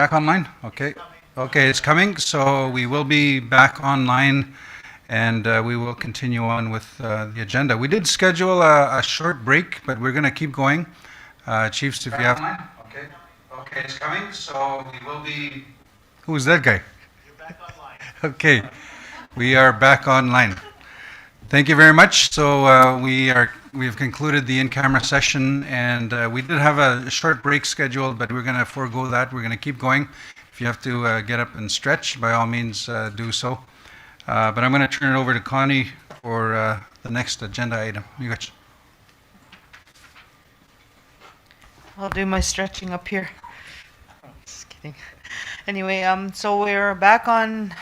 back online? Okay. Okay, it's coming. So we will be back online and we will continue on with the agenda. We did schedule a short break, but we're going to keep going. Chiefs, if you have... Okay. Okay, it's coming. So we will be... Who's that guy? You're back online. Okay. We are back online. Thank you very much. So we've concluded the in-camera session, and we did have a short break scheduled, but we're going to forego that. We're going to keep going. If you have to get up and stretch, by all means, do so. But I'm going to turn it over to Connie for the next agenda item. You got you. I'll do my stretching up here. Just kidding. Anyway, so we're back on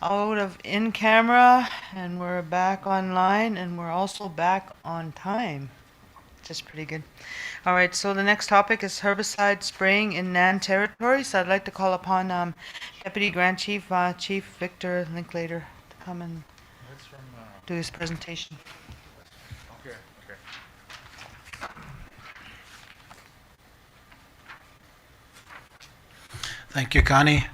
out of in camera, and we're back online, and we're also back on time, which is pretty good. All right, so the next topic is herbicide spraying in NAN territory. So I'd like to call upon Deputy Grand Chief Chief Victor Linklater to come and do his presentation. Okay. Thank you, Connie.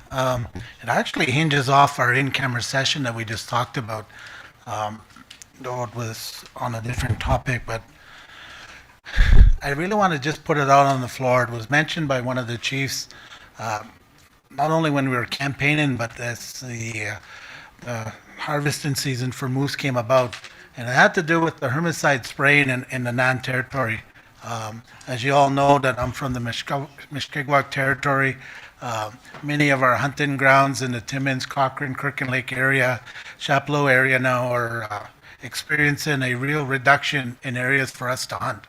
It actually hinges off our in-camera session that we just talked about. Though it was on a different topic, but I really want to just put it out on the floor. It was mentioned by one of the chiefs, not only when we were campaigning, but as the harvesting season for moose came about. And it had to do with the herbicide spraying in the NAN territory. As you all know, that I'm from the Mushkegowuk territory. Many of our hunting grounds in the Timmins, Cochrane, Kirkland Lake area, Chapleau area now are experiencing a real reduction in areas for us to hunt.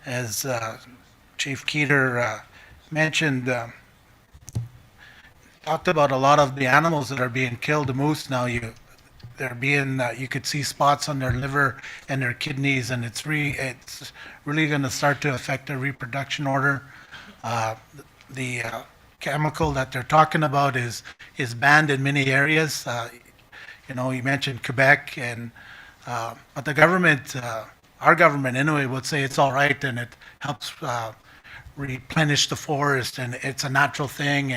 As Chief Keeter mentioned, talked about a lot of the animals that are being killed, the moose now, you could see spots on their liver and their kidneys, and it's really going to start to affect their reproduction order. The chemical that they're talking about is banned in many areas. You mentioned Quebec, but the government, our government anyway, would say it's all right, and it helps replenish the forest, and it's a natural thing,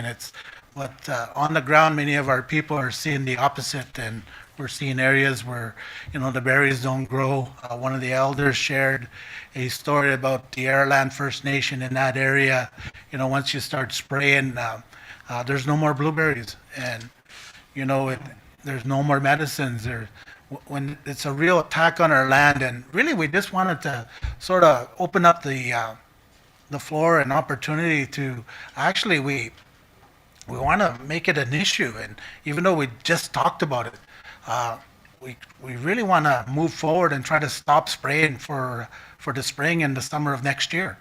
but on the ground, many of our people are seeing the opposite, and we're seeing areas where, the berries don't grow. One of the elders shared a story about the Airland First Nation in that area. Once you start spraying, there's no more blueberries, and, there's no more medicines. When it's a real attack on our land, and really we just wanted to sort of open up the floor and opportunity to actually we want to make it an issue, and even though we just talked about it, we really want to move forward and try to stop spraying for the spring and the summer of next year.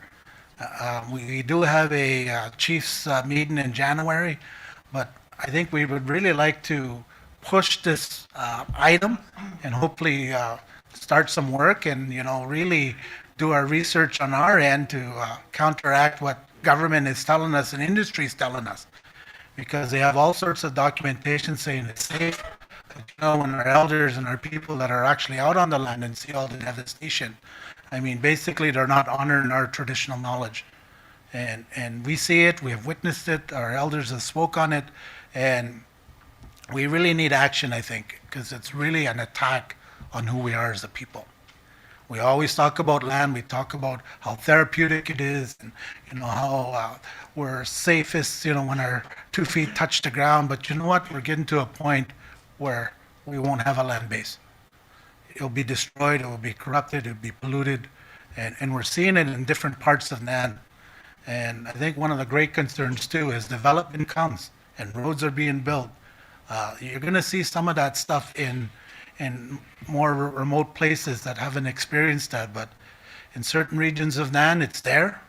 We do have a chiefs meeting in January, but I think we would really like to push this item and hopefully start some work and really do our research on our end to counteract what government is telling us and industry is telling us, because they have all sorts of documentation saying it's safe. But when our elders and our people that are actually out on the land and see all the devastation, basically they're not honoring our traditional knowledge. And we see it, we have witnessed it, our elders have spoke on it, and we really need action, I think, because it's really an attack on who we are as a people. We always talk about land, we talk about how therapeutic it is, and how we're safest, when our 2 feet touch the ground, but you know what, we're getting to a point where we won't have a land base. It'll be destroyed, it will be corrupted, it'll be polluted, and we're seeing it in different parts of NAN. And I think one of the great concerns too is development comes and roads are being built. You're going to see some of that stuff in more remote places that haven't experienced that, but in certain regions of NAN, it's there.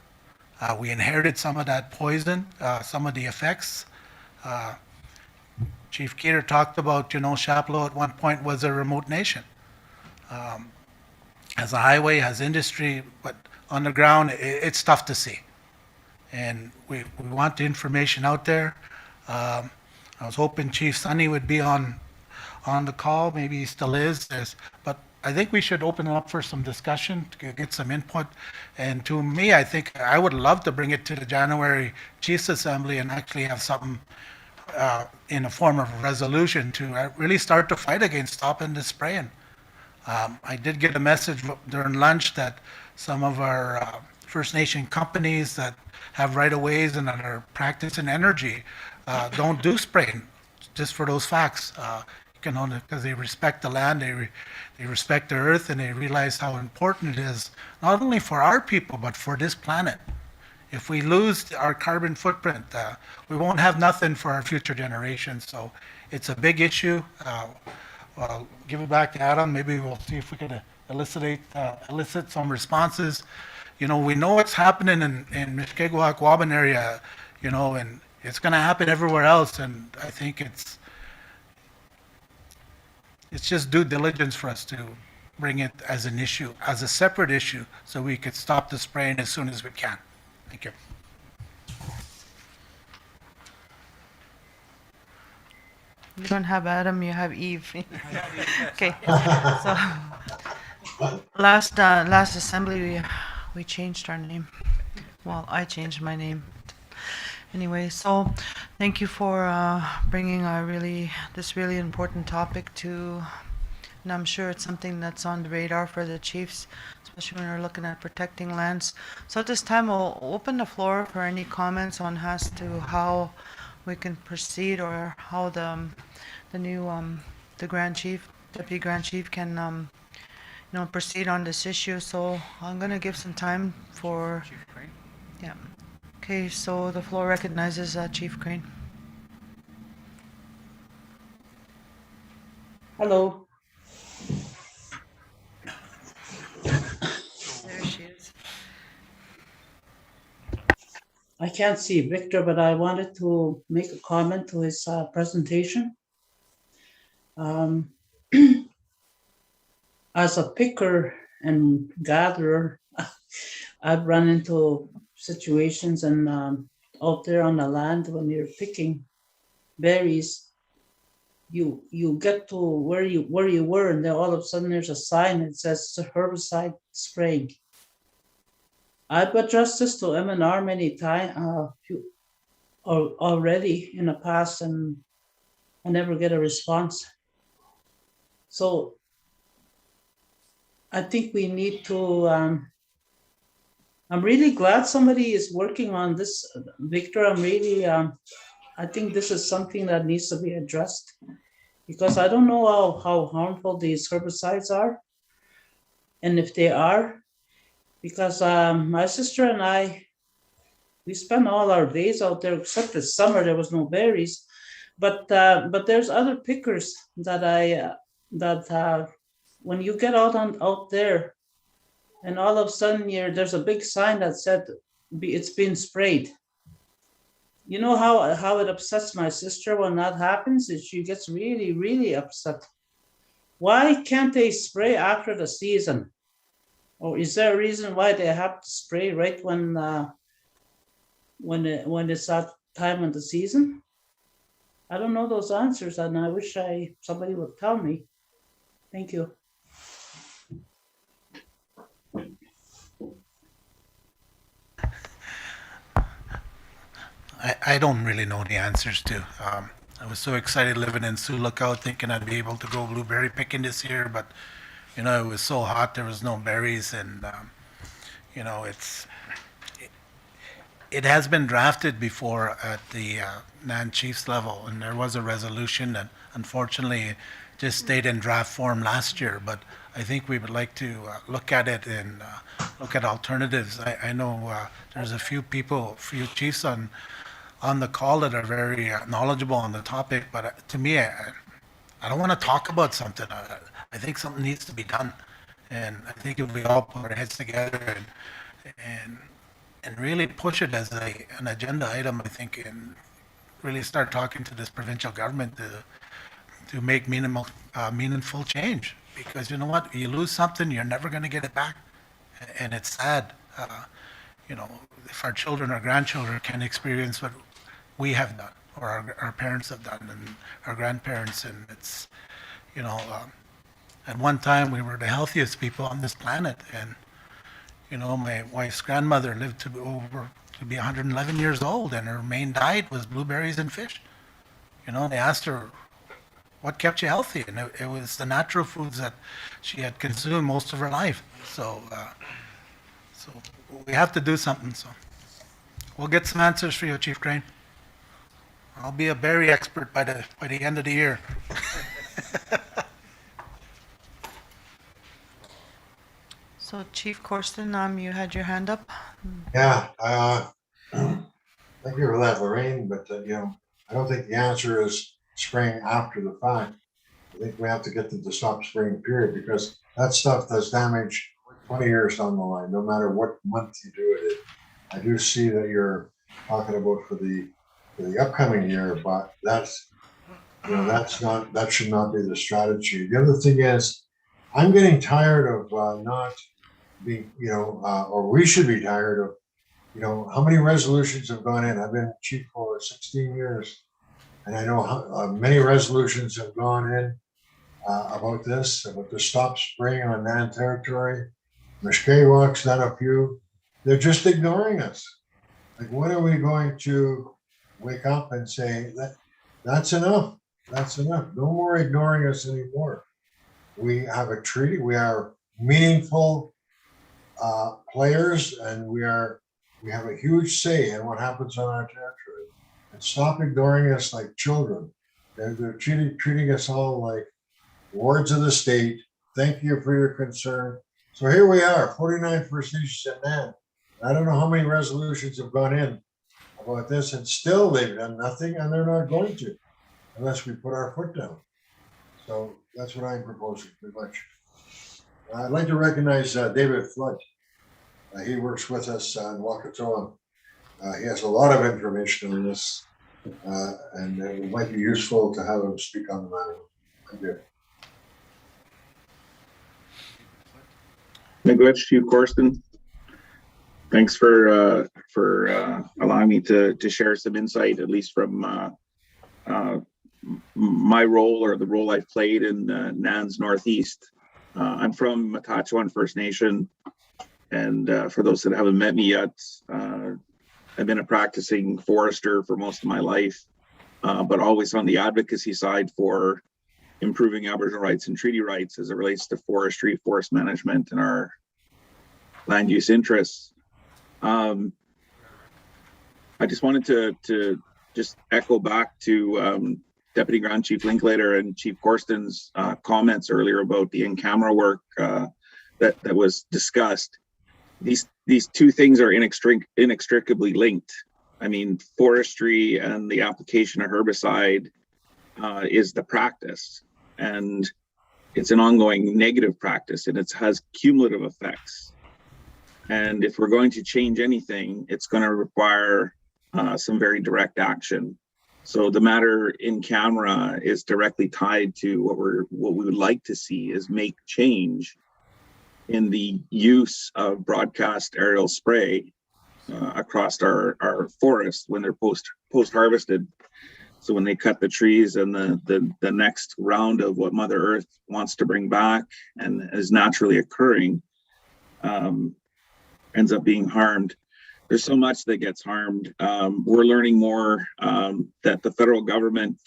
We inherited some of that poison, some of the effects. Chief Keeter talked about, Chapleau at one point was a remote nation. Has a highway, has industry, but on the ground, it's tough to see. And we want the information out there. I was hoping Chief Sonny would be on the call. Maybe he still is. But I think we should open it up for some discussion, to get some input. And to me, I think I would love to bring it to the January Chiefs Assembly and actually have something in a form of resolution to really start to fight against stopping the spraying. I did get a message during lunch that some of our First Nation companies that have right-of-ways and that are practicing energy don't do spraying, just for those facts. Because they respect the land, they respect the earth, and they realize how important it is, not only for our people, but for this planet. If we lose our carbon footprint, we won't have nothing for our future generations. So it's a big issue. I'll give it back to Adam. Maybe we'll see if we can elicit some responses. We know what's happening in Mishkegowak-Waban area, and it's going to happen everywhere else. And I think it's just due diligence for us to bring it as an issue, as a separate issue, so we could stop the spraying as soon as we can. Thank you. You don't have Adam, you have Eve. Okay, so last assembly we changed our name. Well, I changed my name. Anyway, so thank you for bringing this really important topic to, and I'm sure it's something that's on the radar for the chiefs, especially when we're looking at protecting lands. So at this time, we'll open the floor for any comments on as to how we can proceed, or how the new the Grand Chief, Deputy Grand Chief can proceed on this issue. So I'm going to give some time for. Yeah. Okay, so the floor recognizes Chief Crane. Hello. There she is. I can't see Victor, but I wanted to make a comment to his presentation. As a picker and gatherer, I've run into situations and out there on the land when you're picking berries, you get to where you were, and then all of a sudden there's a sign that says herbicide spraying. I've addressed this to M&R many times already in the past, and I never get a response. So I think we need to. I'm really glad somebody is working on this, Victor. I'm really. I think this is something that needs to be addressed, because I don't know how harmful these herbicides are, and if they are. Because my sister and I, we spent all our days out there, except the summer there was no berries, but there's other pickers that when you get out there, and all of a sudden there's a big sign that said it's been sprayed. You know how it upsets my sister when that happens? She gets really, really upset. Why can't they spray after the season? Or is there a reason why they have to spray right when it's that time of the season? I don't know those answers, and I wish somebody would tell me. Thank you. I don't really know the answers to. I was so excited living in Sioux Lookout, thinking I'd be able to go blueberry picking this year, but it was so hot, there was no berries, and it has been drafted before at the Nan Chiefs level, and there was a resolution that unfortunately just stayed in draft form last year. But I think we would like to look at it and look at alternatives. I know there's a few chiefs on the call that are very knowledgeable on the topic, but to me, I don't want to talk about something. I think something needs to be done, and I think if we all put our heads together and really push it as an agenda item, I think, and really start talking to this provincial government to make meaningful change. Because you know what, you lose something, you're never going to get it back, and it's sad. If our children or grandchildren can experience what we have done, or our parents have done, and our grandparents, and it's, At one time, we were the healthiest people on this planet, and my wife's grandmother lived to be 111 years old, and her main diet was blueberries and fish. They asked her, what kept you healthy? And it was the natural foods that she had consumed most of her life. So we have to do something. So we'll get some answers for you, Chief Crane. I'll be a berry expert by the end of the year. So Chief Corson, you had your hand up. Yeah, thank you for that, Lorraine, but, I don't think the answer is spraying after the fact. I think we have to get them to stop spraying, period, because that stuff does damage 20 years down the line, no matter what month you do it in. I do see that you're talking about for the upcoming year, but that should not be the strategy. The other thing is, I'm getting tired of not being, or we should be tired of, how many resolutions have gone in. I've been chief for 16 years, and I know how many resolutions have gone in about the stop spraying on Nan territory. Mishkewak's done a few. They're just ignoring us. Like, when are we going to wake up and say that's enough? That's enough. No more ignoring us anymore. We have a treaty. We are meaningful players, and we have a huge say in what happens on our territory. And stop ignoring us like children. They're treating us all like wards of the state. Thank you for your concern. So here we are, 49 First Nations and Nan. I don't know how many resolutions have gone in about this, and still they've done nothing, and they're not going to, unless we put our foot down. So that's what I'm proposing, pretty much. I'd like to recognize David Flood. He works with us in Wakatoa. He has a lot of information on this, and it might be useful to have him speak on the matter. Thank you. Miigwech, Chief Corson. Thanks for allowing me to share some insight, at least from my role, or the role I've played in Nan's Northeast. I'm from Matachewan First Nation, and for those that haven't met me yet, I've been a practicing forester for most of my life, but always on the advocacy side for improving Aboriginal rights and treaty rights as it relates to forestry, forest management, and our land use interests. I just wanted to just echo back to Deputy Grand Chief Linklater and Chief Corson's comments earlier about the in-camera work that was discussed. These two things are inextricably linked. I mean, forestry and the application of herbicide is the practice, and it's an ongoing negative practice, and it has cumulative effects. And if we're going to change anything, it's going to require some very direct action. So the matter in camera is directly tied to what we would like to see is make change in the use of broadcast aerial spray across our forests when they're post harvested. So when they cut the trees, and the next round of what Mother Earth wants to bring back and is naturally occurring ends up being harmed. There's so much that gets harmed. We're learning more that the federal government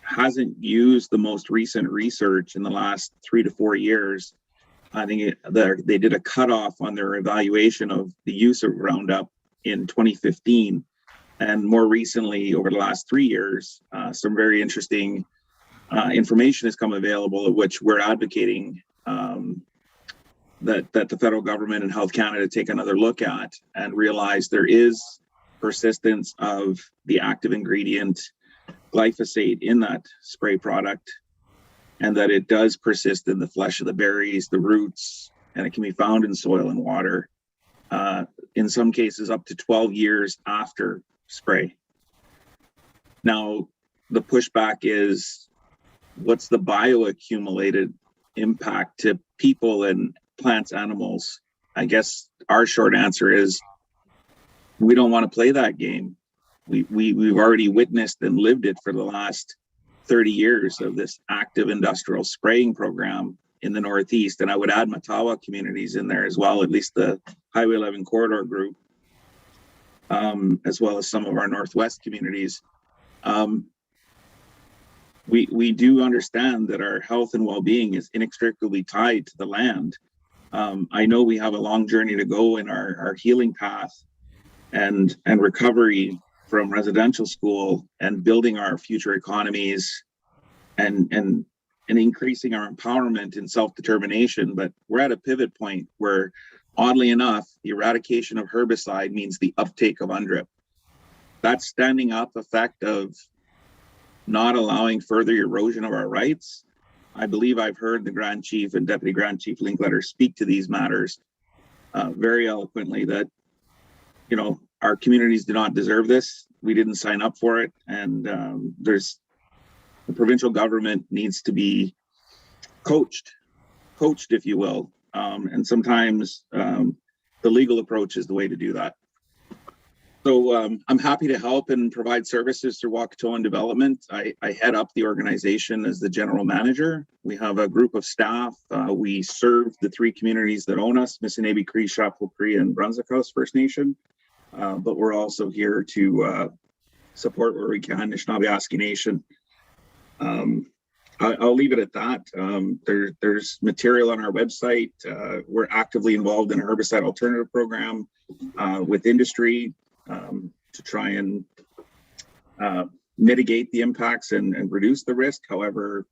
hasn't used the most recent research in the last 3 to 4 years. I think they did a cutoff on their evaluation of the use of Roundup in 2015. And more recently, over the last 3 years, some very interesting information has come available, of which we're advocating that the federal government and Health Canada take another look at and realize there is persistence of the active ingredient glyphosate in that spray product, and that it does persist in the flesh of the berries, the roots, and it can be found in soil and water, in some cases up to 12 years after spray. Now, the pushback is, what's the bioaccumulated impact to people and plants, animals? I guess our short answer is, we don't want to play that game. We've already witnessed and lived it for the last 30 years of this active industrial spraying program in the Northeast. And I would add Matawa communities in there as well, at least the Highway 11 corridor group, as well as some of our Northwest communities. We do understand that our health and well-being is inextricably tied to the land. I know we have a long journey to go in our healing path and recovery from residential school and building our future economies and increasing our empowerment and self-determination. But we're at a pivot point where, oddly enough, the eradication of herbicide means the uptake of UNDRIP. That standing up effect of not allowing further erosion of our rights. I believe I've heard the Grand Chief and Deputy Grand Chief Linkletter speak to these matters very eloquently, that, you know, our communities do not deserve this. We didn't sign up for it. And the provincial government needs to be coached, if you will. And sometimes the legal approach is the way to do that. So I'm happy to help and provide services through Wakatoan Development. I head up the organization as the general manager. We have a group of staff. We serve the 3 communities that own us, Nishnawbe, Cree, Chapel Cree, and Brunswick House First Nation. But we're also here to support where we can, Nishnawbe Aski Nation. I'll leave it at that. There's material on our website. We're actively involved in a herbicide alternative program with industry to try and mitigate the impacts and reduce the risk. However,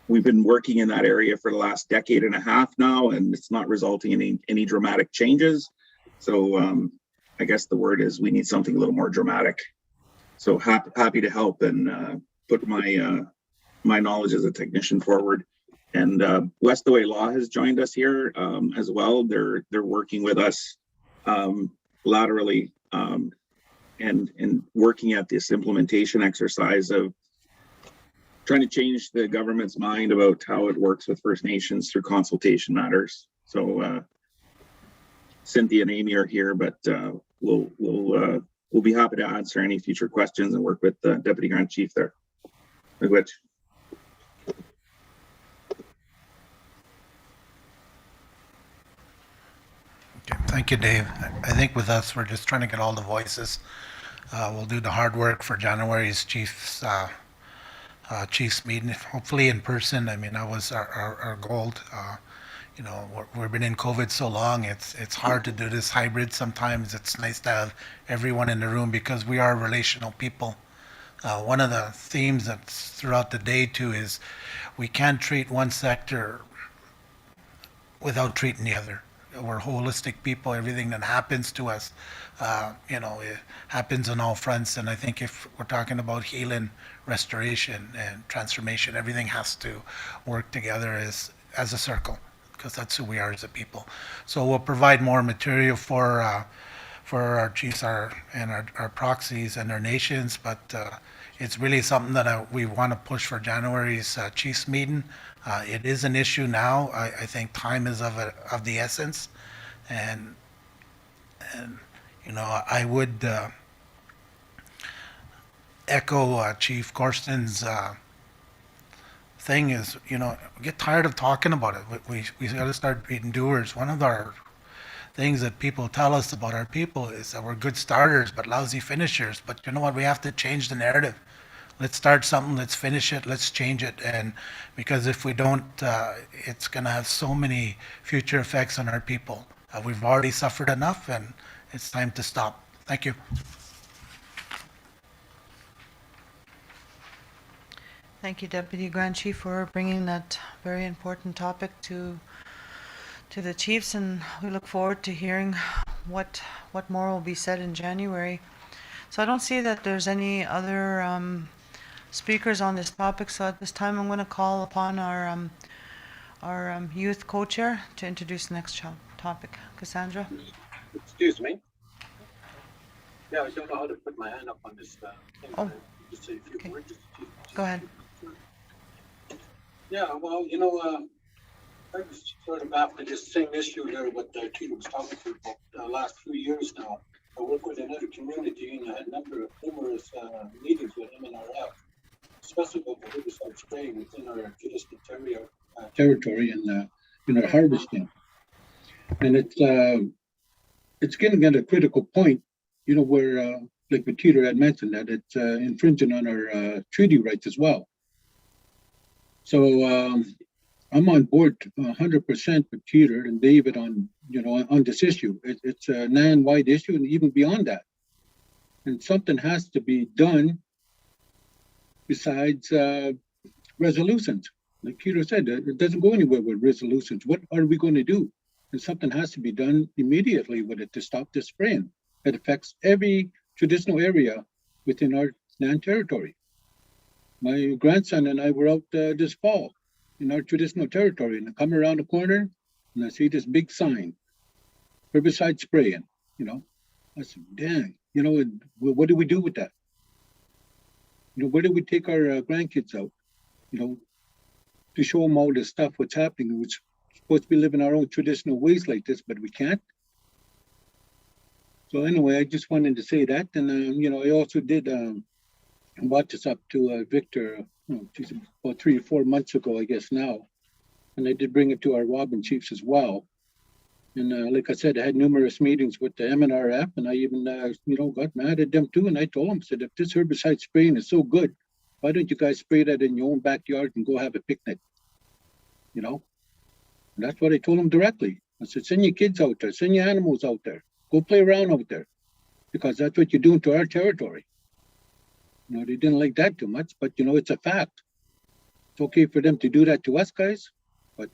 we've been working in that area for the last decade and a half now, and it's not resulting in any dramatic changes. So I guess the word is we need something a little more dramatic. So happy to help and put my knowledge as a technician forward. And Westaway Law has joined us here as well. They're working with us laterally and working at this implementation exercise of trying to change the government's mind about how it works with First Nations through consultation matters. So Cynthia and Amy are here, but we'll be happy to answer any future questions and work with the Deputy Grand Chief there. Which Okay, thank you, Dave. I think with us, we're just trying to get all the voices. We'll do the hard work for January's Chiefs meeting, hopefully in person. I mean, that was our goal. You know, we've been in COVID so long, it's hard to do this hybrid. Sometimes it's nice to have everyone in the room because we are relational people. One of the themes that's throughout the day too is we can't treat one sector without treating the other. We're holistic people. Everything that happens to us, you know, it happens on all fronts. And I think if we're talking about healing, restoration, and transformation, everything has to work together as a circle, because that's who we are as a people. So we'll provide more material for our chiefs, our proxies, and our nations. But it's really something that we want to push for January's chiefs meeting. It is an issue now. I think time is of the essence, and you know, I would echo Chief Corsten's thing is, you know, get tired of talking about it. We got to start being doers. One of our things that people tell us about our people is that we're good starters but lousy finishers. But you know what? We have to change the narrative. Let's start something, let's finish it, let's change it. And because if we don't, it's going to have so many future effects on our people. We've already suffered enough, and it's time to stop. Thank you. Thank you, Deputy Grand Chief, for bringing that very important topic to the chiefs, and we look forward to hearing what more will be said in January. So I don't see that there's any other speakers on this topic, so at this time I'm going to call upon our youth co-chair to introduce the next topic. Cassandra? Excuse me. Yeah, I don't know how to put my hand up on this thing. Oh. Just say a few words. Go ahead. Yeah, well, you know, I was sort of after this same issue there, what Tibi was talking about the last few years now. I work with another community, and I had numerous meetings with MNRF. especially about the herbicide spraying within our traditional territory and in our harvesting. And it's getting at a critical point, where like what Peter had mentioned, that it's infringing on our treaty rights as well. So I'm on board 100% with Peter and David on this issue. It's a land-wide issue and even beyond that. And something has to be done besides resolutions. Like Peter said, it doesn't go anywhere with resolutions. What are we going to do? And something has to be done immediately with it to stop this spraying. It affects every traditional area within our land territory. My grandson and I were out this fall in our traditional territory, and I come around the corner and I see this big sign, herbicide spraying. I said, dang, what do we do with that? Where do we take our grandkids out, to show them all this stuff, what's happening? We're supposed to be living our own traditional ways like this, but we can't. So anyway, I just wanted to say that. And, I also did brought this up to Victor, about 3 or 4 months ago, I guess now. And I did bring it to our Wobbin chiefs as well. And like I said, I had numerous meetings with the MNRF, and I even, got mad at them too. And I told them, I said, if this herbicide spraying is so good, why don't you guys spray that in your own backyard and go have a picnic? And that's what I told them directly. I said, send your kids out there, send your animals out there, go play around out there, because that's what you're doing to our territory. They didn't like that too much, but it's a fact. It's okay for them to do that to us guys, but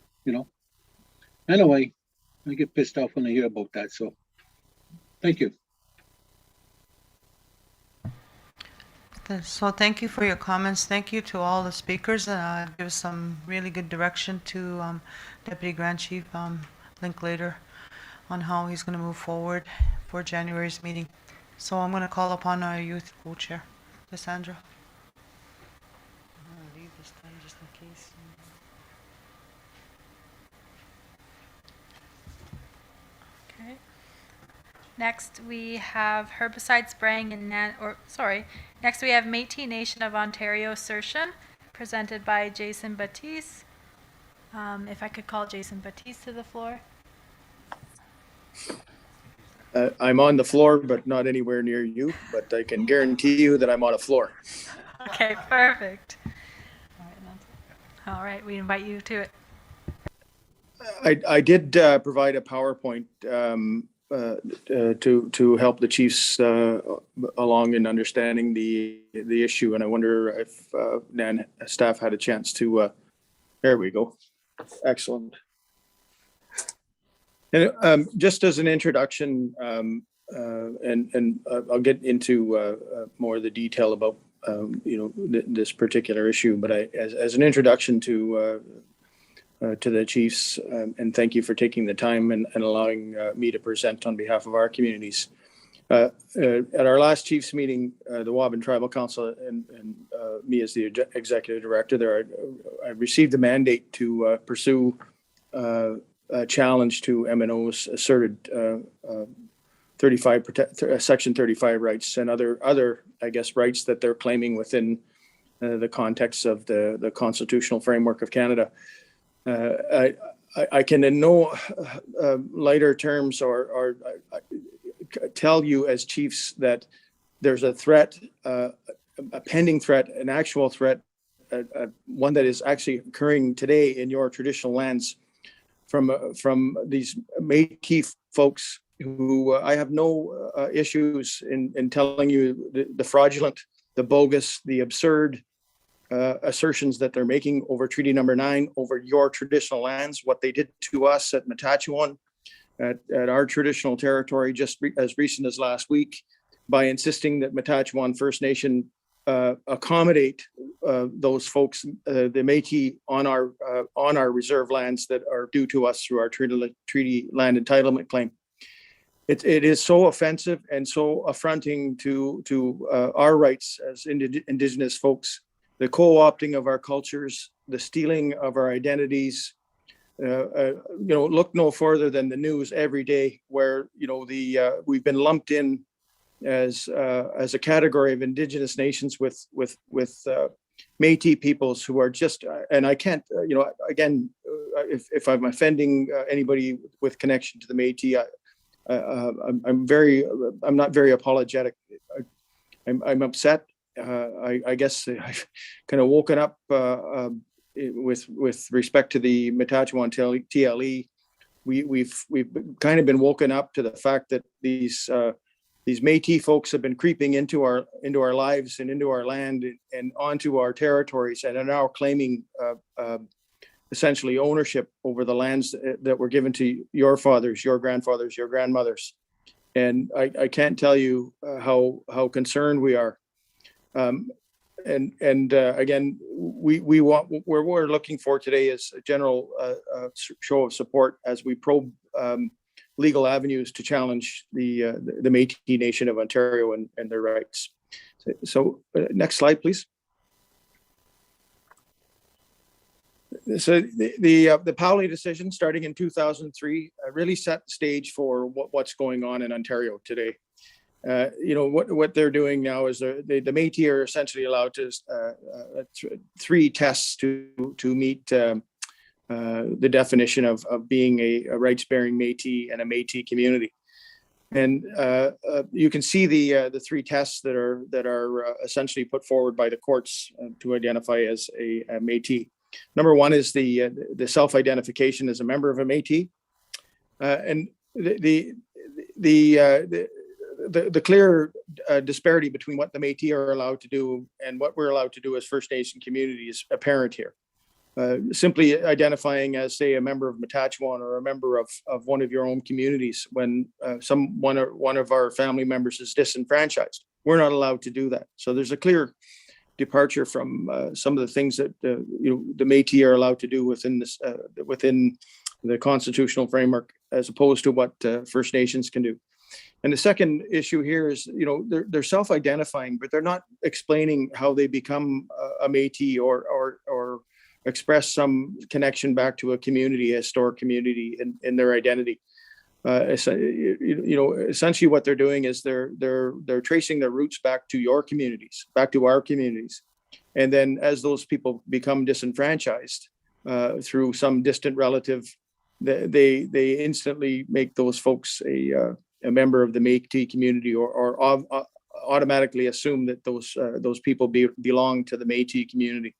anyway, I get pissed off when I hear about that. So thank you. So thank you for your comments. Thank you to all the speakers. Give some really good direction to Deputy Grand Chief Linklater on how he's going to move forward for January's meeting. So I'm going to call upon our youth co-chair, Cassandra. I'm going to leave this time just in case. Okay. Next, we have herbicide spraying in next we have Métis Nation of Ontario assertion, presented by Jason Baptiste. If I could call Jason Baptiste to the floor. I'm on the floor, but not anywhere near you, but I can guarantee you that I'm on a floor. Okay, perfect. All right, we invite you to it. I did provide a PowerPoint to help the chiefs along in understanding the issue, and I wonder if Nan staff had a chance to. There we go. Excellent. And just as an introduction, and I'll get into more of the detail about this particular issue, but as an introduction to the chiefs, and thank you for taking the time and allowing me to present on behalf of our communities. At our last chiefs meeting, the Wobbin Tribal Council and me as the executive director there, I received a mandate to pursue a challenge to MNO's asserted Section 35 rights and other I guess rights that they're claiming within the context of the constitutional framework of Canada. I can in no lighter terms or tell you as chiefs that there's a threat, a pending threat, an actual threat, one that is actually occurring today in your traditional lands from these Métis folks who I have no issues in telling you the fraudulent, the bogus, the absurd assertions that they're making over Treaty Number 9, over your traditional lands, what they did to us at Metatchewan, at our traditional territory just as recent as last week, by insisting that Metatchewan First Nation accommodate those folks, the Métis, on our reserve lands that are due to us through our treaty land entitlement claim. It is so offensive and so affronting to our rights as Indigenous folks, the co-opting of our cultures, the stealing of our identities. Look no further than the news every day, where we've been lumped in as a category of Indigenous nations with Métis peoples who are just, and I can't, again, if I'm offending anybody with connection to the Métis, I'm not very apologetic. I'm upset. I guess I've kind of woken up with respect to the Matachewan TLE. We've kind of been woken up to the fact that these Métis folks have been creeping into our lives and into our land and onto our territories, and are now claiming essentially ownership over the lands that were given to your fathers, your grandfathers, your grandmothers. And I can't tell you how concerned we are. Again, we want, what we're looking for today is a general show of support as we probe legal avenues to challenge the Métis Nation of Ontario and their rights. So next slide, please. So the Powley decision, starting in 2003, really set the stage for what's going on in Ontario today. What they're doing now is the Métis are essentially allowed to 3 tests to meet the definition of being a rights-bearing Métis and a Métis community. And you can see the 3 tests that are essentially put forward by the courts to identify as a Métis. Number 1 is the self-identification as a member of a Métis, and the clear disparity between what the Métis are allowed to do and what we're allowed to do as First Nation community is apparent here. Simply identifying as, say, a member of Matachewan or a member of one of your own communities when one of our family members is disenfranchised, we're not allowed to do that. So there's a clear departure from some of the things that the Métis are allowed to do within the constitutional framework, as opposed to what First Nations can do. And the second issue here is, they're self-identifying, but they're not explaining how they become a Métis or express some connection back to a community, a historic community in their identity. Essentially what they're doing is they're tracing their roots back to your communities, back to our communities. And then as those people become disenfranchised through some distant relative, they instantly make those folks a member of the Métis community, or automatically assume that those people belong to the Métis community,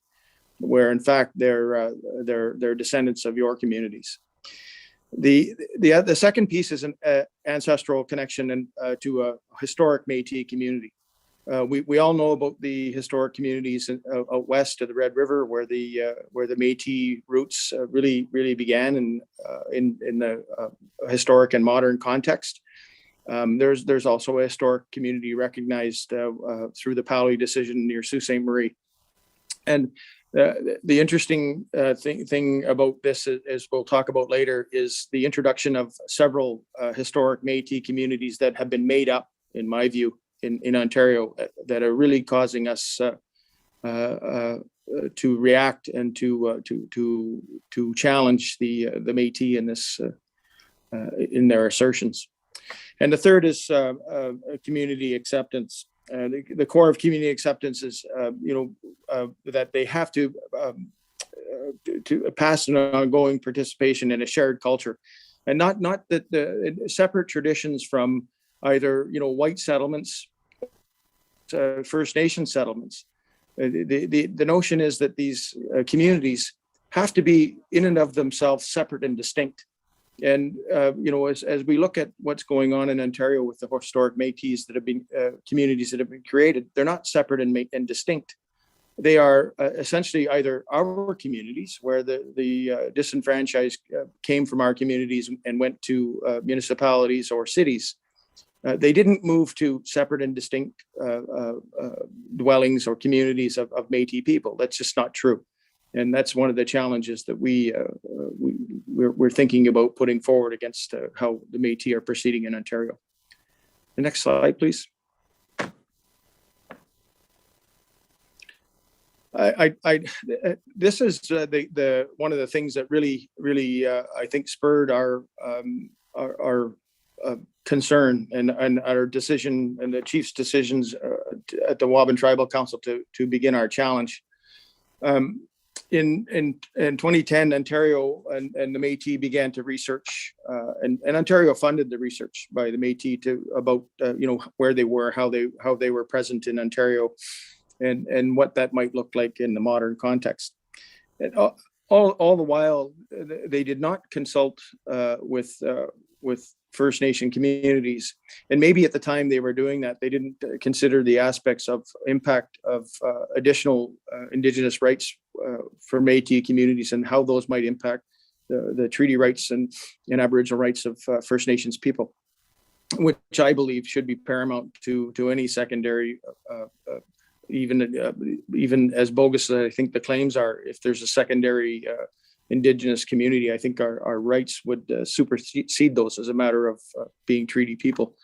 where in fact they're descendants of your communities. The second piece is an ancestral connection to a historic Métis community. We all know about the historic communities out west of the Red River, where the Métis roots really began in the historic and modern context. There's also a historic community recognized through the Powley decision near Sault Ste. Marie. And the interesting thing about this, as we'll talk about later, is the introduction of several historic Métis communities that have been made up, in my view, in Ontario, that are really causing us to react and to challenge the Métis in this in their assertions. And the third is community acceptance. The core of community acceptance is, that they have to pass an ongoing participation in a shared culture, and not that the separate traditions from either white settlements, First Nation settlements. The notion is that these communities have to be in and of themselves separate and distinct. And as we look at what's going on in Ontario with the historic Métis that have been communities that have been created, they're not separate and distinct. They are essentially either our communities, where the disenfranchised came from our communities and went to municipalities or cities. They didn't move to separate and distinct dwellings or communities of Métis people. That's just not true. And that's one of the challenges that we're thinking about putting forward against how the Métis are proceeding in Ontario. The next slide, please. This is the one of the things that really I think spurred our concern and our decision, and the chief's decisions at the Waban Tribal Council to begin our challenge. In 2010, Ontario and the Métis began to research, and Ontario funded the research by the Métis about where they were, how they were present in Ontario, and what that might look like in the modern context. And all the while, they did not consult with First Nation communities. And maybe at the time they were doing that, they didn't consider the aspects of impact of additional Indigenous rights for Métis communities and how those might impact the treaty rights and Aboriginal rights of First Nations people, which I believe should be paramount to any secondary, even as bogus as I think the claims are. If there's a secondary Indigenous community, I think our rights would supersede those as a matter of being treaty people.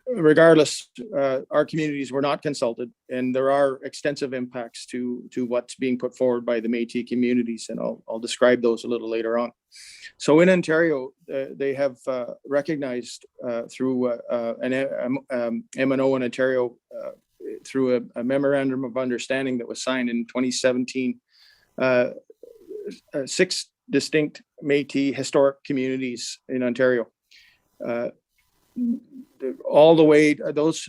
Regardless, our communities were not consulted, and there are extensive impacts to what's being put forward by the Métis communities, and I'll describe those a little later on. So in Ontario, they have recognized through an M&O in Ontario through a memorandum of understanding that was signed in 2017, 6 distinct Métis historic communities in Ontario. All the way, those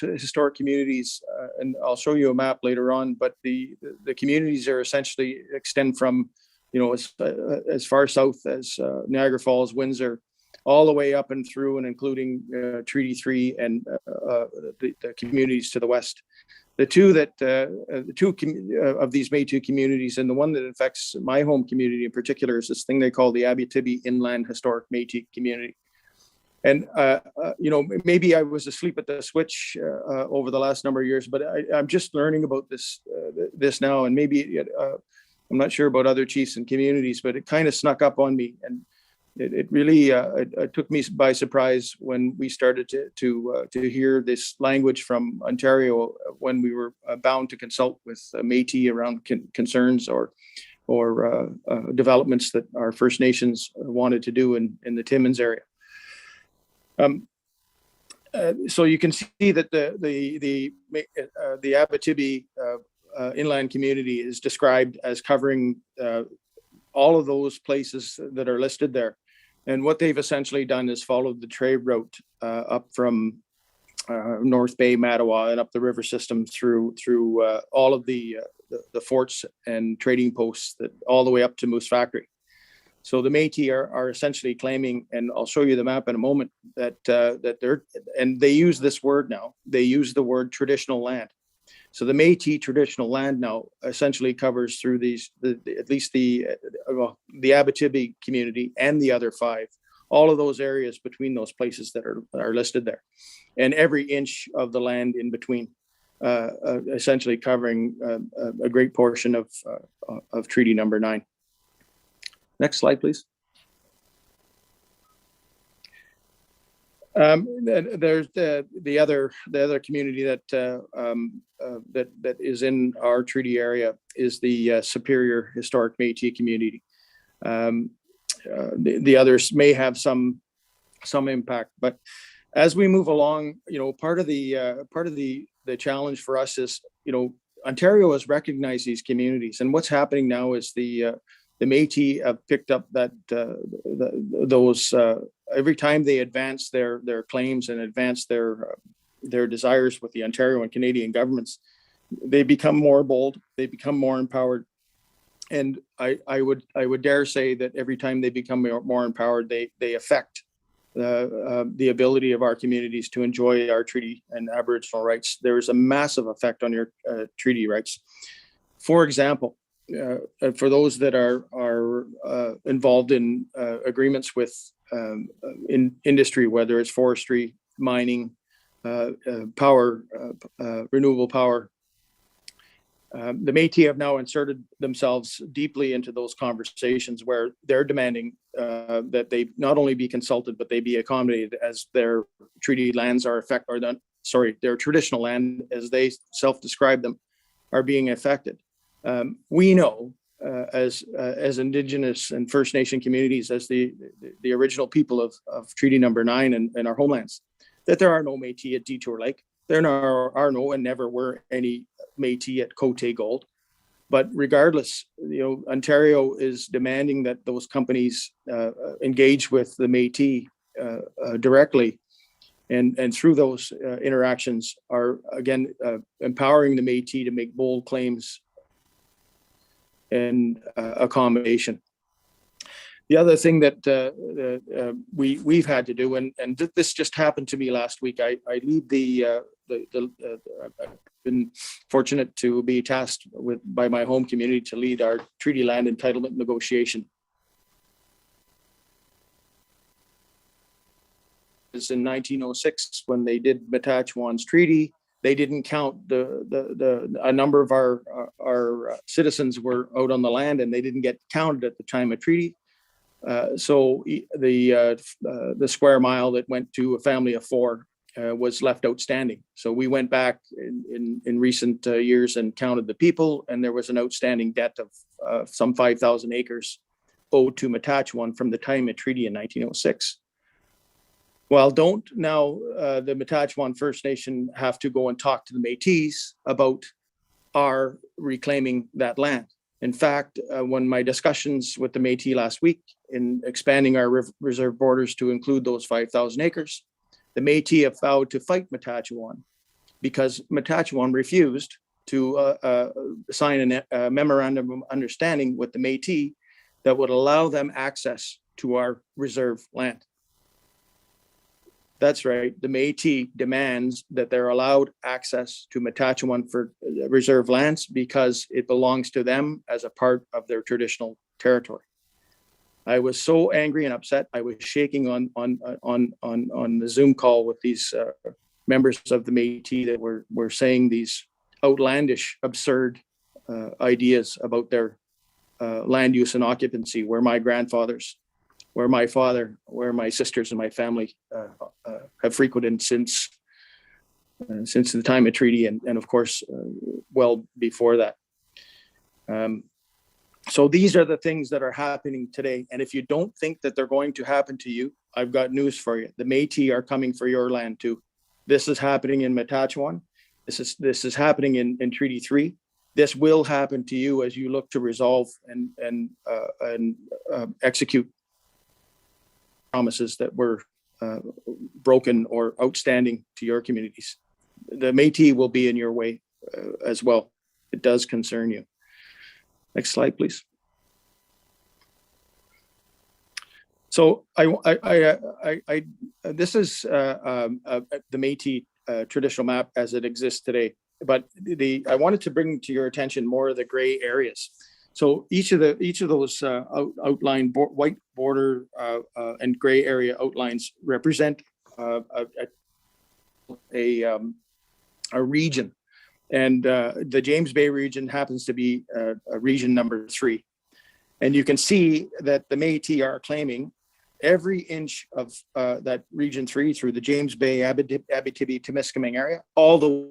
historic communities, and I'll show you a map later on, but the communities are essentially extend from, as far south as Niagara Falls, Windsor, all the way up and through and including Treaty 3 and the communities to the west. The two of these Métis communities, and the one that affects my home community in particular, is this thing they call the Abbey Tibi Inland Historic Métis Community. And maybe I was asleep at the switch over the last number of years, but I'm just learning about this now, and maybe I'm not sure about other chiefs and communities, but it kind of snuck up on me, and it really it took me by surprise when we started to hear this language from Ontario when we were bound to consult with Métis around concerns or developments that our First Nations wanted to do in the Timmins area. So you can see that the Abitibi inland community is described as covering all of those places that are listed there. And what they've essentially done is followed the trade route up from North Bay, Mattawa, and up the river system through all of the forts and trading posts that all the way up to Moose Factory. So the Métis are essentially claiming, and I'll show you the map in a moment, that they're, and they use this word now, they use the word traditional land. So the Métis traditional land now essentially covers through at least the Abitibi community and the other 5, all of those areas between those places that are listed there, and every inch of the land in between, essentially covering a great portion of Treaty Number 9. Next slide, please. There's the other community that is in our treaty area is the Superior Historic Métis community. The others may have some impact, but as we move along, part of the challenge for us is, Ontario has recognized these communities, and what's happening now is the Métis have picked up that those every time they advance their claims and advance their desires with the Ontario and Canadian governments, they become more bold, they become more empowered, and I would dare say that every time they become more empowered, they affect the ability of our communities to enjoy our treaty and Aboriginal rights. There is a massive effect on your treaty rights. For example, for those that are involved in agreements with in industry, whether it's forestry, mining, power, renewable power, the Métis have now inserted themselves deeply into those conversations where they're demanding that they not only be consulted, but they be accommodated as their treaty lands are their traditional land, as they self-describe them, are being affected. We know as Indigenous and First Nation communities, as the original people of Treaty Number 9 and our homelands, that there are no Métis at Detour Lake. There are no and never were any Métis at Côté Gold. But regardless, Ontario is demanding that those companies engage with the Métis directly, and through those interactions are again empowering the Métis to make bold claims and accommodation. The other thing that we've had to do, and this just happened to me last week. I lead I've been fortunate to be tasked by my home community to lead our treaty land entitlement negotiation. It's in 1906 when they did Matachewan's treaty. They didn't count a number of our citizens were out on the land, and they didn't get counted at the time of treaty. So the square mile that went to a family of 4 was left outstanding. So we went back in recent years and counted the people, and there was an outstanding debt of some 5,000 acres owed to Matachewan from the time of treaty in 1906. Well, don't now the Matachewan First Nation have to go and talk to the Métis about our reclaiming that land. In fact, when my discussions with the Métis last week in expanding our reserve borders to include those 5,000 acres, the Métis have vowed to fight Matachewan because Matachewan refused to sign a memorandum of understanding with the Métis that would allow them access to our reserve land. That's right. The Métis demands that they're allowed access to Matachewan for reserve lands because it belongs to them as a part of their traditional territory. I was so angry and upset. I was shaking on the Zoom call with these members of the Métis that were saying these outlandish, absurd ideas about their land use and occupancy, where my grandfathers, where my father, where my sisters and my family have frequented since the time of treaty, and of course, well before that. So these are the things that are happening today. And if you don't think that they're going to happen to you, I've got news for you. The Métis are coming for your land too. This is happening in Matachewan. This is happening in Treaty 3. This will happen to you as you look to resolve and execute promises that were broken or outstanding to your communities. The Métis will be in your way as well. It does concern you. Next slide, please. So this is the Métis traditional map as it exists today. But I wanted to bring to your attention more of the gray areas. So each of those outline white border and gray area outlines represent a region, and the James Bay region happens to be region number 3. And you can see that the Métis are claiming every inch of that region 3 through the James Bay, Abbey, Tibi, Temiskaming area, all the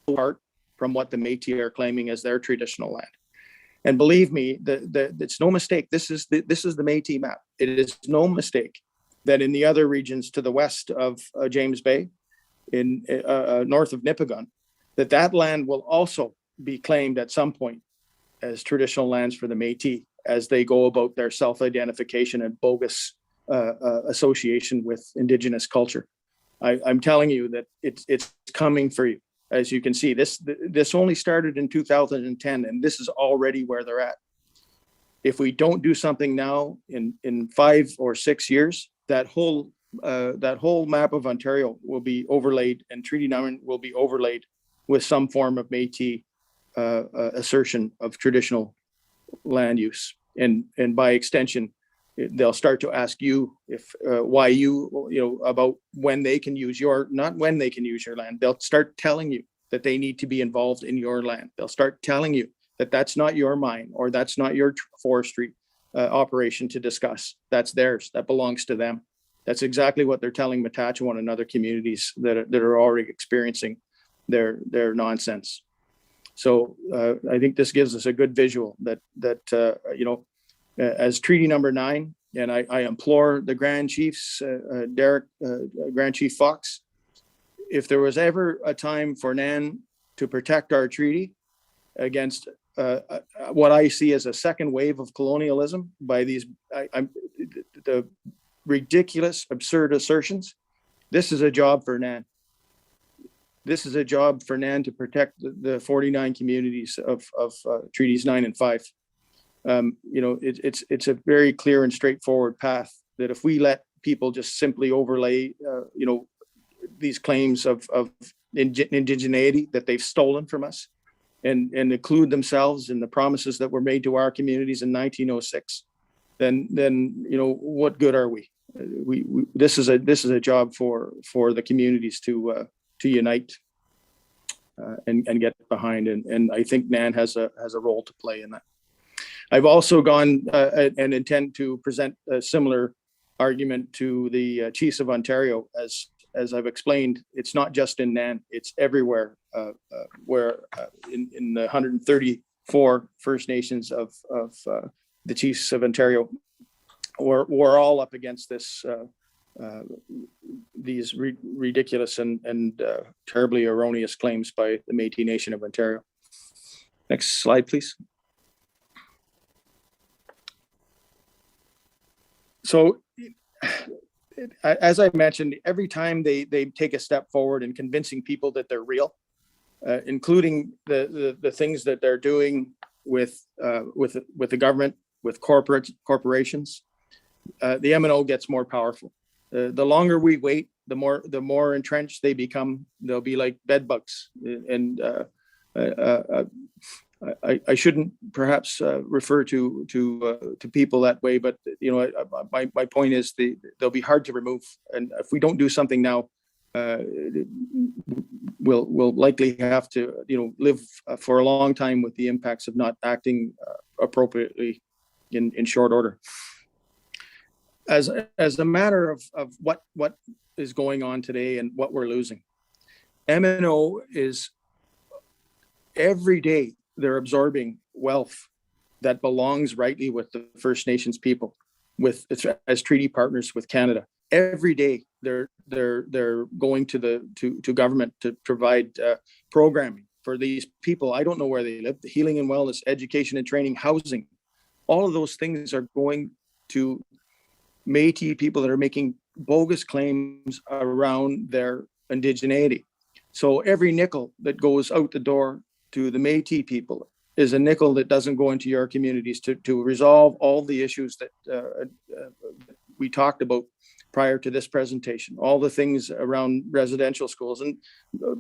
apart from what the Métis are claiming as their traditional land. And believe me, it's no mistake. This is the Métis map. It is no mistake that in the other regions to the west of James Bay, in north of Nipigon, that land will also be claimed at some point as traditional lands for the Métis as they go about their self-identification and bogus association with Indigenous culture. I'm telling you that it's coming for you. As you can see, this only started in 2010, and this is already where they're at. If we don't do something now, in 5 or 6 years, that whole map of Ontario will be overlaid, and Treaty 9 will be overlaid with some form of Métis assertion of traditional land use, and by extension, they'll start to ask you why about when they can use not when they can use your land. They'll start telling you that they need to be involved in your land. They'll start telling you that that's not your mine or that's not your forestry operation to discuss. That's theirs. That belongs to them. That's exactly what they're telling Matachewan and other communities that are already experiencing their nonsense. So I think this gives us a good visual that as Treaty Number 9, and I implore the Grand Chiefs, Derek, Grand Chief Fox, if there was ever a time for NAN to protect our treaty against what I see as a second wave of colonialism by these the ridiculous, absurd assertions, this is a job for NAN. This is a job for NAN to protect the 49 communities of Treaties 9 and 5. It's a very clear and straightforward path that if we let people just simply overlay, these claims of indigeneity that they've stolen from us and include themselves in the promises that were made to our communities in 1906, then what good are we? This is a job for the communities to unite and get behind, and I think NAN has a role to play in that. I've also gone and intend to present a similar argument to the Chiefs of Ontario. As I've explained, it's not just in NAN, it's everywhere where in the 134 First Nations of the Chiefs of Ontario, we're all up against these ridiculous and terribly erroneous claims by the Métis Nation of Ontario. Next slide, please. So, as I mentioned, every time they take a step forward in convincing people that they're real, including the things that they're doing with the government, with corporations, the MNO gets more powerful. The longer we wait, the more entrenched they become. They'll be like bed bugs, and I shouldn't perhaps refer to people that way, but my point is they'll be hard to remove, and if we don't do something now, we'll likely have to live for a long time with the impacts of not acting appropriately in short order. As a matter of what is going on today and what we're losing, MNO is every day they're absorbing wealth that belongs rightly with the First Nations people, as treaty partners with Canada. Every day they're going to government to provide programming for these people. I don't know where they live. The healing and wellness, education and training, housing, all of those things are going to Métis people that are making bogus claims around their indigeneity. So every nickel that goes out the door to the Métis people is a nickel that doesn't go into your communities to resolve all the issues that we talked about prior to this presentation, all the things around residential schools. And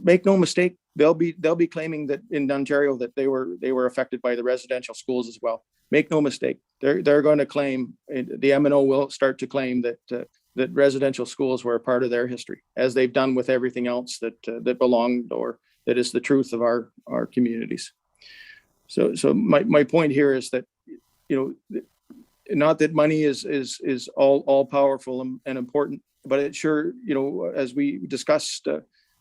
make no mistake, they'll be claiming that in Ontario that they were affected by the residential schools as well. Make no mistake, they're going to claim, the MNO will start to claim that residential schools were a part of their history, as they've done with everything else that belonged or that is the truth of our communities. So my point here is that, not that money is all powerful and important, but it sure, as we discussed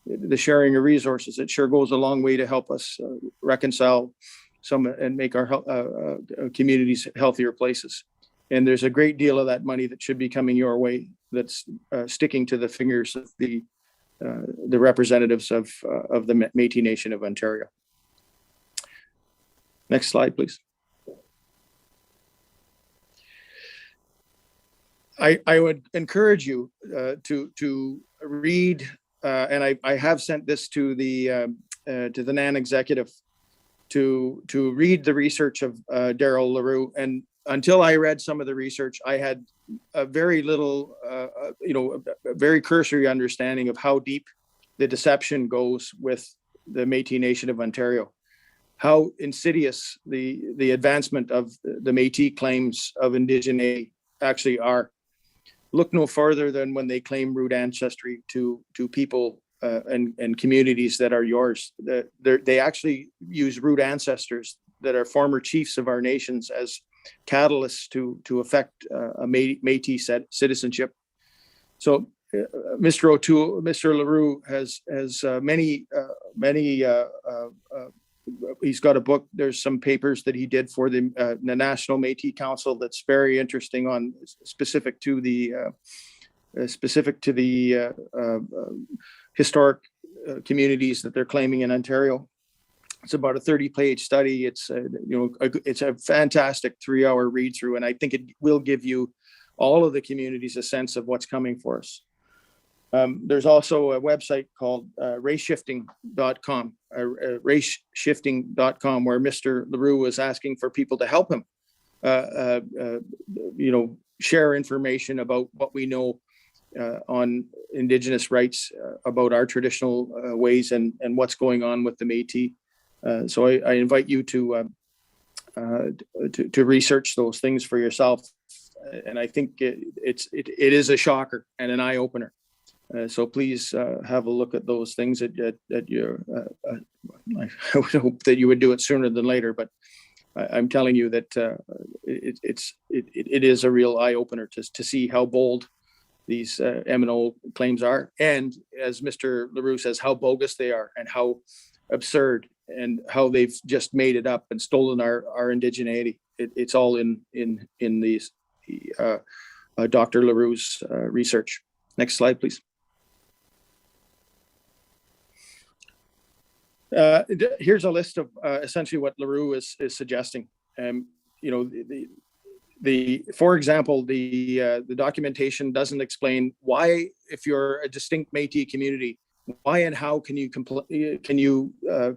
the sharing of resources, it sure goes a long way to help us reconcile some and make our communities healthier places. And there's a great deal of that money that should be coming your way that's sticking to the fingers of the representatives of the Métis Nation of Ontario. Next slide, please. I would encourage you to read, and I have sent this to the NAN executive to read the research of Daryl LaRue. And until I read some of the research, I had a very little, a very cursory understanding of how deep the deception goes with the Métis Nation of Ontario, how insidious the advancement of the Métis claims of indigeneity actually are. Look no further than when they claim root ancestry to people and communities that are yours. They actually use root ancestors that are former chiefs of our nations as catalysts to affect a Métis citizenship. So Mr. O'Toole, Mr. LaRue has many, he's got a book. There's some papers that he did for the National Métis Council that's very interesting on specific to the historic communities that they're claiming in Ontario. It's about a 30-page study. It's it's a fantastic 3-hour read through, and I think it will give you all of the communities a sense of what's coming for us. There's also a website called raceshifting.com, raceshifting.com, where Mr. LaRue was asking for people to help him, share information about what we know on Indigenous rights, about our traditional ways and what's going on with the Métis. So I invite you to research those things for yourself. And I think it is a shocker and an eye opener. So please have a look at those things at your. I would hope that you would do it sooner than later, but I'm telling you that it is a real eye opener to see how bold these M&O claims are, and as Mr. LaRue says, how bogus they are and how absurd, and how they've just made it up and stolen our indigeneity. It's all in these Dr. LaRue's research. Next slide, please. Here's a list of essentially what LaRue is suggesting. For example, the documentation doesn't explain why, if you're a distinct Métis community, why and how can you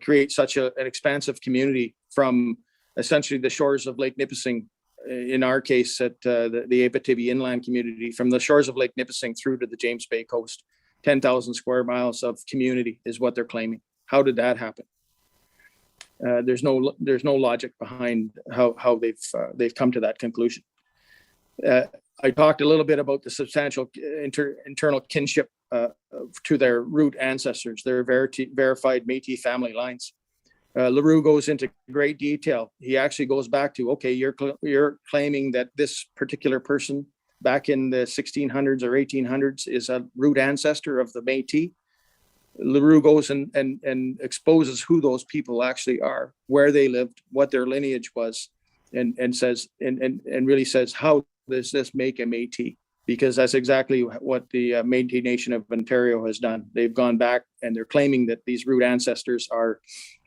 create such an expansive community from essentially the shores of Lake Nipissing, in our case at the Tibi inland community, from the shores of Lake Nipissing through to the James Bay coast. 10,000 square miles of community is what they're claiming. How did that happen? There's no logic behind how they've come to that conclusion. I talked a little bit about the substantial internal kinship to their root ancestors, their verified Métis family lines. LaRue goes into great detail. He actually goes back to, okay, you're claiming that this particular person back in the 1600s or 1800s is a root ancestor of the Métis. LaRue goes and exposes who those people actually are, where they lived, what their lineage was, and says and really says, how does this make a Métis? Because that's exactly what the Métis Nation of Ontario has done. They've gone back and they're claiming that these root ancestors are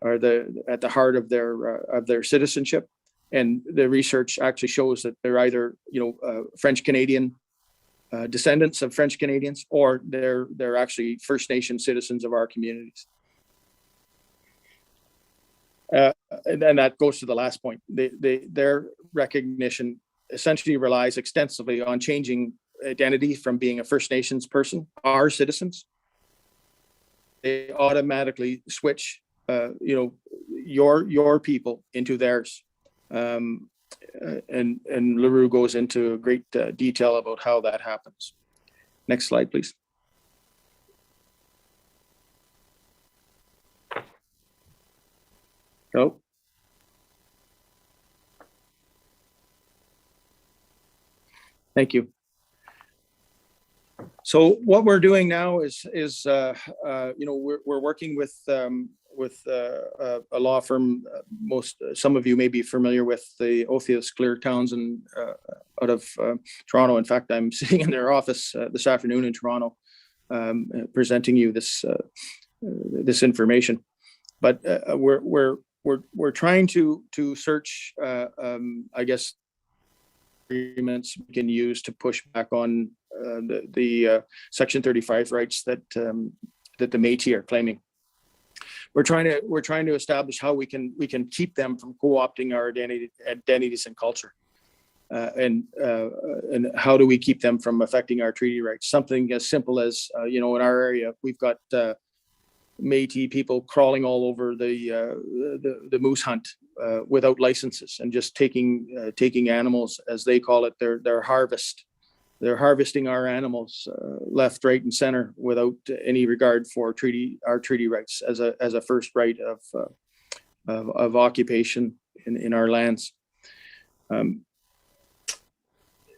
at the heart of their citizenship, and the research actually shows that they're either French Canadian. Descendants of French Canadians, or they're actually First Nation citizens of our communities. And that goes to the last point. Their recognition essentially relies extensively on changing identity from being a First Nations person, our citizens. They automatically switch, your people into theirs. And LaRue goes into great detail about how that happens. Next slide, please. Oh. Thank you. So what we're doing now is we're working with a law firm. Some of you may be familiar with the Opiate Crisis out of Toronto. In fact, I'm sitting in their office this afternoon in Toronto, presenting you this information. But we're trying to search, I guess, agreements we can use to push back on the Section 35 rights that the Métis are claiming. We're trying to establish how we can keep them from co-opting our identities and culture, and how do we keep them from affecting our treaty rights? Something as simple as in our area we've got Métis people crawling all over the moose hunt without licenses and just taking animals, as they call it, their harvest. They're harvesting our animals left, right, and center without any regard for our treaty rights as a first right of occupation in our lands.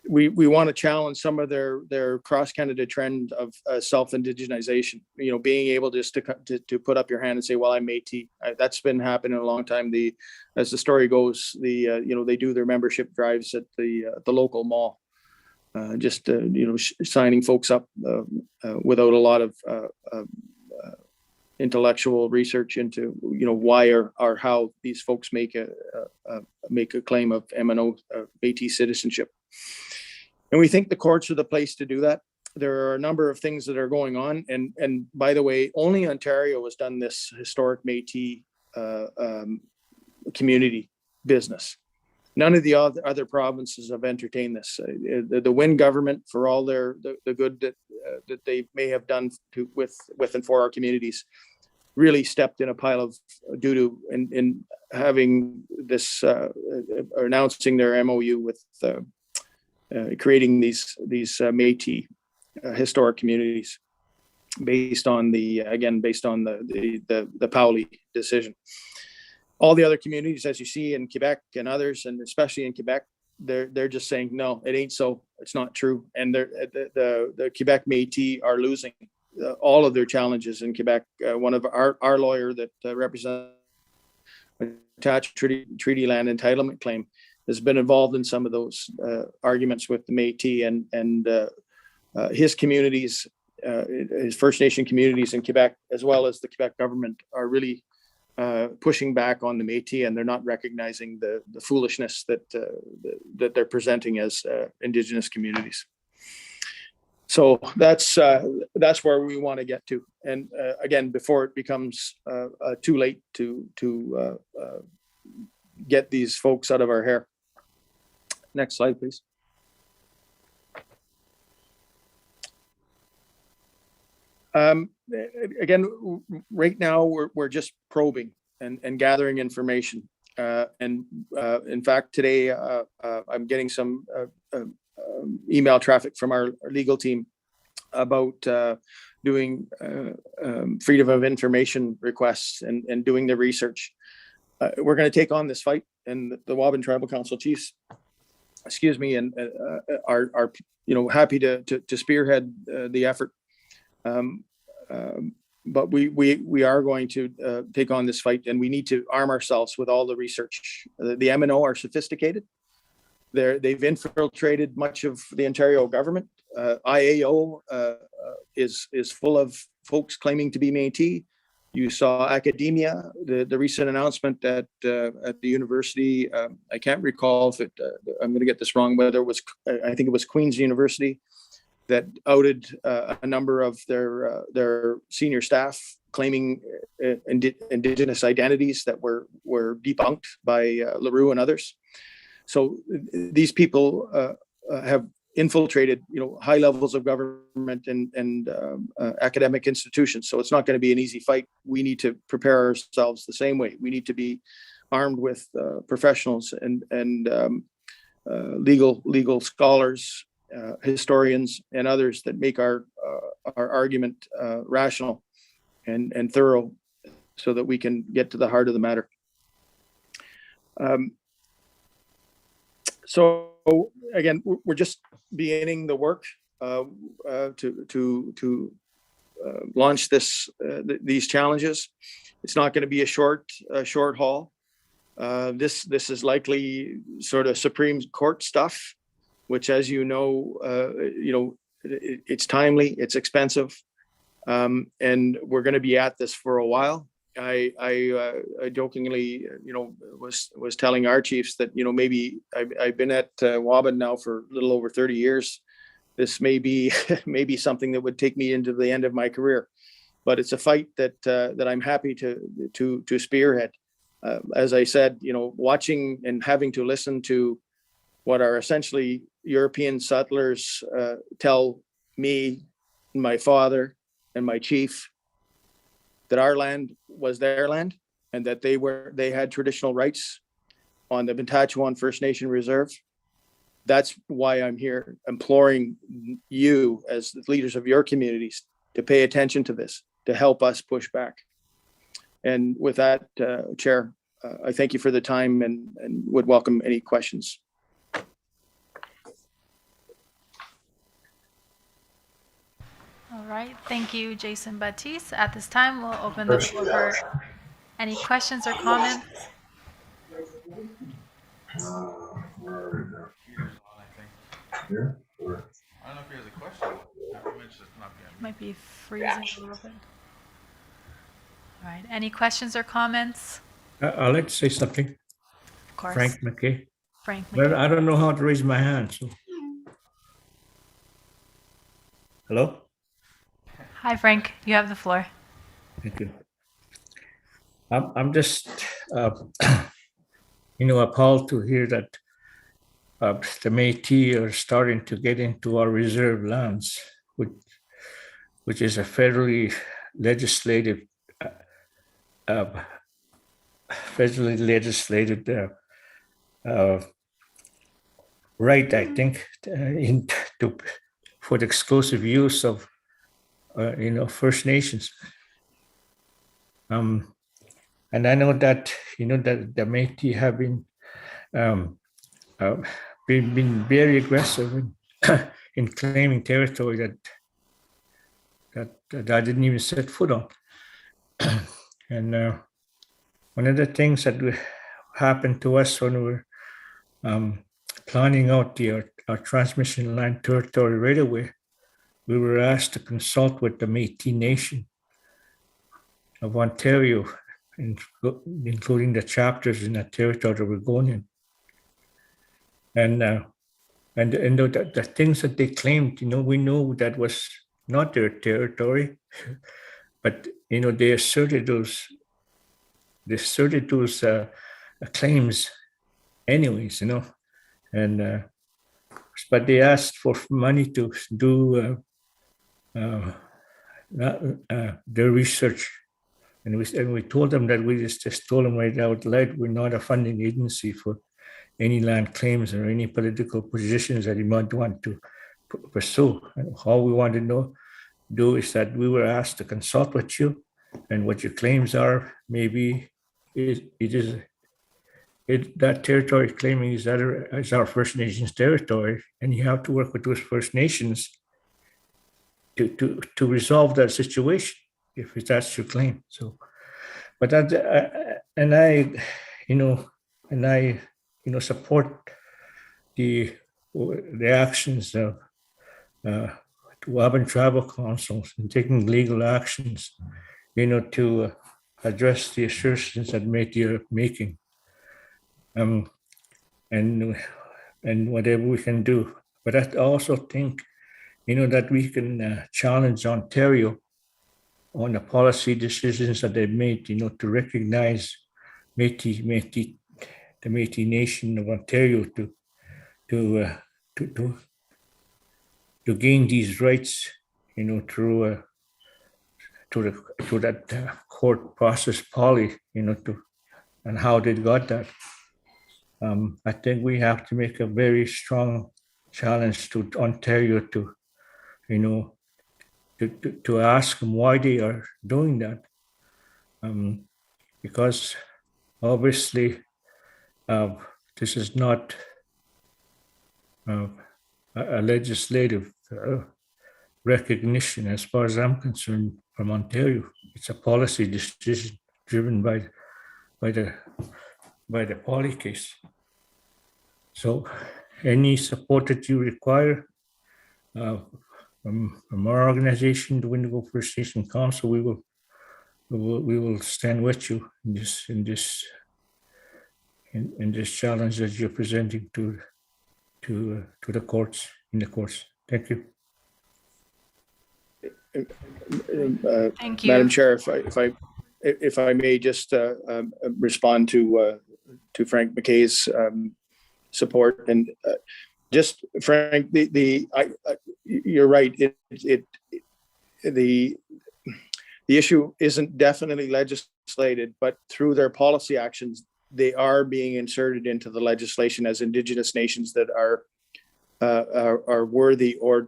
We want to challenge some of their cross-Canada trend of self-indigenization. Being able just to put up your hand and say, "Well, I'm Métis." That's been happening a long time. As the story goes, they do their membership drives at the local mall. Signing folks up without a lot of intellectual research into, why or how these folks make a claim of MNO Métis citizenship. And we think the courts are the place to do that. There are a number of things that are going on. And by the way, only Ontario has done this historic Métis community business. None of the other provinces have entertained this. The Wynne government, for all the good that they may have done with and for our communities, really stepped in a pile of doo-doo in having this announcing their MOU with creating these Métis historic communities based on the Pauli decision. All the other communities, as you see in Quebec and others, and especially in Quebec, they're just saying, no, it ain't so. It's not true. And the Quebec Métis are losing all of their challenges in Quebec. One of our lawyer that represents attached treaty land entitlement claim has been involved in some of those arguments with the Métis, and his communities, his First Nation communities in Quebec, as well as the Quebec government, are really pushing back on the Métis, and they're not recognizing the foolishness that they're presenting as Indigenous communities. So that's where we want to get to. And again, before it becomes too late to get these folks out of our hair. Next slide, please. Again, right now we're just probing and gathering information. In fact, today I'm getting some email traffic from our legal team about doing freedom of information requests and doing the research. We're going to take on this fight, and the Waban Tribal Council chiefs, and are happy to spearhead the effort. But we are going to take on this fight, and we need to arm ourselves with all the research. The MNO are sophisticated. They've infiltrated much of the Ontario government. IAO is full of folks claiming to be Métis. You saw academia, the recent announcement at the university. I can't recall if I'm going to get this wrong, whether it was, I think it was Queen's University, that outed a number of their senior staff claiming Indigenous identities that were debunked by LaRue and others. So these people have infiltrated, high levels of government and academic institutions. So it's not going to be an easy fight. We need to prepare ourselves the same way. We need to be armed with professionals and legal scholars, historians, and others that make our argument rational and thorough, so that we can get to the heart of the matter. So again, we're just beginning the work to launch these challenges. It's not going to be a short haul. This is likely sort of Supreme Court stuff, which, as it's timely, it's expensive, and we're going to be at this for a while. I jokingly, was telling our chiefs that, maybe I've been at Waban now for a little over 30 years. This may be something that would take me into the end of my career, but it's a fight that I'm happy to spearhead. As I said, watching and having to listen to what are essentially European settlers tell me, my father, and my chief, that our land was their land, and that they had traditional rights on the Bantachwan First Nation Reserve. That's why I'm here, imploring you as the leaders of your communities to pay attention to this, to help us push back. And with that, Chair, I thank you for the time and would welcome any questions. All right, thank you, Jason Baptiste. At this time, we'll open the floor for any questions or comments. Here? Or- I don't know if he has a question. Might be freezing a little bit. All right. Any questions or comments? I'd like to say something. Of course. Frank McKay. Frank But McKay. I don't know how to raise my hand, so. Hello? Hi, Frank. You have the floor. Thank you. I'm just, appalled to hear that the Métis are starting to get into our reserve lands, which is a federally legislated right, I think, for the exclusive use of, First Nations. And I know that, that the Métis have been very aggressive in claiming territory that I didn't even set foot on. And one of the things that happened to us when we were planning out our transmission line territory right away, we were asked to consult with the Métis Nation of Ontario, including the chapters in that territory that we're going in. And the things that they claimed, we know that was not their territory, but they asserted those claims anyways, and but they asked for money to do their research, and we told them that we just told them right out loud, we're not a funding agency for any land claims or any political positions that you might want to pursue. And all we want to do is that we were asked to consult with you, and what your claims are. Maybe that territory claiming is our First Nations territory, and you have to work with those First Nations to resolve that situation if that's your claim. So, but that I support the actions of urban tribal councils and taking legal actions, to address the assertions that Métis are making, and whatever we can do. But I also think, that we can challenge Ontario on the policy decisions that they've made, to recognize the Métis Nation of Ontario to gain these rights, through that court process, and how they got that. I think we have to make a very strong challenge to Ontario to ask them why they are doing that, because obviously this is not a legislative recognition, as far as I'm concerned, from Ontario. It's a policy decision driven by the Poly case. So any support that you require from our organization, the Windigo First Nation Council, we will stand with you in this challenge that you're presenting to the courts, in the courts. Thank you. Thank you. Madam Chair, if I may just respond to Frank McKay's support, and just Frank, you're right. The issue isn't definitely legislated, but through their policy actions, they are being inserted into the legislation as Indigenous nations that are worthy or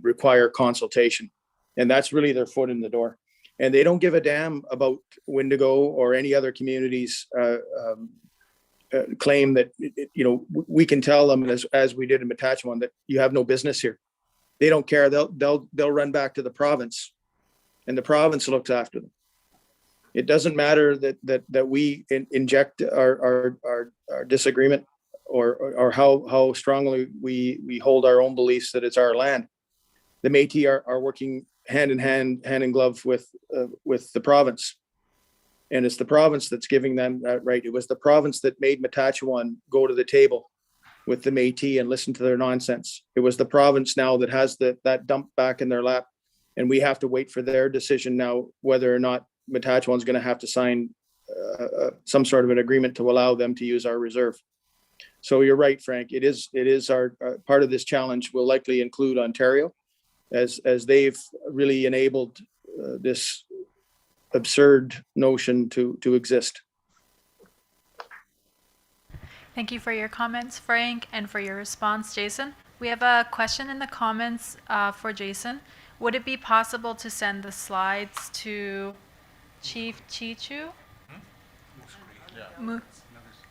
require consultation, and that's really their foot in the door. And they don't give a damn about Windigo or any other communities claim that, we can tell them, as we did in Matachewan, that you have no business here. They don't care. They'll run back to the province, and the province looks after them. It doesn't matter that we inject our disagreement or how strongly we hold our own beliefs that it's our land. The Métis are working hand in glove with the province, And it's the province that's giving them that right. It was the province that made Matachewan go to the table with the Métis and listen to their nonsense. It was the province now that has that dump back in their lap. And we have to wait for their decision now, whether or not Matachewan's going to have to sign some sort of an agreement to allow them to use our reserve. So you're right, Frank. It is our part of this challenge will likely include Ontario, as they've really enabled this absurd notion to exist. Thank you for your comments, Frank, and for your response, Jason. We have a question in the comments for Jason. Would it be possible to send the slides to Chief Chichu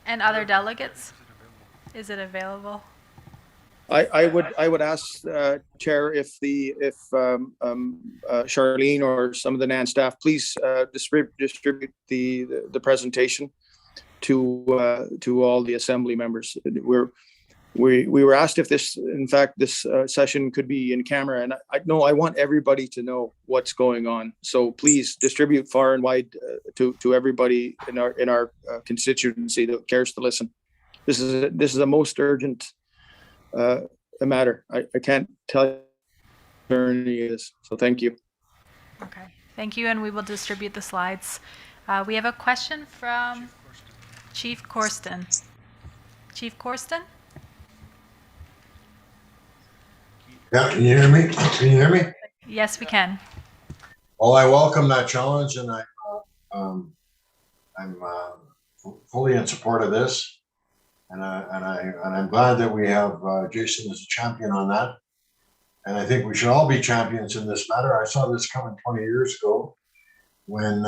and other delegates? Is it available? I would ask Chair if Charlene or some of the NAN staff please distribute the presentation to all the assembly members. We were asked if this session could be in camera, and I want everybody to know what's going on. So please distribute far and wide to everybody in our constituency that cares to listen. This is a most urgent matter. I can't tell you how urgent it is. So thank you. Okay, thank you, and we will distribute the slides. We have a question from Chief Corsten. Chief Corsten? Yeah, can you hear me? Can you hear me? Yes, we can. Well, I welcome that challenge, and I'm fully in support of this. And I'm glad that we have Jason as a champion on that. And I think we should all be champions in this matter. I saw this coming 20 years ago when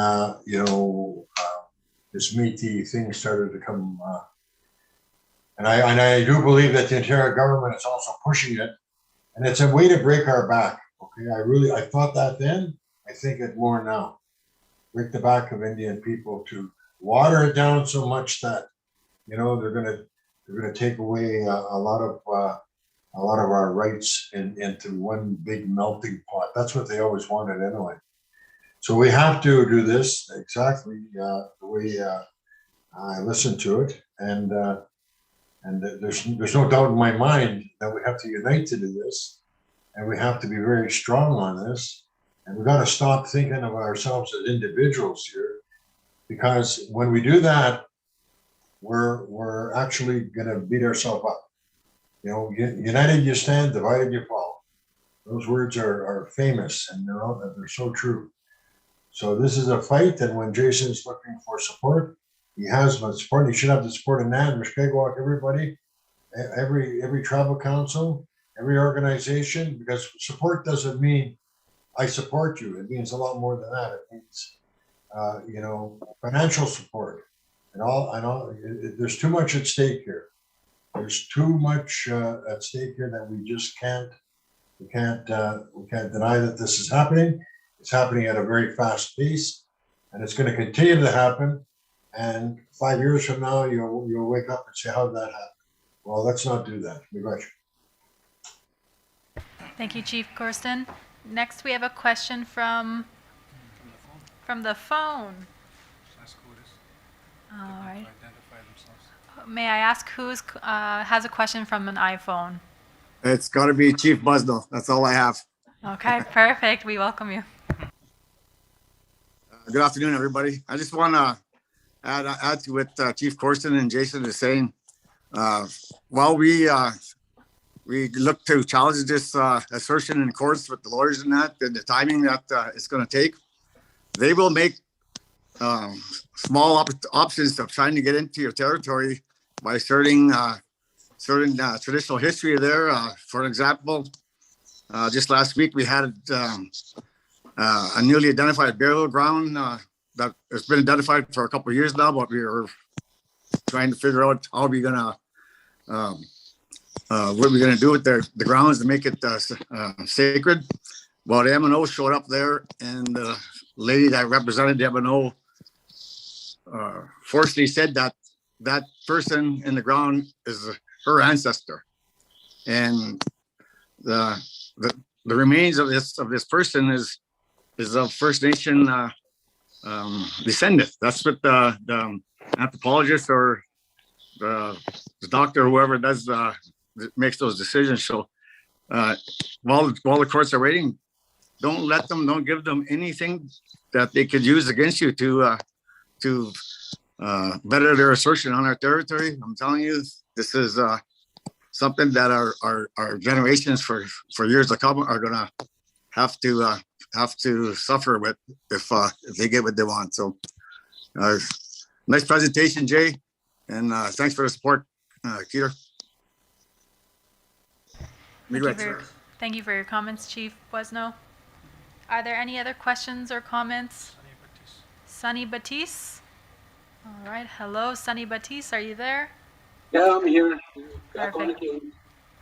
this Métis thing started to come. And I do believe that the Ontario government is also pushing it. And it's a way to break our back. Okay, I thought that then. I think it more now. Break the back of Indian people to water it down so much that they're gonna take away a lot of our rights into one big melting pot. That's what they always wanted anyway. So we have to do this exactly the way I listened to it, and there's no doubt in my mind that we have to unite to do this, and we have to be very strong on this, and we've got to stop thinking of ourselves as individuals here, because when we do that, we're actually going to beat ourselves up. United you stand, divided you fall. Those words are famous, and they're so true. So this is a fight, and when Jason's looking for support, he has my support. He should have the support of NAN, Mushkegowuk, everybody, every tribal council, every organization, because support doesn't mean I support you. It means a lot more than that. It means financial support. And all, there's too much at stake here. There's too much at stake here that we just can't deny that this is happening. It's happening at a very fast pace, and it's going to continue to happen. And 5 years from now, you'll wake up and say, "How did that happen?" Well, let's not do that. Thank you, Chief Corsten. Next, we have a question from the phone. All right. May I ask who has a question from an iPhone? It's got to be Chief Busnell. That's all I have. Okay, perfect. We welcome you. Good afternoon, everybody. I just want to add to what Chief Corsten and Jason is saying. While we look to challenge this assertion in courts with the lawyers and that, and the timing that it's going to take, they will make small options of trying to get into your territory by asserting certain traditional history there. For example, just last week we had a newly identified burial ground that has been identified for a couple of years now, but we were trying to figure out how we're gonna what we're gonna do with the grounds to make it sacred. Well, the M&O showed up there, and the lady that represented the M&O forcefully said that that person in the ground is her ancestor, and the remains of this person is of First Nation descendant. That's what the anthropologist or the doctor, whoever does makes those decisions. So while the courts are waiting, don't give them anything that they could use against you to better their assertion on our territory. I'm telling you, this is something that our generations for years to come are gonna have to suffer with if they get what they want. So nice presentation, Jay, and thanks for the support, Keter. Thank you for your comments, Chief Buesno. Are there any other questions or comments? Sunny Batiste. All right. Hello, Sunny Batiste. Are you there? Yeah, I'm here. Back on Perfect. again.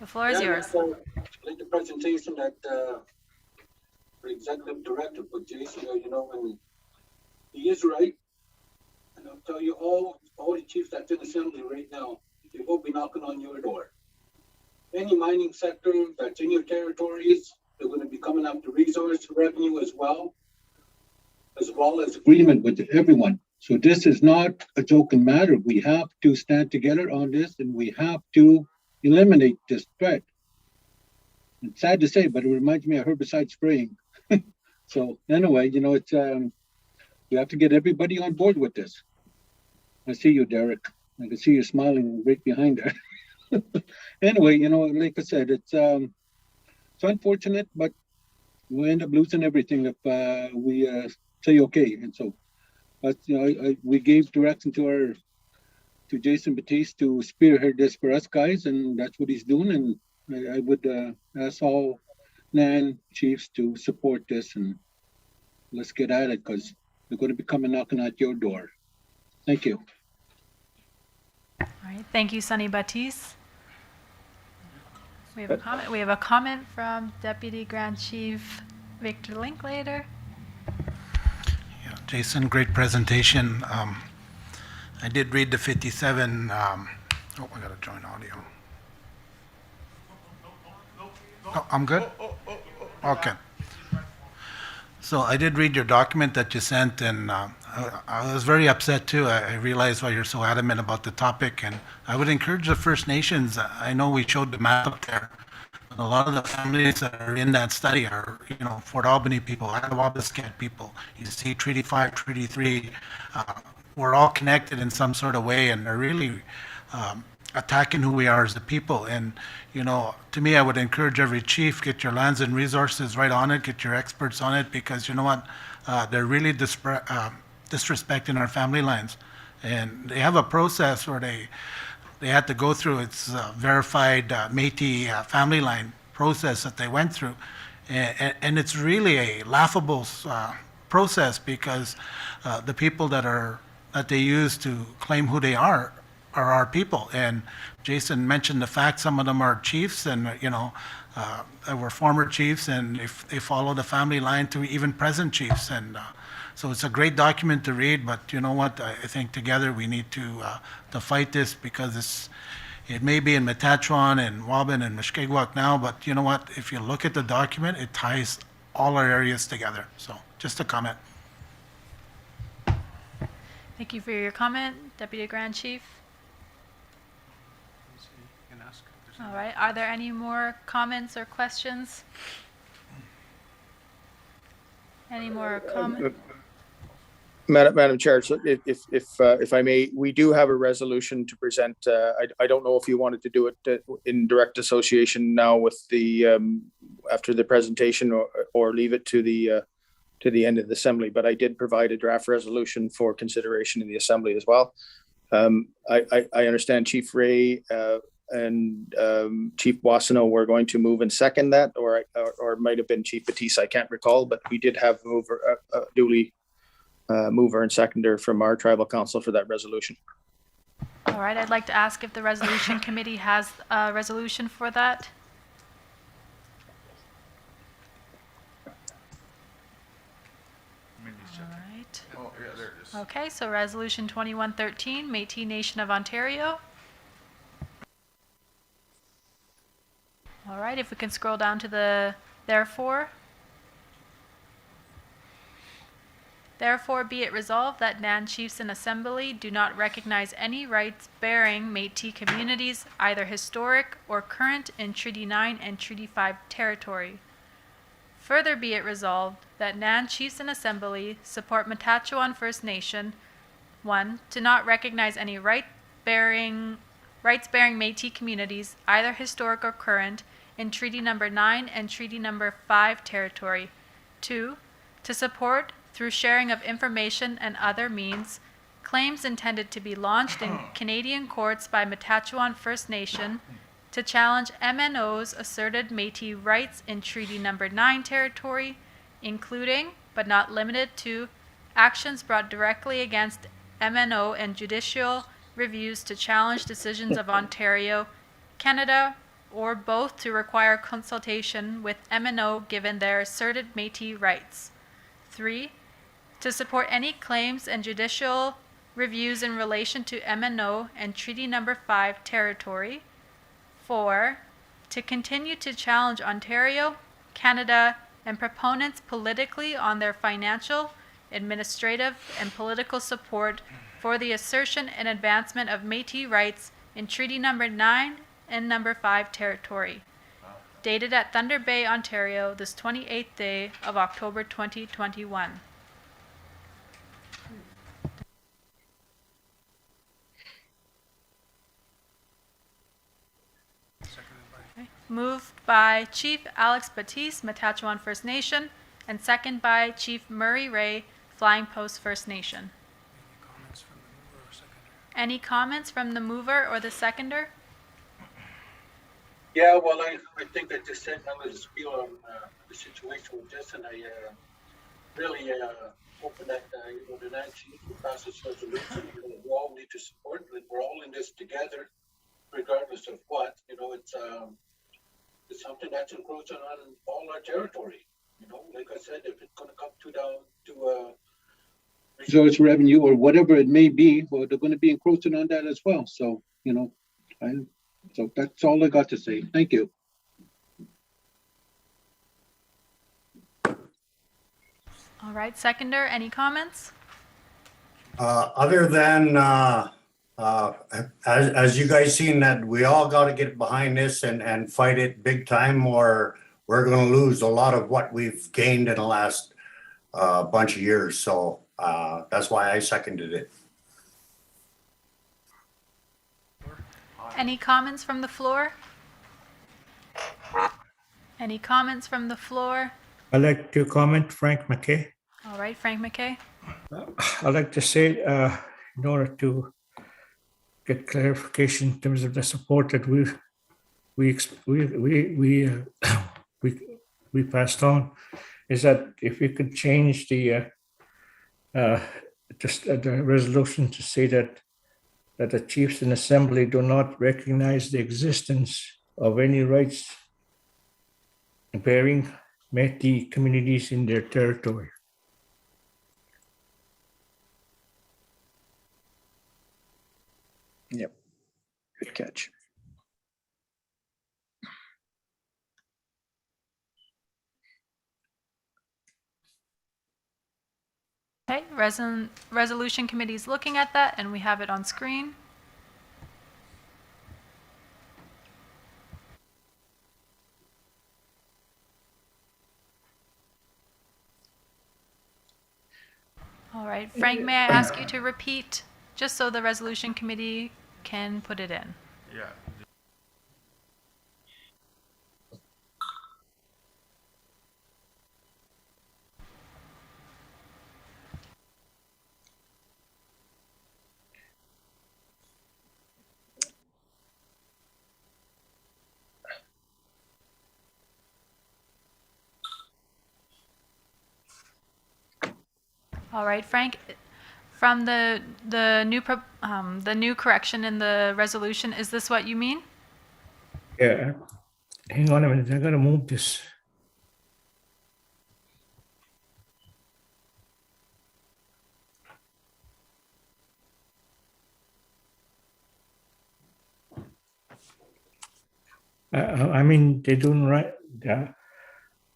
The floor is yours. Like the presentation that the executive director put, Jason, when he is right. And I'll tell you, all the chiefs that's in assembly right now, they will be knocking on your door. Any mining sector that's in your territories, they're going to be coming after resource revenue as well as agreement with everyone. So this is not a joking matter. We have to stand together on this, and we have to eliminate this threat. It's sad to say, but it reminds me of herbicide spraying. So anyway, it's you have to get everybody on board with this. I see you, Derek. I can see you smiling right behind there. Anyway, like I said, it's unfortunate, but we end up losing everything if we say okay. And so, we gave direction to Jason Batiste to spearhead this for us guys, and that's what he's doing. And I would ask all NAN chiefs to support this, and let's get at it, because they're going to be coming knocking at your door. Thank you. All right. Thank you, Sunny Batiste. We have a comment. We have a comment from Deputy Grand Chief Victor Linklater. Yeah, Jason, great presentation. I did read the 57. I got to join audio. Oh, I'm good? Okay. So I did read your document that you sent, and I was very upset too. I realized why you're so adamant about the topic, and I would encourage the First Nations. I know we showed the map up there. A lot of the families that are in that study are, Fort Albany people, Attawabasket people. You see Treaty 5, Treaty 3. We're all connected in some sort of way, and they're really attacking who we are as the people. And, to me, I would encourage every chief, get your lands and resources right on it, get your experts on it, because you know what? They're really disrespecting our family lines. And they have a process where they had to go through. It's verified Métis family line process that they went through. And it's really a laughable process, because the people that they use to claim who they are our people. And Jason mentioned the fact some of them are chiefs, and were former chiefs, and if they follow the family line to even present chiefs. And so it's a great document to read, but you know what? I think together we need to fight this, because it may be in Metatron and Waban and Mushkegowuk now, but you know what? If you look at the document, it ties all our areas together. So just a comment. Thank you for your comment, Deputy Grand Chief. All right. Are there any more comments or questions? Any more comments? Madam Chair, so if I may, we do have a resolution to present. I don't know if you wanted to do it in direct association now with the after the presentation, or leave it to the end of the assembly. But I did provide a draft resolution for consideration in the assembly as well. I understand Chief Ray and Chief Boissonneau were going to move and second that, or it might have been Chief Batiste. I can't recall, but we did have duly mover and seconder from our tribal council for that resolution. All right, I'd like to ask if the resolution committee has a resolution for that. All right. Oh, yeah, there it is. Okay, so resolution 2113, Métis Nation of Ontario. All right, if we can scroll down to the therefore. Therefore, be it resolved that Nan Chiefs in Assembly do not recognize any rights bearing Métis communities, either historic or current, in Treaty 9 and Treaty 5 territory. Further be it resolved that Nan Chiefs in Assembly support Matachewan First Nation, 1, to not recognize any rights-bearing Métis communities, either historic or current, in Treaty Number 9 and Treaty Number 5 territory. 2, to support, through sharing of information and other means, claims intended to be launched in Canadian courts by Matachewan First Nation to challenge MNO's asserted Métis rights in Treaty Number 9 territory, including, but not limited to, actions brought directly against MNO and judicial reviews to challenge decisions of Ontario, Canada, or both to require consultation with MNO given their asserted Métis rights. 3, to support any claims and judicial reviews in relation to MNO and Treaty Number 5 territory. 4, to continue to challenge Ontario, Canada, and proponents politically on their financial, administrative, and political support for the assertion and advancement of Métis rights in Treaty Number 9 and Number 5 territory. Dated at Thunder Bay, Ontario, this 28th day of October 2021. Moved by Chief Alex Batiste, Matachewan First Nation, and second by Chief Murray Ray, Flying Post First Nation. Any comments from the mover or the seconder? Yeah, well, I think I just said I'm going to spiel on the situation with this, and I really hoping that the Nan Chiefs will pass this resolution. We all need to support it. We're all in this together, regardless of what. It's something that's encroaching on all our territory. Like I said, if it's going to come to resource revenue or whatever it may be, well, they're going to be encroaching on that as well. So, so that's all I got to say. Thank you. All right, seconder, any comments? Other than, as you guys seen, that we all got to get behind this and fight it big time, or we're going to lose a lot of what we've gained in the last bunch of years. So that's why I seconded it. Any comments from the floor? Any comments from the floor? I'd like to comment, Frank McKay. All right, Frank McKay. I'd like to say, in order to get clarification in terms of the support that we passed on, is that if we could change the resolution to say that the chiefs in assembly do not recognize the existence of any rights bearing Métis communities in their territory. Yep. Good catch. Okay, resolution committee is looking at that, and we have it on screen. All right, Frank, may I ask you to repeat, just so the resolution committee can put it in? Yeah. All right, Frank, from the new correction in the resolution, is this what you mean? Yeah, hang on a minute, I gotta move this. I mean, they don't write,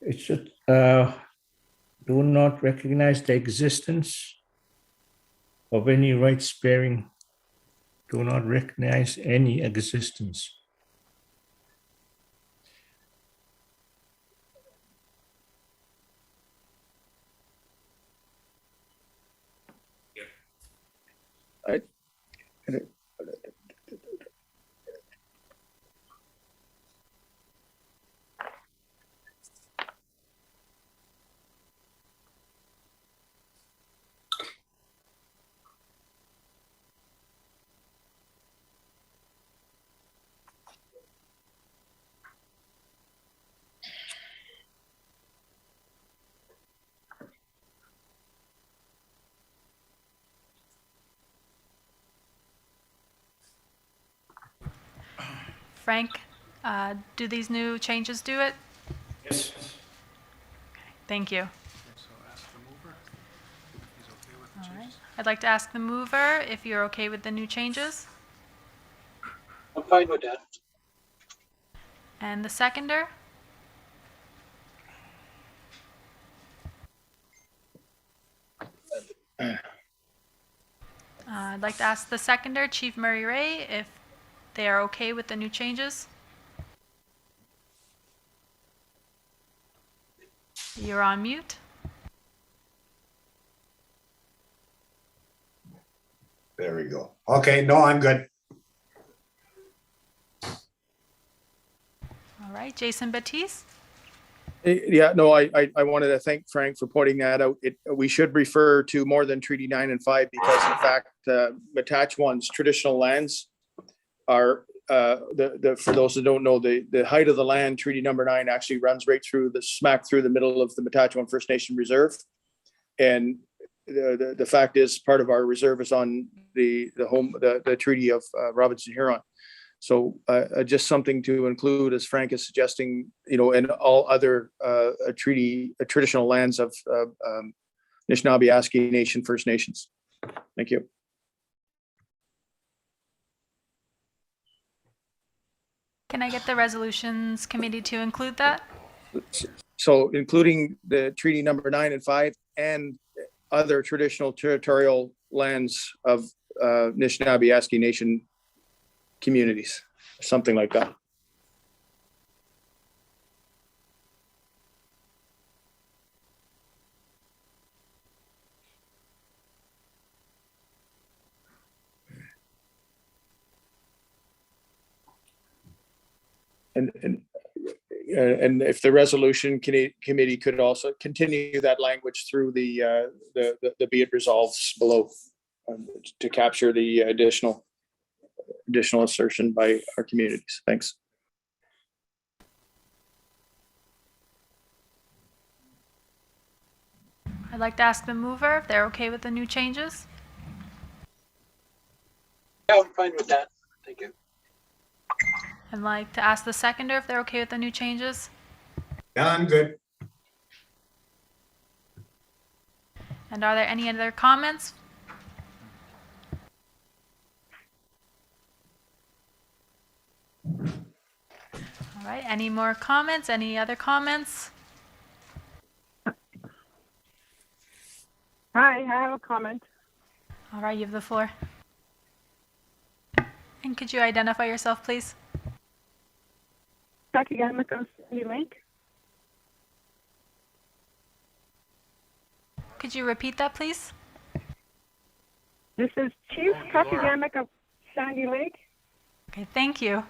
it's just, do not recognize the existence of any rights bearing, do not recognize any existence. I, Frank, do these new changes do it? Yes. Thank you. All right. I'd like to ask the mover if you're okay with the new changes, I'm fine with that. and the seconder. I'd like to ask the seconder, Chief Murray Ray, if they are okay with the new changes. You're on mute. There we go. Okay, no, I'm good. All right, Jason Batiste. Yeah, no, I wanted to thank Frank for pointing that out. We should refer to more than Treaty 9 and 5 because in fact, Matachewan's traditional lands are, for those that don't know, the height of the land, Treaty number 9 actually runs right through smack through the middle of the Matachewan First Nation Reserve. And the fact is part of our reserve is on the Treaty of Robinson Huron. So just something to include, as Frank is suggesting, and all other traditional lands of Nishnawbe Aski Nation First Nations. Thank you. Can I get the resolutions committee to include that? So including the Treaty number 9 and 5 and other traditional territorial lands of Nishnawbe Aski Nation communities, something like that. And if the resolution committee could also continue that language through the be it resolves below to capture the additional assertion by our communities. Thanks. I'd like to ask the mover if they're okay with the new changes. Yeah, I'm fine with that. Thank you. I'd like to ask the seconder if they're okay with the new changes. Yeah, I'm good. And are there any other comments? All right, any more comments? Any other comments? Hi, I have a comment. All right, you have the floor. And could you identify yourself, please? Academic of Sandy Lake. Could you repeat that, please? This is Chief Academic of Sandy Lake. Okay, thank you.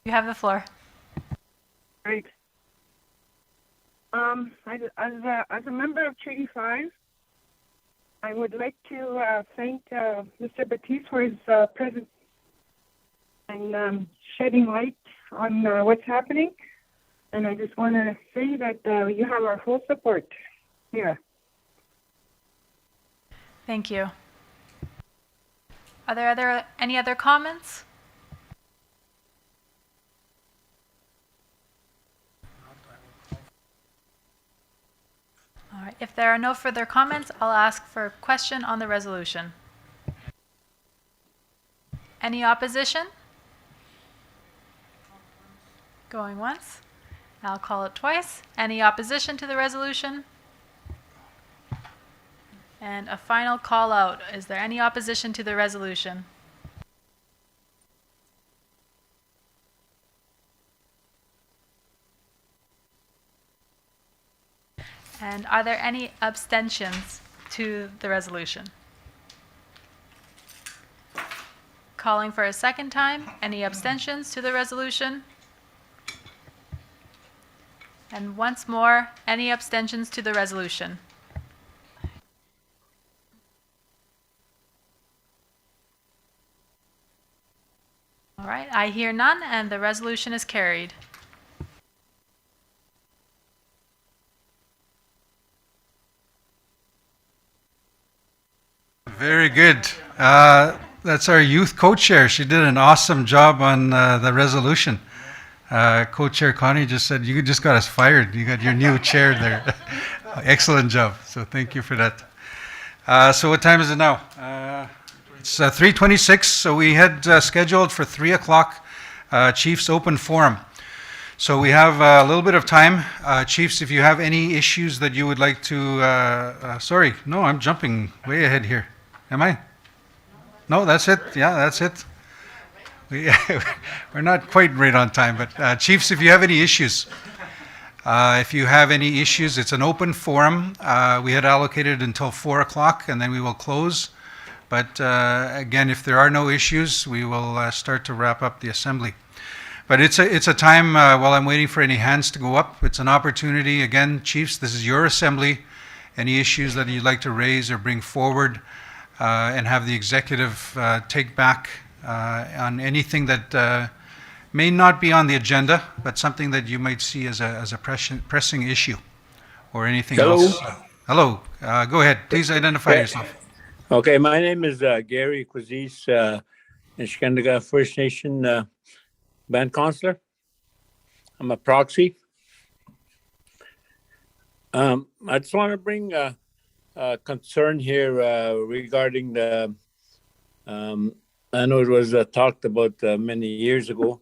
You have the floor. Great. As a member of Treaty 5, I would like to thank Mr. Batiste for his presence and shedding light on what's happening. And I just want to say that you have our full support here. Thank you. Are there any other comments? All right, if there are no further comments, I'll ask for a question on the resolution. Any opposition? Going once. I'll call it twice. Any opposition to the resolution? And a final call out. Is there any opposition to the resolution? And are there any abstentions to the resolution? Calling for a second time. Any abstentions to the resolution? And once more, any abstentions to the resolution? All right, I hear none, and the resolution is carried. Very good. That's our youth co-chair. She did an awesome job on the resolution. Co-chair Connie just said, you just got us fired. You got your new chair there. Excellent job. So thank you for that. So what time is it now? It's 3:26. So we had scheduled for 3 o'clock Chiefs Open Forum. So we have a little bit of time. Chiefs, if you have any issues that you would like to, sorry, no, I'm jumping way ahead here. Am I? No, that's it. Yeah, that's it. We're not quite right on time, but Chiefs, if you have any issues, it's an open forum. We had allocated until 4 o'clock, and then we will close. But again, if there are no issues, we will start to wrap up the assembly. But it's a time while I'm waiting for any hands to go up. It's an opportunity. Again, Chiefs, this is your assembly. Any issues that you'd like to raise or bring forward, and have the executive take back on anything that may not be on the agenda, but something that you might see as a pressing issue or anything else. Hello. Go ahead. Please identify yourself. Okay, my name is Gary Quazis, Nishnawbe First Nation band counselor. I'm a proxy. I just want to bring a concern here regarding the, I know it was talked about many years ago,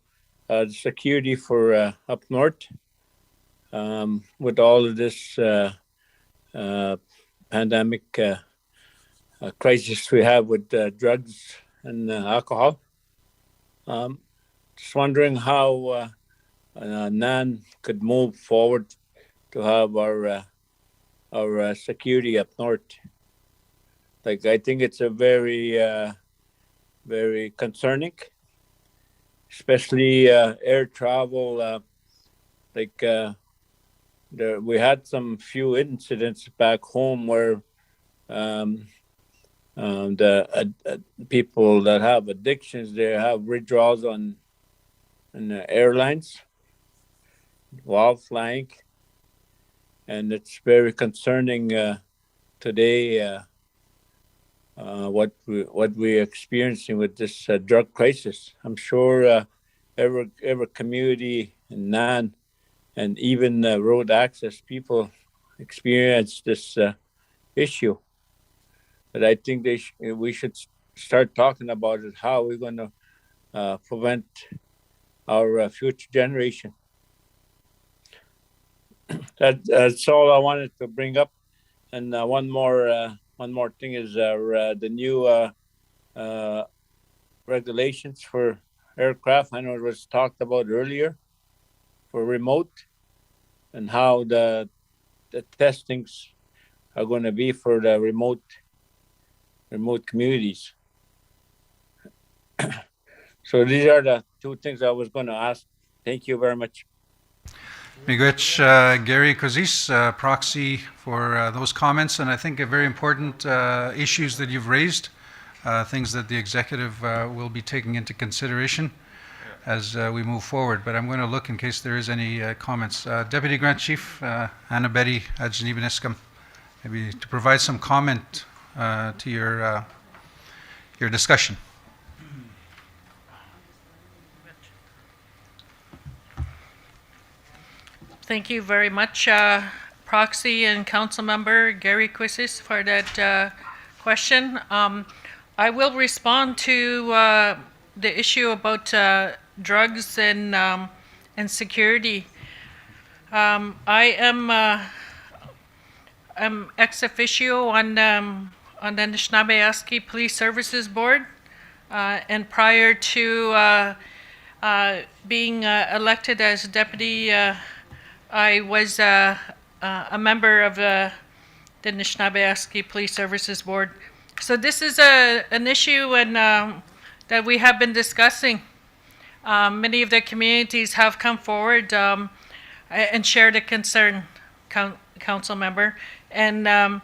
the security for up north with all of this pandemic crisis we have with drugs and alcohol. Just wondering how NAN could move forward to have our security up north. Like, I think it's a very, very concerning, especially air travel. We had some few incidents back home where the people that have addictions, they have withdrawals on the airlines while flying. And it's very concerning today what we're experiencing with this drug crisis. I'm sure every community in NAN and even road access people experience this issue. But I think we should start talking about it, how we're going to prevent our future generation. That's all I wanted to bring up. And one more thing is the new regulations for aircraft. I know it was talked about earlier for remote, and how the testings are going to be for the remote communities. So these are the two things I was going to ask. Thank you very much. Miigwech, Gary Kozis, proxy for those comments, and I think a very important issues that you've raised, things that the executive will be taking into consideration as we move forward. But I'm going to look in case there is any comments. Deputy Grant Chief Anna Betty Adjanibaneskam, maybe to provide some comment to your discussion. Thank you very much, Proxy and Council Member Gary Quisis, for that question. I will respond to the issue about drugs and security. I am I'm ex officio on the Nishnawbe Aski Police Services Board, and prior to being elected as deputy, I was a member of the Nishnawbe Aski Police Services Board. So this is an issue that we have been discussing. Many of the communities have come forward and shared a concern, council member. And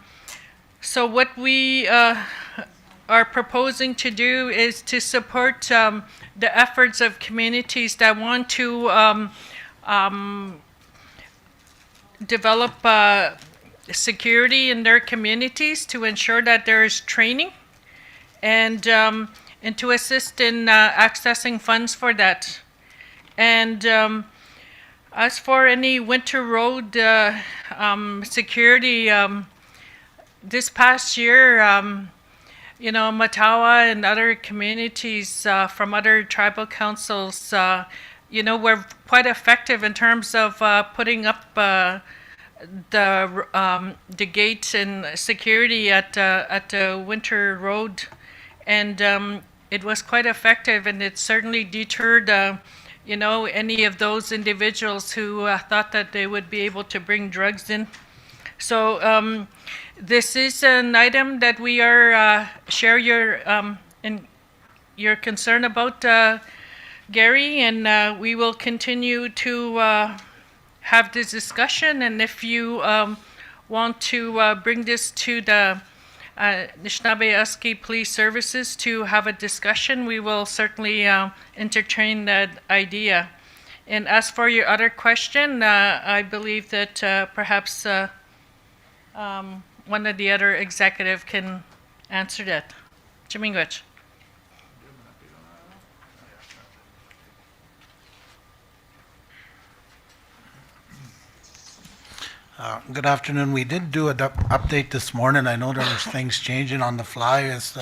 so what we are proposing to do is to support the efforts of communities that want to develop security in their communities, to ensure that there is training and to assist in accessing funds for that. And as for any winter road security, this past year, Matawa and other communities from other tribal councils, were quite effective in terms of putting up the gate and security at the winter road, and it was quite effective, and it certainly deterred any of those individuals who thought that they would be able to bring drugs in. So this is an item that we are share your concern about, Gary, and we will continue to have this discussion. And if you want to bring this to the Nishnawbe Aski Police Services to have a discussion, we will certainly entertain that idea. And as for your other question, I believe that perhaps one of the other executive can answer that. Jimingwich. Good afternoon. We did do an update this morning. I know there was things changing on the fly as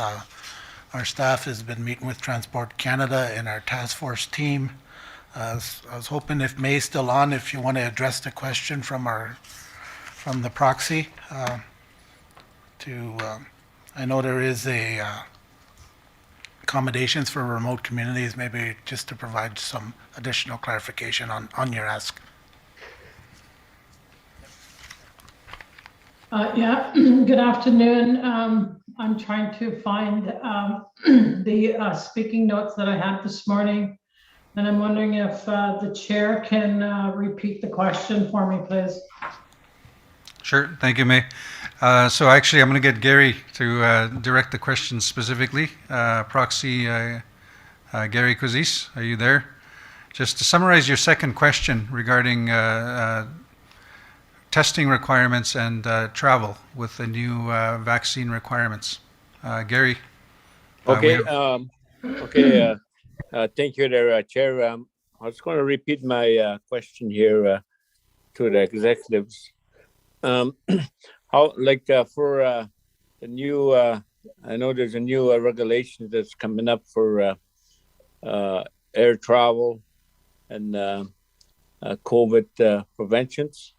our staff has been meeting with Transport Canada and our task force team. I was hoping, if May's still on, if you want to address the question from the proxy. I know there is accommodations for remote communities, maybe just to provide some additional clarification on your ask. Yeah, good afternoon. I'm trying to find the speaking notes that I had this morning, and I'm wondering if the chair can repeat the question for me, please. Sure, thank you, May. So actually, I'm going to get Gary to direct the question specifically. Proxy Gary Coussis, are you there? Just to summarize your second question regarding testing requirements and travel with the new vaccine requirements. Gary? Okay. Thank you there, Chair. I was going to repeat my question here to the executives. How, for the new, I know there's a new regulation that's coming up for air travel and COVID preventions.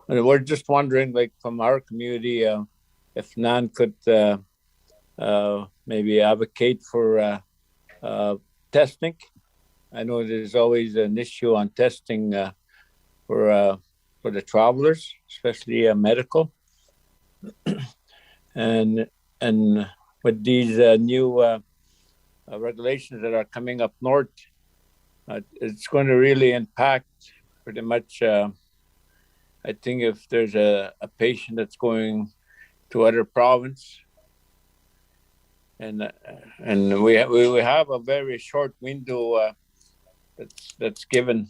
We're just wondering, from our community, if Nan could maybe advocate for testing. I know there's always an issue on testing for the travelers, especially medical, and with these new regulations that are coming up north, it's going to really impact pretty much. I think if there's a patient that's going to other province, and we have a very short window that's given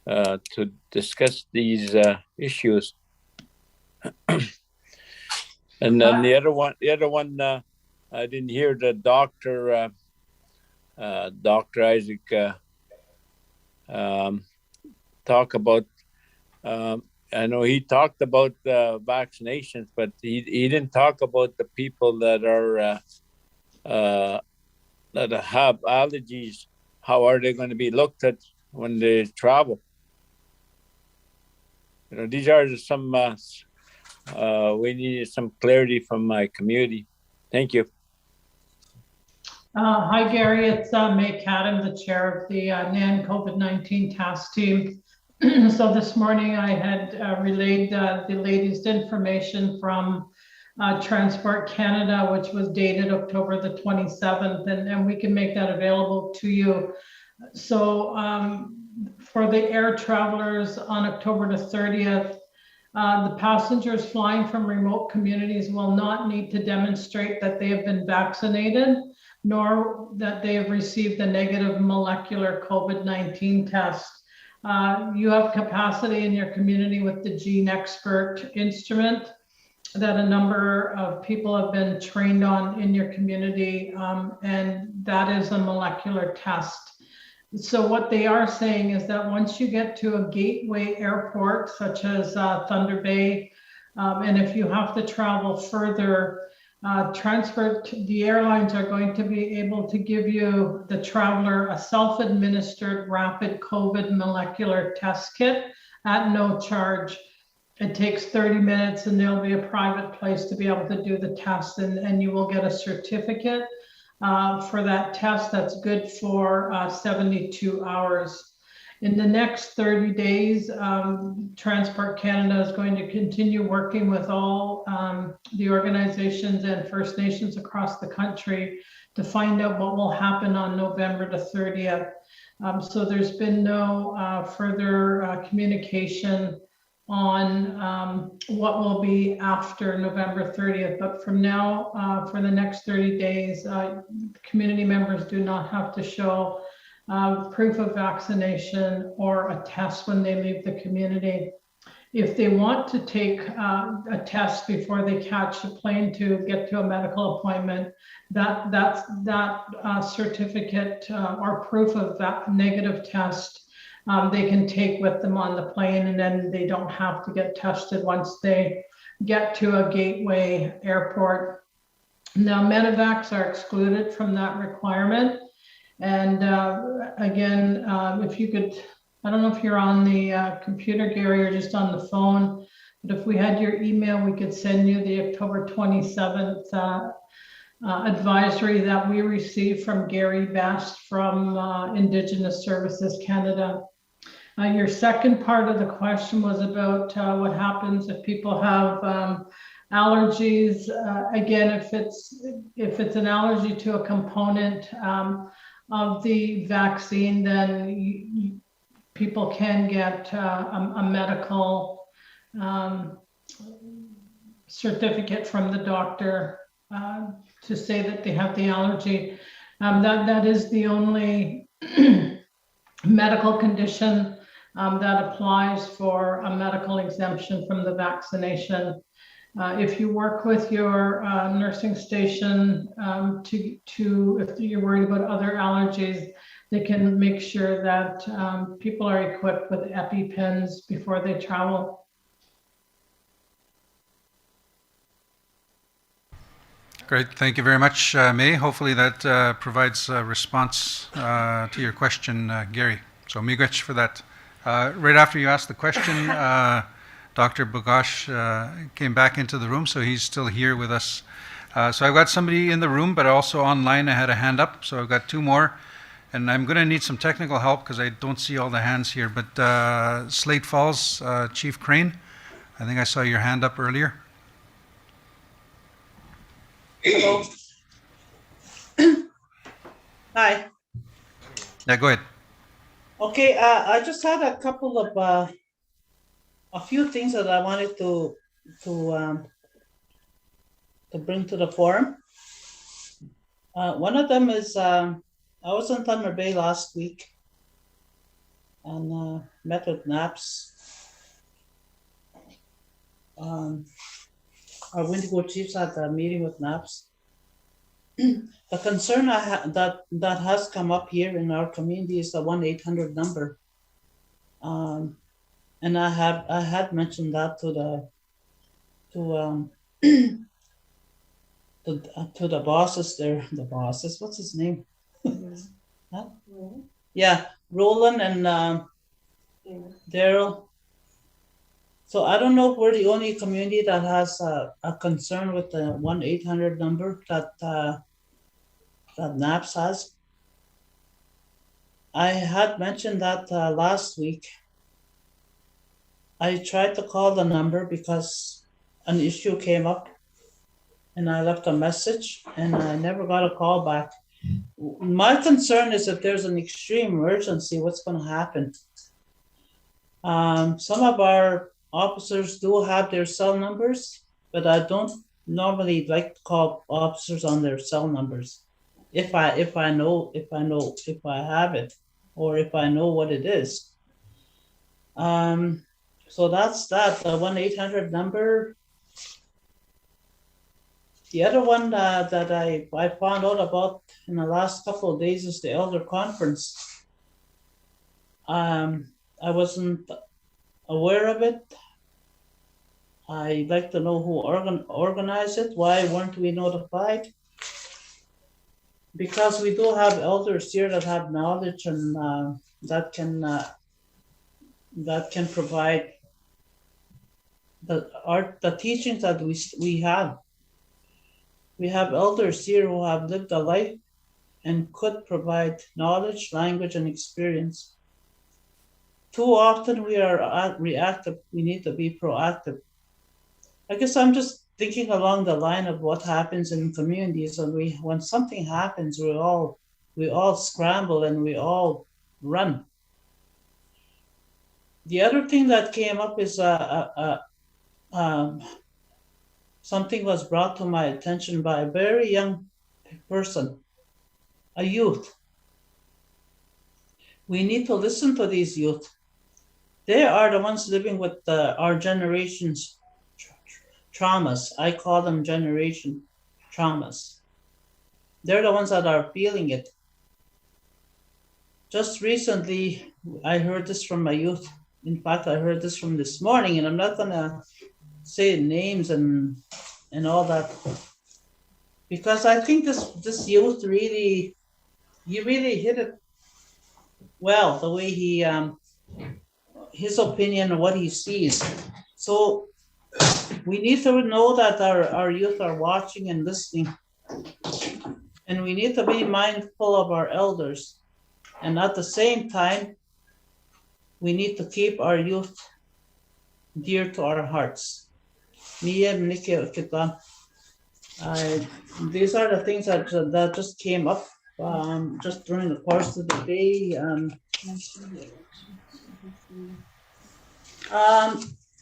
to discuss these issues. And then the other one, I didn't hear the doctor, Dr. Isaac, talk about. I know he talked about vaccinations, but he didn't talk about the people that are that have allergies. How are they going to be looked at when they travel. You know, these are some, we need some clarity from my community. Thank you. Hi, Gary. It's May Cadam, the chair of the NAN COVID-19 task team. So this morning I had relayed the latest information from Transport Canada, which was dated October the 27th, and we can make that available to you. So for the air travelers on October the 30th, the passengers flying from remote communities will not need to demonstrate that they have been vaccinated, nor that they have received a negative molecular COVID-19 test. You have capacity in your community with the Gene Expert instrument that a number of people have been trained on in your community, and that is a molecular test. So what they are saying is that once you get to a gateway airport, such as Thunder Bay, and if you have to travel further, the airlines are going to be able to give you, the traveler, a self-administered rapid COVID molecular test kit at no charge. It takes 30 minutes and there'll be a private place to be able to do the test, and you will get a certificate for that test that's good for 72 hours. In the next 30 days, Transport Canada is going to continue working with all the organizations and First Nations across the country to find out what will happen on November the 30th. So there's been no further communication on what will be after November 30th. But from now, for the next 30 days, community members do not have to show proof of vaccination or a test when they leave the community. If they want to take a test before they catch a plane to get to a medical appointment, that certificate or proof of that negative test they can take with them on the plane, and then they don't have to get tested once they get to a gateway airport. Now, medevacs are excluded from that requirement. And again, if you could, I don't know if you're on the computer, Gary, or just on the phone, but if we had your email, we could send you the October 27th advisory that we received from Gary Best from Indigenous Services Canada. Your second part of the question was about what happens if people have allergies. Again, if it's an allergy to a component of the vaccine, then people can get a medical certificate from the doctor to say that they have the allergy. That is the only medical condition that applies for a medical exemption from the vaccination. If you work with your nursing station if you're worried about other allergies, they can make sure that people are equipped with EpiPens before they travel. Great, thank you very much, May. Hopefully that provides a response to your question, Gary. So miigwech for that. Right after you asked the question, Dr. Bogosh came back into the room, so he's still here with us. So I've got somebody in the room, but also online. I had a hand up, so I've got two more. And I'm going to need some technical help because I don't see all the hands here. But Slate Falls, Chief Crane, I think I saw your hand up earlier. Hello. Hi. Yeah, go ahead. Okay, I just had a couple of a few things that I wanted to bring to the forum. One of them is I was in Thunder Bay last week and met with NAPS. Our Windigo Chiefs had a meeting with NAPS. The concern that has come up here in our community is the 1-800 number, and I had mentioned that to the bosses there. The bosses, what's his name? Huh? Yeah, Roland and Daryl. So I don't know if we're the only community that has a concern with the 1-800 number that NAPS has. I had mentioned that last week. I tried to call the number because an issue came up and I left a message and I never got a call back. My concern is if there's an extreme emergency, what's going to happen? Some of our officers do have their cell numbers, but I don't normally like to call officers on their cell numbers. If I have it, or if I know what it is. So that's that. The 1-800 number. The other one that I found out about in the last couple of days is the Elder Conference. I wasn't aware of it. I'd like to know who organized it. Why weren't we notified? Because we do have elders here that have knowledge and that can provide the teachings that we have. We have elders here who have lived a life and could provide knowledge, language, and experience. Too often we are reactive. We need to be proactive. I guess I'm just thinking along the line of what happens in communities, and when something happens, we all scramble and we all run. The other thing that came up is something was brought to my attention by a very young person, a youth. We need to listen to these youth. They are the ones living with our generation's traumas. I call them generation traumas. They're the ones that are feeling it. Just recently, I heard this from my youth. In fact, I heard this from this morning, and I'm not gonna say names and all that, because I think this youth really hit it well, the way he his opinion and what he sees. So we need to know that our youth are watching and listening, and we need to be mindful of our elders, and at the same time we need to keep our youth dear to our hearts. These are the things that just came up just during the course of the day.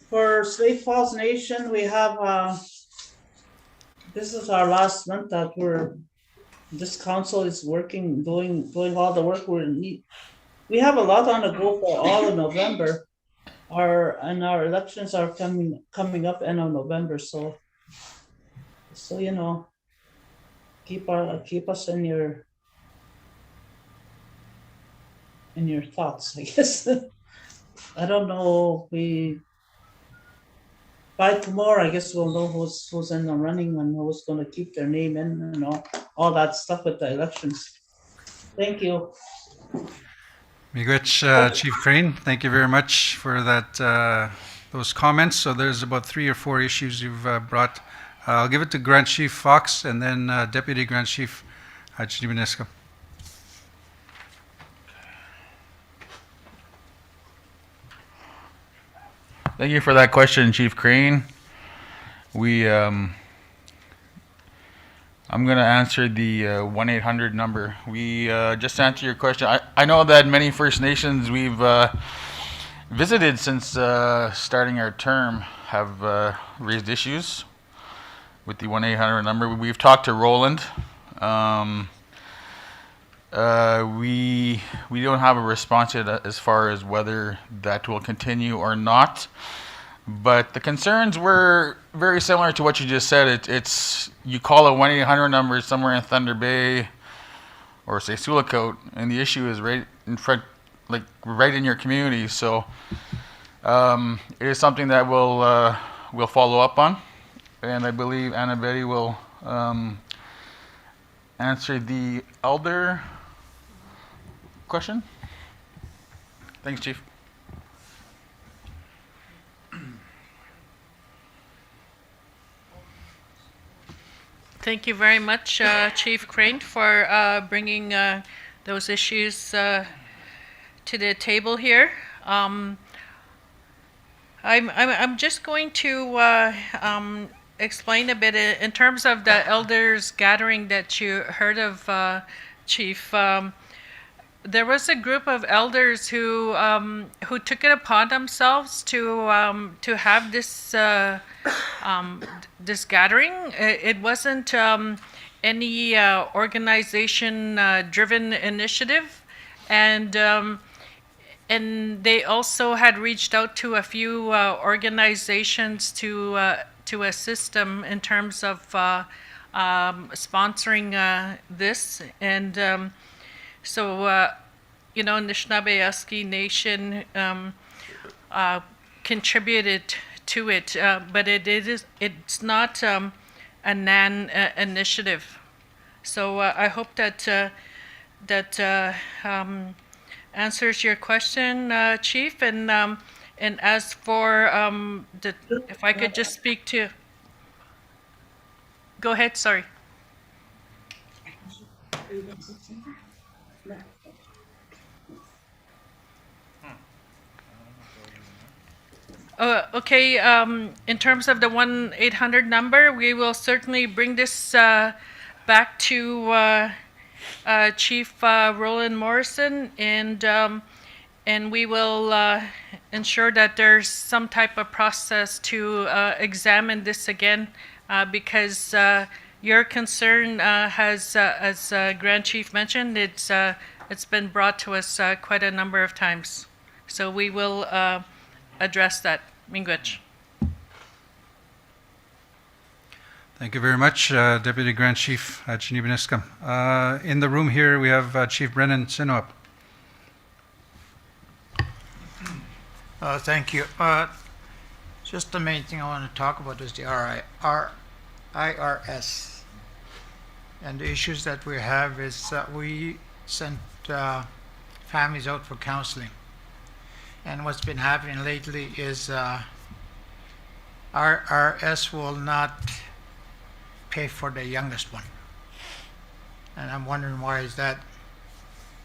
For Slave Falls Nation, we have this is our last month that this council is working, doing all the work we have a lot on the go for all of November. Our elections are coming up end of November, so you know, keep us in your thoughts, I guess. I don't know. By tomorrow, I guess we'll know who's in the running and who's going to keep their name in and all that stuff with the elections. Thank you. Miigwech, Chief Crane, thank you very much for that those comments. So there's about 3 or 4 issues you've brought. I'll give it to Grand Chief Fox and then Deputy Grand Chief Tibi. Thank you for that question, Chief Crane. I'm going to answer the 1-800 number. We just to answer your question. I know that many First Nations we've visited since starting our term have raised issues with the 1-800 number. We've talked to Roland. We don't have a response yet as far as whether that will continue or not. But the concerns were very similar to what you just said. It's you call a 1-800 number somewhere in Thunder Bay or say Sulicote, and the issue is right in front, like right in your community. So it is something that we'll follow up on, and I believe Anna Betty will answer the elder question. Thanks, Chief. Thank you very much, Chief Crane, for bringing those issues to the table here. I'm just going to explain a bit in terms of the elders gathering that you heard of, Chief. There was a group of elders who took it upon themselves to have this this gathering. It wasn't any organization driven initiative, and they also had reached out to a few organizations to assist them in terms of sponsoring this. And so, you know, Nishnawbe Aski Nation contributed to it, but it's not a NAN initiative. So I hope that answers your question, Chief. And as for if I could just speak to, go ahead. Sorry. Okay, in terms of the 1-800 number, we will certainly bring this back to Chief Roland Morrison, and we will ensure that there's some type of process to examine this again, because your concern has, as Grand Chief mentioned, it's been brought to us quite a number of times. So we will address that. Miigwech. Thank you very much, Deputy Grand Chief Tibi Nisgaam. In the room here, we have Chief Brennan Sinop. Thank you. Just the main thing I want to talk about is the IRS. And the issues that we have is that we sent families out for counseling. And what's been happening lately is IRS will not pay for the youngest one. And I'm wondering why is that?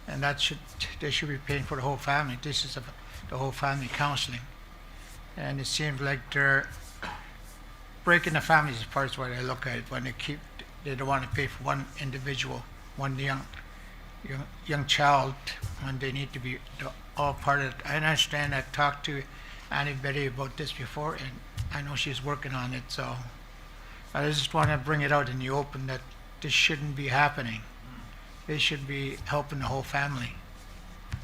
And they should be paying for the whole family. This is the whole family counseling. And it seems like they're breaking the families apart is what I look at it, when they don't want to pay for one individual, one young child, when they need to be all part of it. I understand. I've talked to Annie Betty about this before, and I know she's working on it. So I just want to bring it out in the open that this shouldn't be happening. They should be helping the whole family.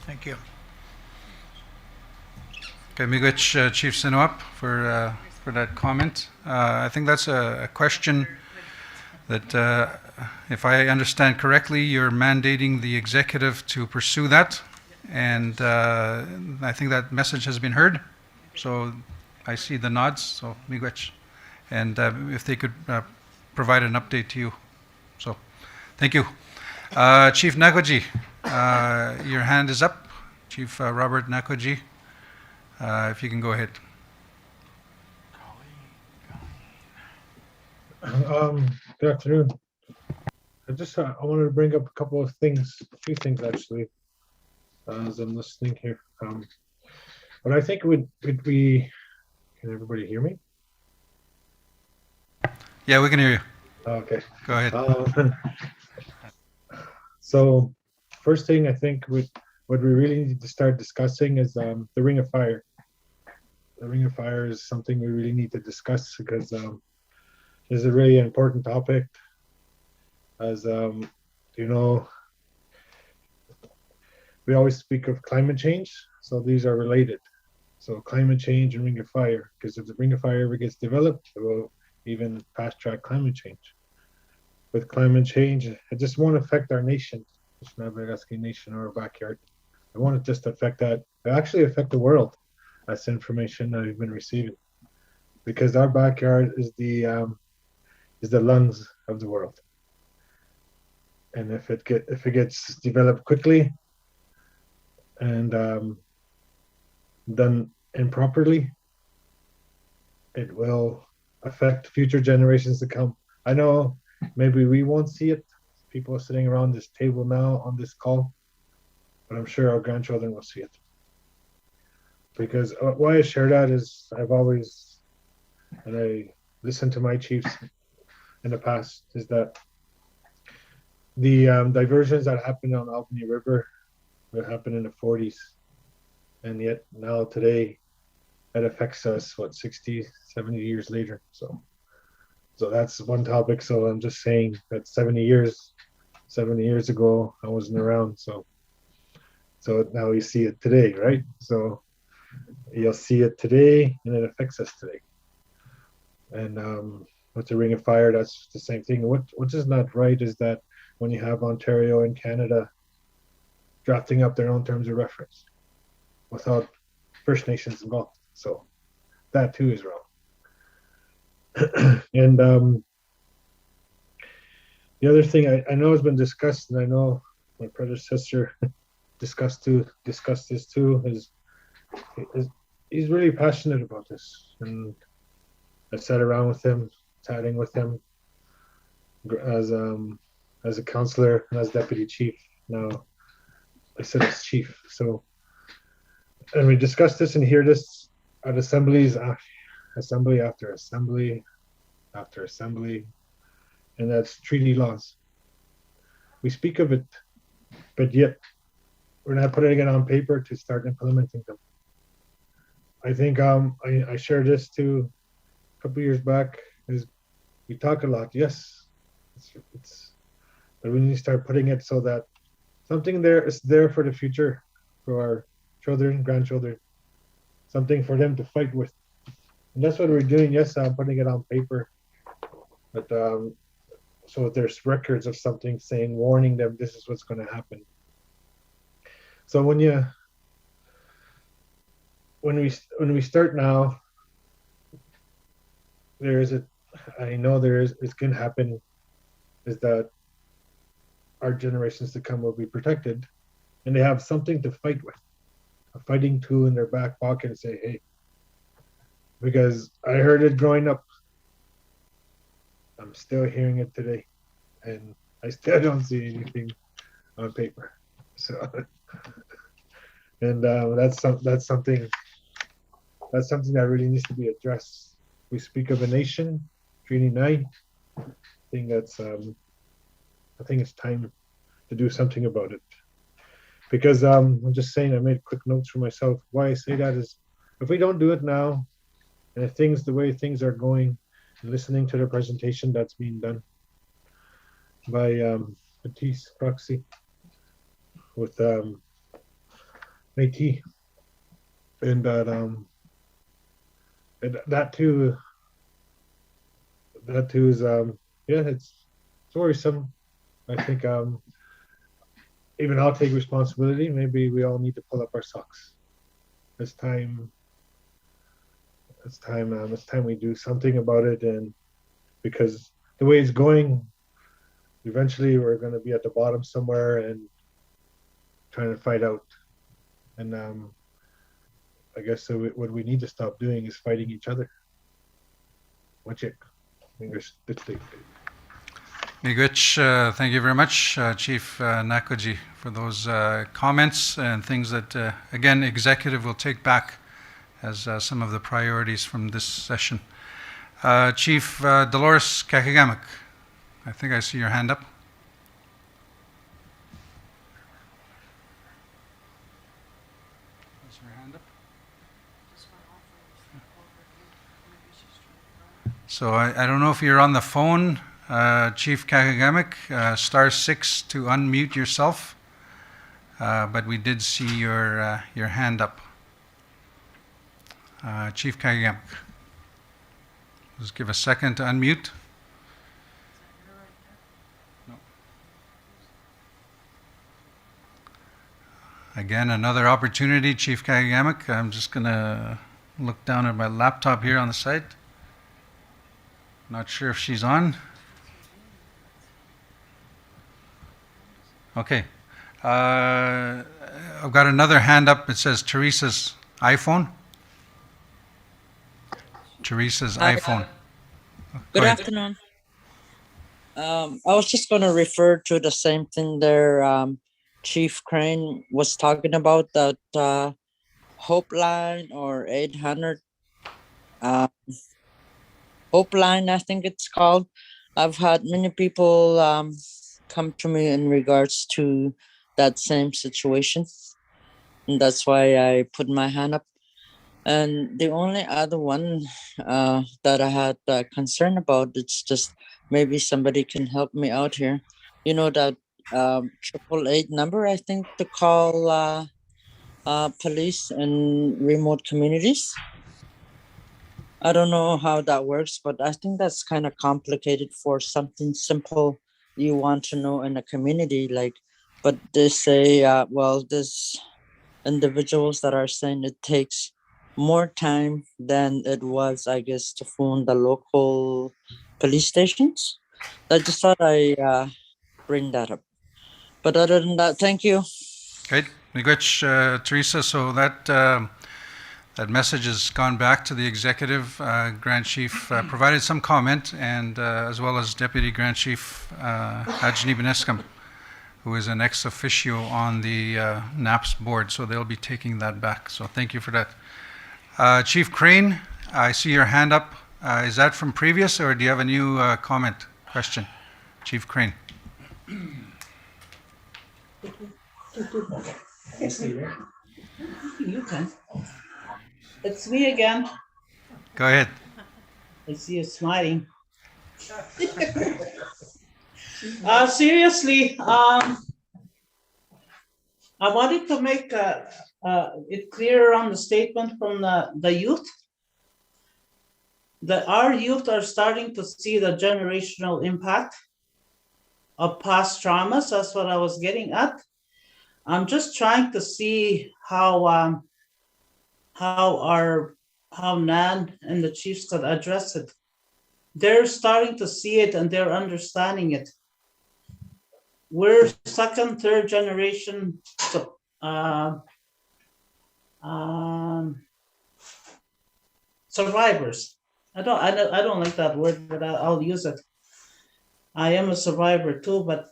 Thank you. Okay, miigwech, Chief Sinop, for that comment. I think that's a question that, if I understand correctly, you're mandating the executive to pursue that. And I think that message has been heard. So I see the nods, so miigwech. And if they could provide an update to you. So thank you. Chief Nakoji, your hand is up. Chief Robert Nakoji, if you can go ahead. Good afternoon. I wanted to bring up a couple of things, a few things actually, as I'm listening here. But I think it would be, can everybody hear me? Yeah, we can hear you. Okay. Go ahead. So first thing I think what we really need to start discussing is the Ring of Fire. The Ring of Fire is something we really need to discuss because it's a really important topic. As you know, we always speak of climate change, so these are related. So climate change and Ring of Fire, because if the Ring of Fire ever gets developed, it will even fast track climate change. With climate change, it just won't affect our nation, Nishnawbe Aski Nation, or our backyard. It won't just affect that. It actually affect the world. That's information that we've been receiving, because our backyard is the lungs of the world. And if it gets developed quickly, and done improperly, it will affect future generations to come. I know maybe we won't see it, people sitting around this table now on this call, but I'm sure our grandchildren will see it. Because why I share that is I've always, and I listened to my chiefs in the past, is that the diversions that happened on Albany River that happened in the 40s, and yet now today that affects us, what, 60, 70 years later. So that's one topic. So I'm just saying that 70 years ago, I wasn't around. So now you see it today, right? So you'll see it today, and it affects us today. And with the Ring of Fire, that's the same thing. What is not right is that when you have Ontario and Canada drafting up their own terms of reference without First Nations involved. So that too is wrong. And the other thing I know has been discussed, and I know my predecessor discussed this too, is he's really passionate about this. And I sat around with him, chatting with him as a counselor and as deputy chief. Now I said as chief. So, and we discussed this and hear this at assemblies, assembly after assembly after assembly, and that's treaty laws. We speak of it, but yet we're not putting it on paper to start implementing them. I think I shared this too a couple years back. Is we talk a lot, yes, but we need to start putting it so that something there is there for the future, for our children, grandchildren, something for them to fight with. And that's what we're doing. Yes, I'm putting it on paper, but so there's records of something saying, warning them, this is what's going to happen. So when we start now, it's going to happen, is that our generations to come will be protected, and they have something to fight with, a fighting tool in their back pocket, and say, hey, because I heard it growing up, I'm still hearing it today, and I still don't see anything on paper. So, and that's something that really needs to be addressed. We speak of a nation, Treaty 9. I think it's time to do something about it. Because I'm just saying, I made quick notes for myself. Why I say that is, if we don't do it now, and the way things are going, listening to the presentation that's being done by Metis Proxy with Metis, and that too is it's worrisome. I think even I'll take responsibility. Maybe we all need to pull up our socks. It's time we do something about it, and because the way it's going, eventually we're going to be at the bottom somewhere and trying to fight out. And I guess what we need to stop doing is fighting each other. Watch it. Miigwech, thank you very much, Chief Nakoji, for those comments and things that, again, Executive will take back as some of the priorities from this session. Chief Dolores Kakigamak, I think I see your hand up. Is your hand up? So I don't know if you're on the phone, Chief Kakigamak, *6 to unmute yourself, but we did see your hand up. Chief Kakigamak. Just give a second to unmute. No. Again, another opportunity, Chief Kakigamak. I'm just going to look down at my laptop here on the side. Not sure if she's on. Okay. I've got another hand up. It says Teresa's iPhone? Teresa's Hi. iPhone. Good Go ahead. afternoon. I was just going to refer to the same thing there. Chief Crane was talking about that Hope Line or 800 Hope Line, I think it's called. I've had many people come to me in regards to that same situation. And that's why I put my hand up. And the only other one that I had concern about, it's just maybe somebody can help me out here. You know that 888 number, I think, to call police in remote communities. I don't know how that works, but I think that's kind of complicated for something simple you want to know in a community. Like, but they say, well, there's individuals that are saying it takes more time than it was, I guess, to phone the local police stations. I just thought I bring that up. But other than that, thank you. Great. Miigwech, Teresa. So that message has gone back to the executive. Grand Chief provided some comment, and as well as Deputy Grand Chief Ajni Benescom, who is an ex officio on the NAPS board. So they'll be taking that back. So thank you for that. Chief Crane, I see your hand up. Is that from previous, or do you have a new comment, question? Chief Crane. You can. It's me again. Go ahead. I see you smiling. Seriously, I wanted to make it clear on the statement from the youth that our youth are starting to see the generational impact of past traumas. That's what I was getting at. I'm just trying to see how NAN and the chiefs could address it. They're starting to see it and they're understanding it. We're second, third generation survivors. I don't like that word, but I'll use it. I am a survivor too, but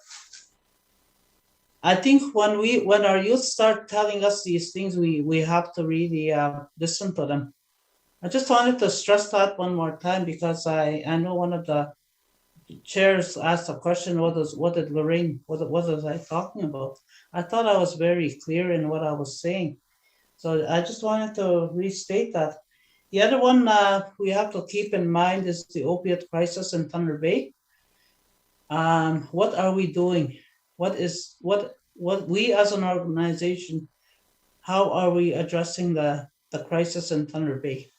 I think when our youth start telling us these things, we have to really listen to them. I just wanted to stress that one more time because I know one of the chairs asked a question, what did Lorraine, what was I talking about? I thought I was very clear in what I was saying. So I just wanted to restate that. The other one we have to keep in mind is the opiate crisis in Thunder Bay. What are we doing? What we as an organization, how are we addressing the crisis in Thunder Bay?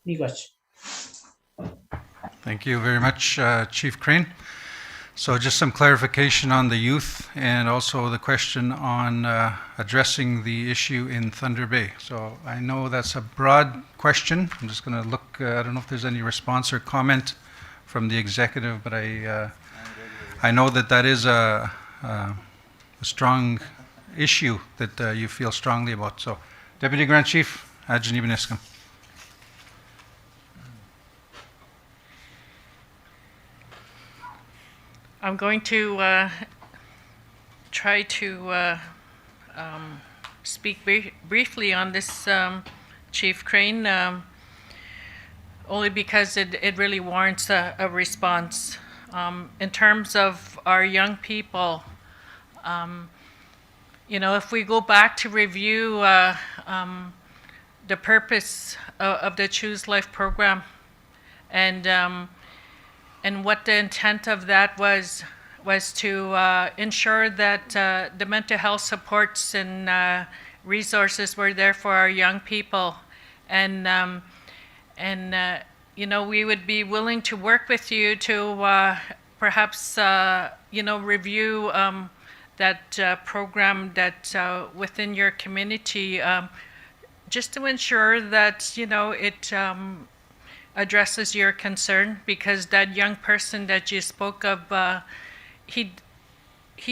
Miigwech. Thank you very much, Chief Crane. So just some clarification on the youth and also the question on addressing the issue in Thunder Bay. So I know that's a broad question. I'm just going to look, I don't know if there's any response or comment from the executive, but I know that is a strong issue that you feel strongly about. So Deputy Grand Chief Ajni Benescom. I'm going to try to speak briefly on this, Chief Crane, only because it really warrants a response. In terms of our young people, if we go back to review the purpose of the Choose Life program and what the intent of that was to ensure that the mental health supports and resources were there for our young people, and we would be willing to work with you to perhaps review that program that within your community, just to ensure that it addresses your concern, because that young person that you spoke of, he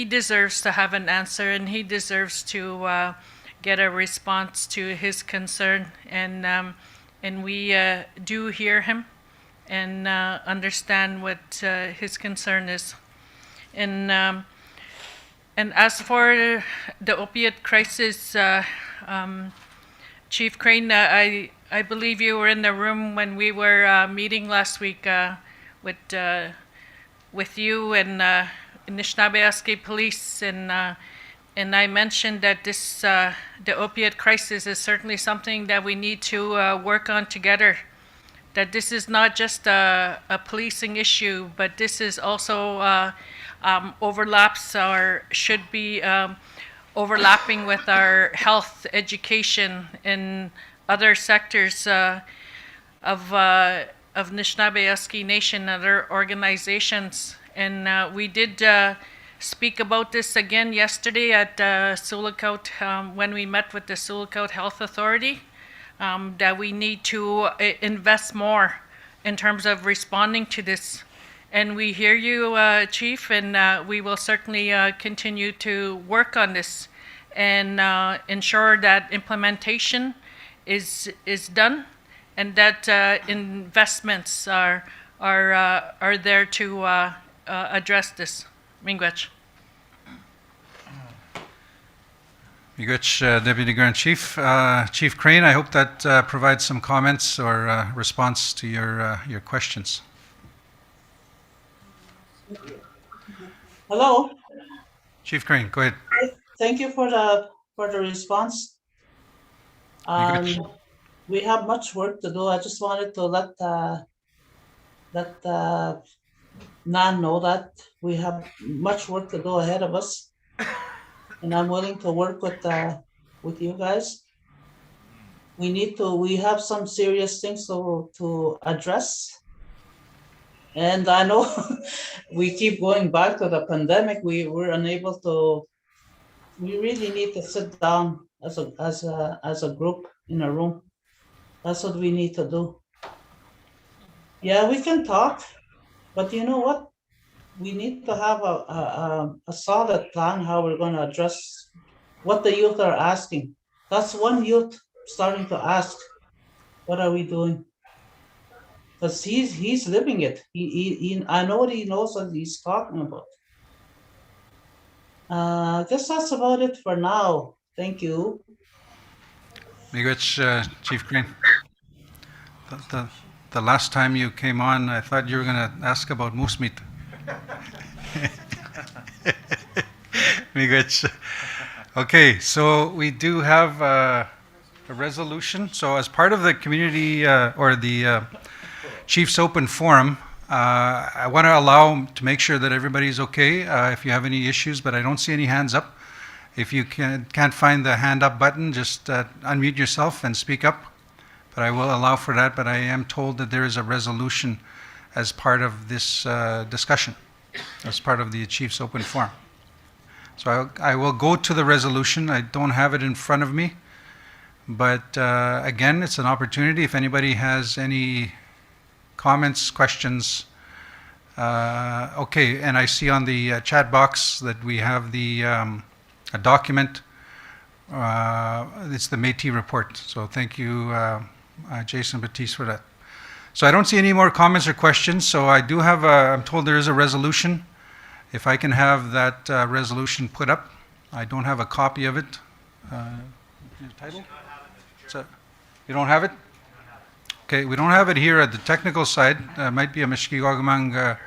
deserves to have an answer, and he deserves to get a response to his concern, and we do hear him and understand what his concern is. And as for the opiate crisis, Chief Crane, I believe you were in the room when we were meeting last week with you and Nishnawbe Aski Police, and I mentioned that this the opiate crisis is certainly something that we need to work on together. That this is not just a policing issue, but this is also overlaps or should be overlapping with our health, education, and other sectors of Nishnawbe Aski Nation, other organizations. And we did speak about this again yesterday at Sulikout when we met with the Sulikout Health Authority, that we need to invest more in terms of responding to this. And we hear you, Chief, and we will certainly continue to work on this and ensure that implementation is done, and that investments are there to address this. Miigwech. Miigwech, Deputy Grand Chief. Chief Crane, I hope that provides some comments or response to your questions. Hello. Chief Crane, go ahead. Thank you for the response. We have much work to do. I just wanted to let Nan know that we have much work to do ahead of us, and I'm willing to work with you guys. We have some serious things to address. And I know we keep going back to the pandemic. We were unable to. We really need to sit down as a group in a room. That's what we need to do. Yeah, we can talk, but you know what? We need to have a solid plan how we're going to address what the youth are asking. That's one youth starting to ask, "What are we doing?" Because he's living it. I know he knows what he's talking about. I guess that's about it for now. Thank you. Miigwech, Chief Crane. The last time you came on, I thought you were going to ask about moose meat. Miigwech. Okay, so we do have a resolution. So as part of the community or the Chiefs Open Forum, I want to allow to make sure that everybody's okay if you have any issues, but I don't see any hands up. If you can't find the hand up button, just unmute yourself and speak up. But I will allow for that, but I am told that there is a resolution as part of this discussion, as part of the Chiefs Open Forum. So I will go to the resolution. I don't have it in front of me, but again, it's an opportunity. If anybody has any comments, questions. Okay, and I see on the chat box that we have the a document. It's the Metis report. So thank you, Jason Baptiste, for that. So I don't see any more comments or questions. So I do have I'm told there is a resolution. If I can have that resolution put up. I don't have a copy of it. Title? So, you don't have it? Okay, we don't have it here at the technical side. Might be a Mishkigogamang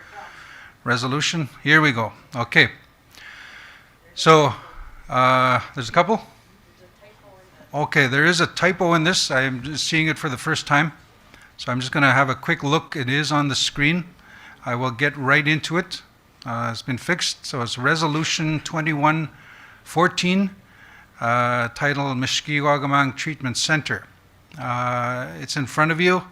resolution. Here we go. Okay. So, there's a couple? Okay, there is a typo in this. I am just seeing it for the first time. So I'm just going to have a quick look. It is on the screen. I will get right into it. It's been fixed. So it's Resolution 2114, titled Mishkigogamang Treatment Center. It's in front of you.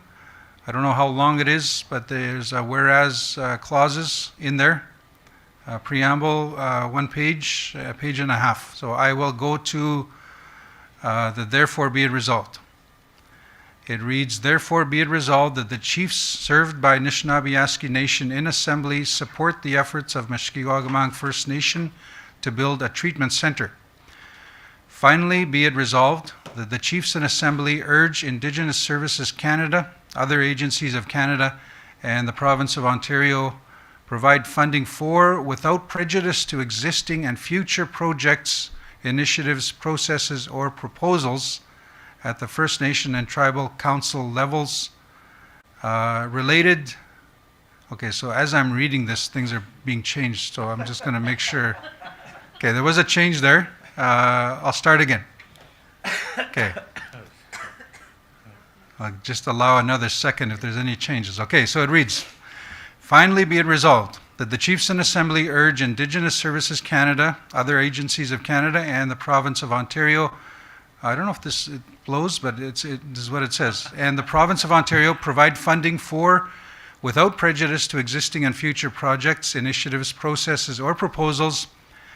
I don't know how long it is, but there's whereas clauses in there. Preamble, one page, a page and a half. So I will go to the therefore be it resolved. It reads, therefore be it resolved that the chiefs served by Nishnawbe Aski Nation in Assembly support the efforts of Mishkigogamang First Nation to build a treatment center. Finally, be it resolved that the Chiefs in Assembly urge Indigenous Services Canada, other agencies of Canada, and the Province of Ontario provide funding for, without prejudice to existing and future projects, initiatives, processes, or proposals at the First Nation and Tribal Council levels related. Okay, so as I'm reading this, things are being changed, so I'm just going to make sure. Okay, there was a change there. I'll start again. Okay. I'll just allow another second if there's any changes. Okay, so it reads, finally be it resolved that the Chiefs in Assembly urge Indigenous Services Canada, other agencies of Canada, and the Province of Ontario, I don't know if this flows, but this is what it says, and the Province of Ontario provide funding for, without prejudice to existing and future projects, initiatives, processes, or proposals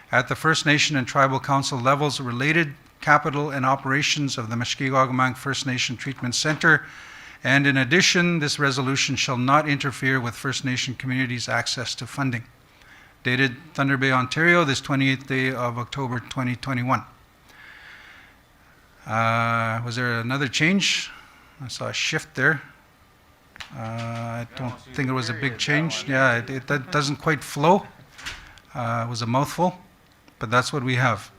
at the First Nation and Tribal Council levels related capital and operations of the Mushkegowuk First Nation Treatment Centre. And in addition, this resolution shall not interfere with First Nation communities' access to funding. Dated Thunder Bay, Ontario, this 28th day of October 2021. Was there another change? I saw a shift there. I don't think it was a big change. Yeah, that doesn't quite flow. It was a mouthful, but that's what we have.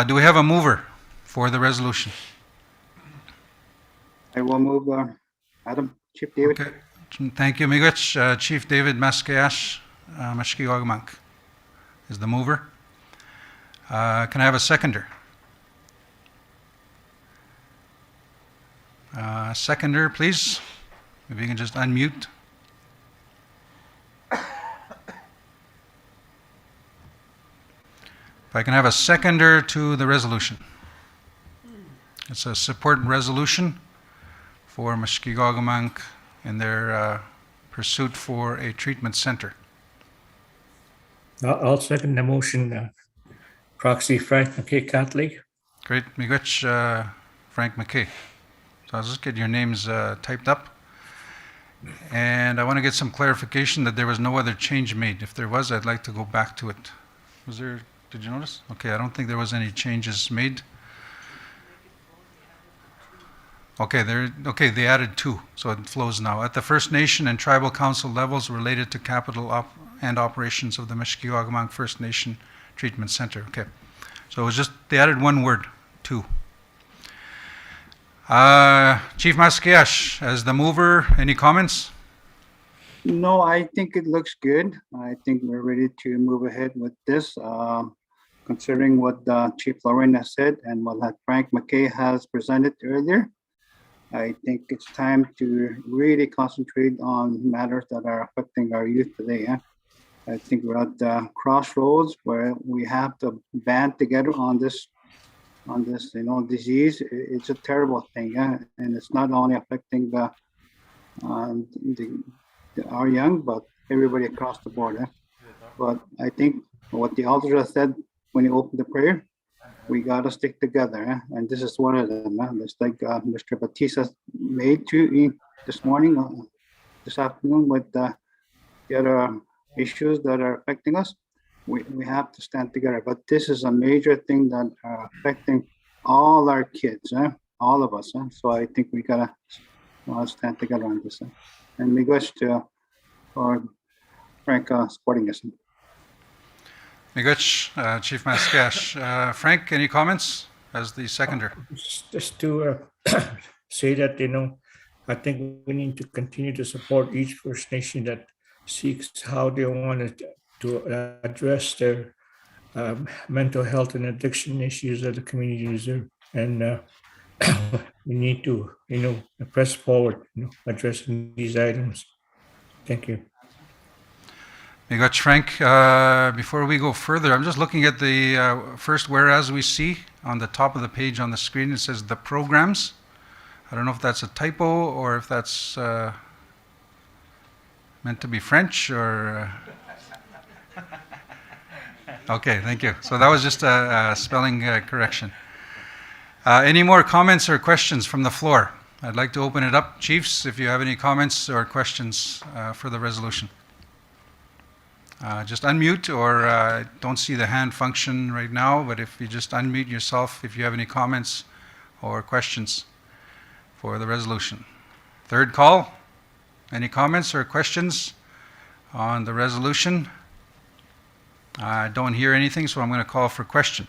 Do we have a mover for the resolution? I will move, Adam, Chief David. Okay. Thank you, Miigwech. Chief David Maskiash, Mushkegowuk is the mover. Can I have a seconder? Seconder, please. If you can just unmute. If I can have a seconder to the resolution. It's a support resolution for Mushkegowuk in their pursuit for a treatment center. I'll second the motion. Proxy Frank McKay Catholic. Great, Miigwech, Frank McKay. So I'll just get your names typed up. And I want to get some clarification that there was no other change made. If there was, I'd like to go back to it. Was there, did you notice? Okay, I don't think there was any changes made. Okay, they added 2, so it flows now. At the First Nation and Tribal Council levels related to capital and operations of the Mushkegowuk First Nation Treatment Center. Okay, so it was just, they added 1 word, 2. Chief Maskiash, as the mover, any comments? No, I think it looks good. I think we're ready to move ahead with this, considering what Chief Lorraine has said and what Frank McKay has presented earlier. I think it's time to really concentrate on matters that are affecting our youth today. I think we're at the crossroads where we have to band together on this, disease. It's a terrible thing, and it's not only affecting our young, but everybody across the board. But I think what the elder has said when he opened the prayer, we gotta stick together, and this is one of them. It's like Mr. Batista made to this morning, this afternoon with the other issues that are affecting us. We have to stand together, but this is a major thing that are affecting all our kids, all of us. So I think we gotta stand together on this. And we wish to for Frank supporting us. Miigwech, Chief Maskiash. Frank, any comments as the seconder? Just to say that, I think we need to continue to support each First Nation that seeks how they want to address their mental health and addiction issues that the community deserve. And we need to, press forward, addressing these items. Thank you. Miigwech, Frank. Before we go further, I'm just looking at the first whereas we see on the top of the page on the screen. It says the programs. I don't know if that's a typo or if that's meant to be French or... Okay, thank you. So that was just a spelling correction. Any more comments or questions from the floor? I'd like to open it up. Chiefs, if you have any comments or questions for the resolution. Just unmute, or don't see the hand function right now, but if you just unmute yourself, if you have any comments or questions for the resolution. Third call. Any comments or questions on the resolution? I don't hear anything, so I'm going to call for question.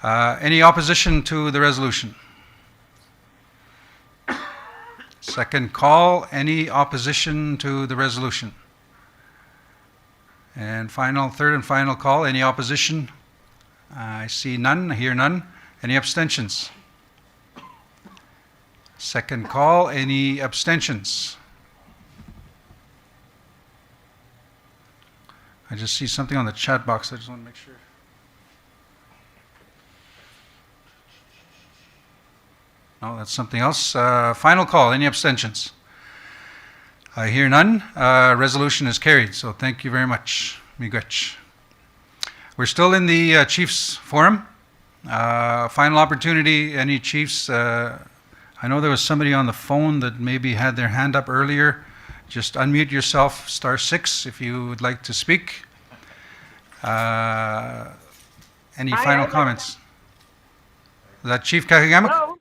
Any opposition to the resolution? Second call. Any opposition to the resolution? And third and final call. Any opposition? I see none. I hear none. Any abstentions? Second call. Any abstentions? I just see something on the chat box. I just want to make sure. No, that's something else. Final call. Any abstentions? I hear none. Resolution is carried. So thank you very much. Miigwech. We're still in the Chiefs Forum. Final opportunity. Any Chiefs? I know there was somebody on the phone that maybe had their hand up earlier. Just unmute yourself, *6, if you would like to speak. Any final comments? Is that Chief Kahigamak? Hello?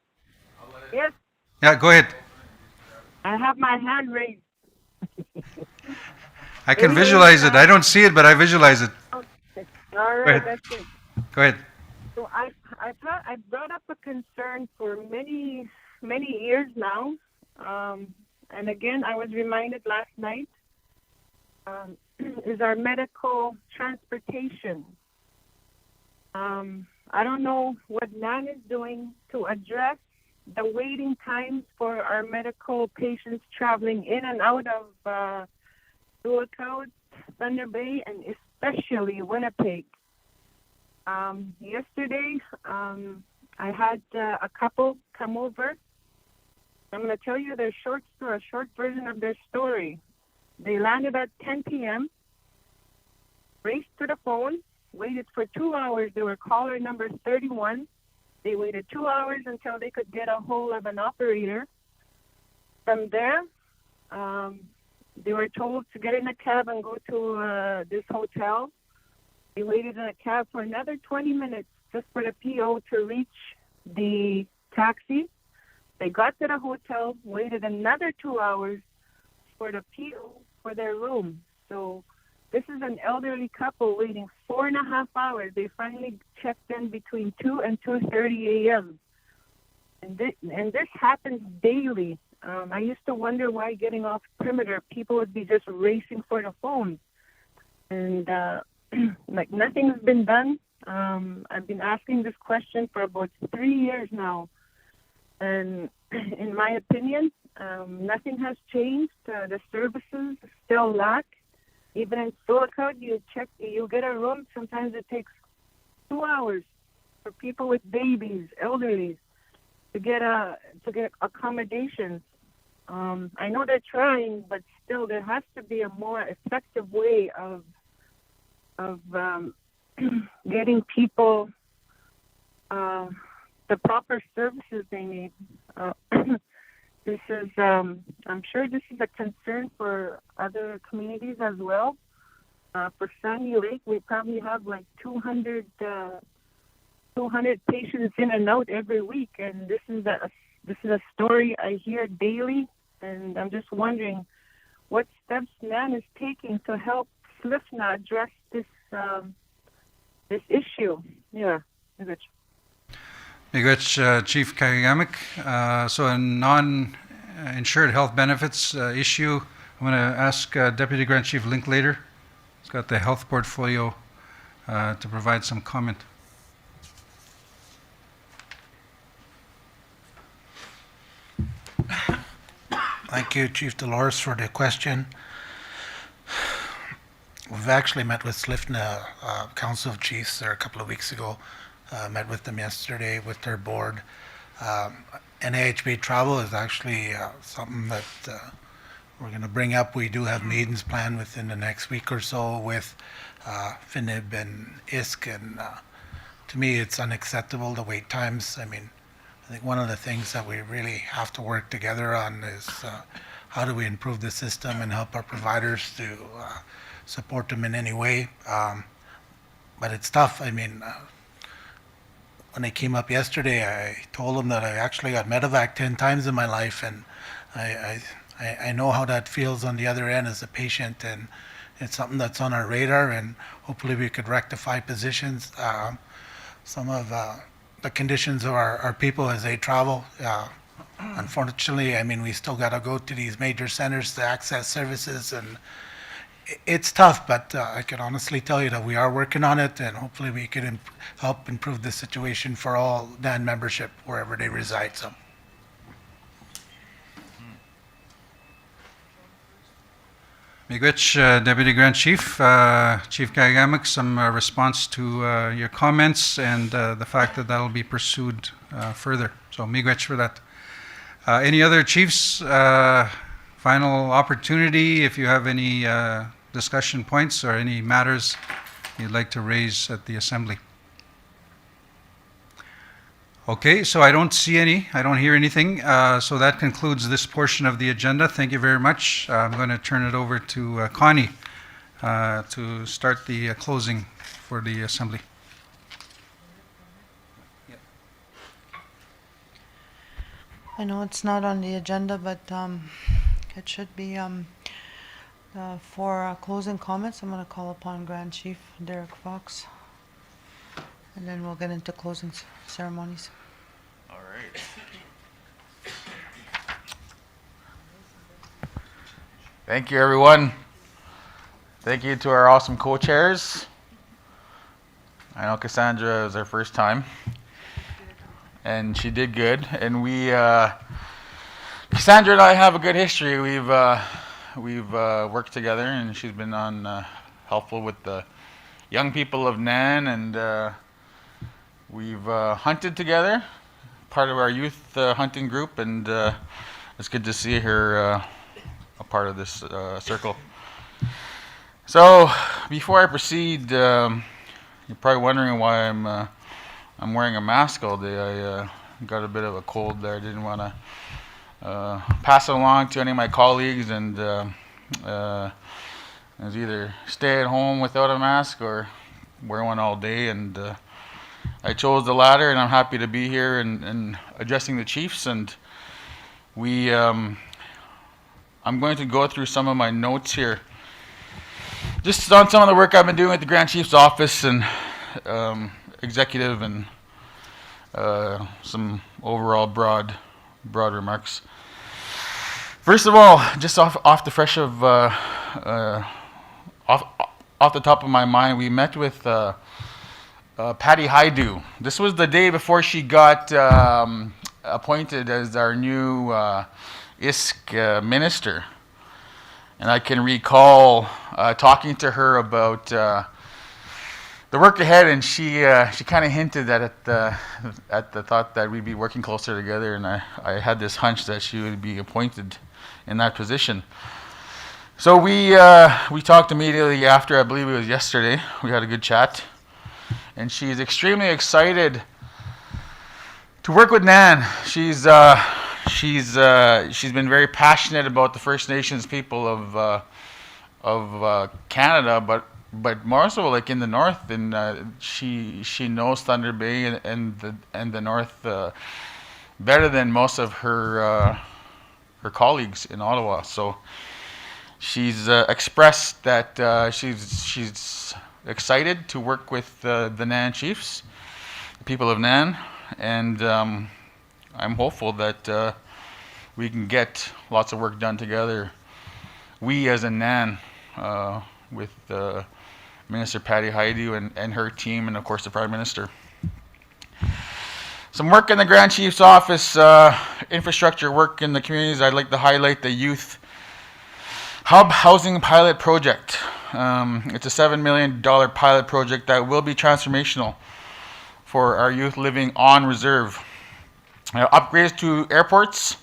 Yes, Yeah, go ahead. I have my hand raised. I can visualize it. I don't see it, but I visualize it. Okay. All Go ahead. right, that's it. Go ahead. So I brought up a concern for many years now. And again, I was reminded last night, is our medical transportation. I don't know what NAN is doing to address the waiting times for our medical patients traveling in and out of Sulaco, Thunder Bay, and especially Winnipeg. Yesterday, I had a couple come over. I'm going to tell you their a short version of their story. They landed at 10 p.m., raced to the phone, waited for 2 hours. They were caller number 31. They waited 2 hours until they could get a hold of an operator. From there, they were told to get in a cab and go to this hotel. They waited in a cab for another 20 minutes just for the PO to reach the taxi. They got to the hotel, waited another 2 hours for the PO for their room. So this is an elderly couple waiting 4.5 hours. They finally checked in between 2 and 2:30 a.m. And this happens daily. I used to wonder why getting off perimeter, people would be just racing for the phone. And like nothing's been done. I've been asking this question for about 3 years now. And in my opinion, nothing has changed. The services still lack. Even in Sulaco, you get a room. Sometimes it takes 2 hours for people with babies, elderly, to get accommodations. I know they're trying, but still, there has to be a more effective way of getting people the proper services they need. This is, I'm sure this is a concern for other communities as well. For Sandy Lake, we probably have like 200 patients in and out every week, and this is a story I hear daily, and I'm just wondering what steps NAN is taking to help SLIFNA address this issue. Yeah, Miigwech, Chief Kagigamik. So a non-insured health benefits issue, I'm going to ask Deputy Grand Chief Linklater. He's got the health portfolio to provide some comment. Thank you, Chief Dolores, for the question. We've actually met with SLIFNA Council of Chiefs there a couple of weeks ago. Met with them yesterday with their board. NAHB travel is actually something that we're going to bring up. We do have meetings planned within the next week or so with FINIB and ISK, and to me it's unacceptable, the wait times. I mean, I think one of the things that we really have to work together on is how do we improve the system and help our providers to support them in any way. But it's tough. I mean, when I came up yesterday, I told them that I actually got medevac 10 times in my life, and I know how that feels on the other end as a patient, and it's something that's on our radar, and hopefully we could rectify positions. Some of the conditions of our people as they travel. Unfortunately, I mean, we still got to go to these major centers to access services, and it's tough, but I can honestly tell you that we are working on it, and hopefully we can help improve the situation for all NAN membership wherever they reside. So. Miigwech, Deputy Grand Chief. Chief Gagamak, some response to your comments and the fact that that will be pursued further. So miigwech for that. Any other chiefs? Final opportunity if you have any discussion points or any matters you'd like to raise at the Assembly. Okay, so I don't see any, I don't hear anything. So that concludes this portion of the agenda. Thank you very much. I'm going to turn it over to Connie to start the closing for the Assembly. I know it's not on the agenda, but it should be for closing comments. I'm going to call upon Grand Chief Derek Fox, and then we'll get into closing ceremonies. All right. Thank you, everyone. Thank you to our awesome co-chairs. I know Cassandra is her first time, and she did good. And Cassandra and I have a good history. We've worked together, and she's been helpful with the young people of NAN, and we've hunted together, part of our youth hunting group, and it's good to see her a part of this circle. So before I proceed, you're probably wondering why I'm wearing a mask all day. I got a bit of a cold there. I didn't want to pass it along to any of my colleagues, and it was either stay at home without a mask or wear one all day, and I chose the latter, and I'm happy to be here and addressing the chiefs. And I'm going to go through some of my notes here, just on some of the work I've been doing at the Grand Chief's office and executive, and some overall broad remarks. First of all, just off the fresh of off the top of my mind, we met with Patty Haidu. This was the day before she got appointed as our new ISK minister, and I can recall talking to her about the work ahead, and she kind of hinted at the thought that we'd be working closer together, and I had this hunch that she would be appointed in that position. So we talked immediately after. I believe it was yesterday. We had a good chat, and she's extremely excited to work with NAN. She's been very passionate about the First Nations people of Canada, but more so like in the north, and she knows Thunder Bay and the north better than most of her colleagues in Ottawa. So she's expressed that she's excited to work with the NAN chiefs, the people of NAN, and I'm hopeful that we can get lots of work done together. We as a NAN with Minister Patty Haidu and her team, and of course the Prime Minister. Some work in the Grand Chief's office, infrastructure work in the communities. I'd like to highlight the Youth Hub Housing Pilot Project. It's a $7 million pilot project that will be transformational for our youth living on reserve. Upgrades to airports.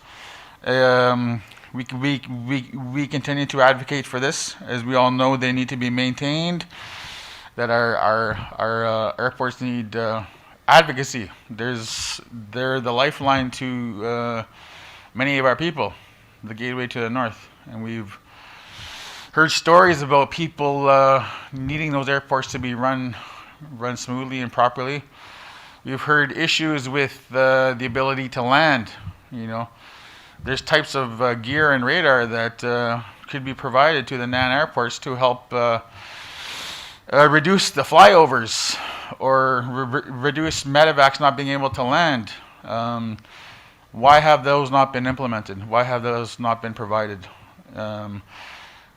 We continue to advocate for this. As we all know, they need to be maintained, that our airports need advocacy. They're the lifeline to many of our people, the gateway to the north. And we've heard stories about people needing those airports to be run smoothly and properly. We've heard issues with the ability to land. You know, there's types of gear and radar that could be provided to the NAN airports to help reduce the flyovers or reduce medevacs not being able to land. Why have those not been implemented? Why have those not been provided?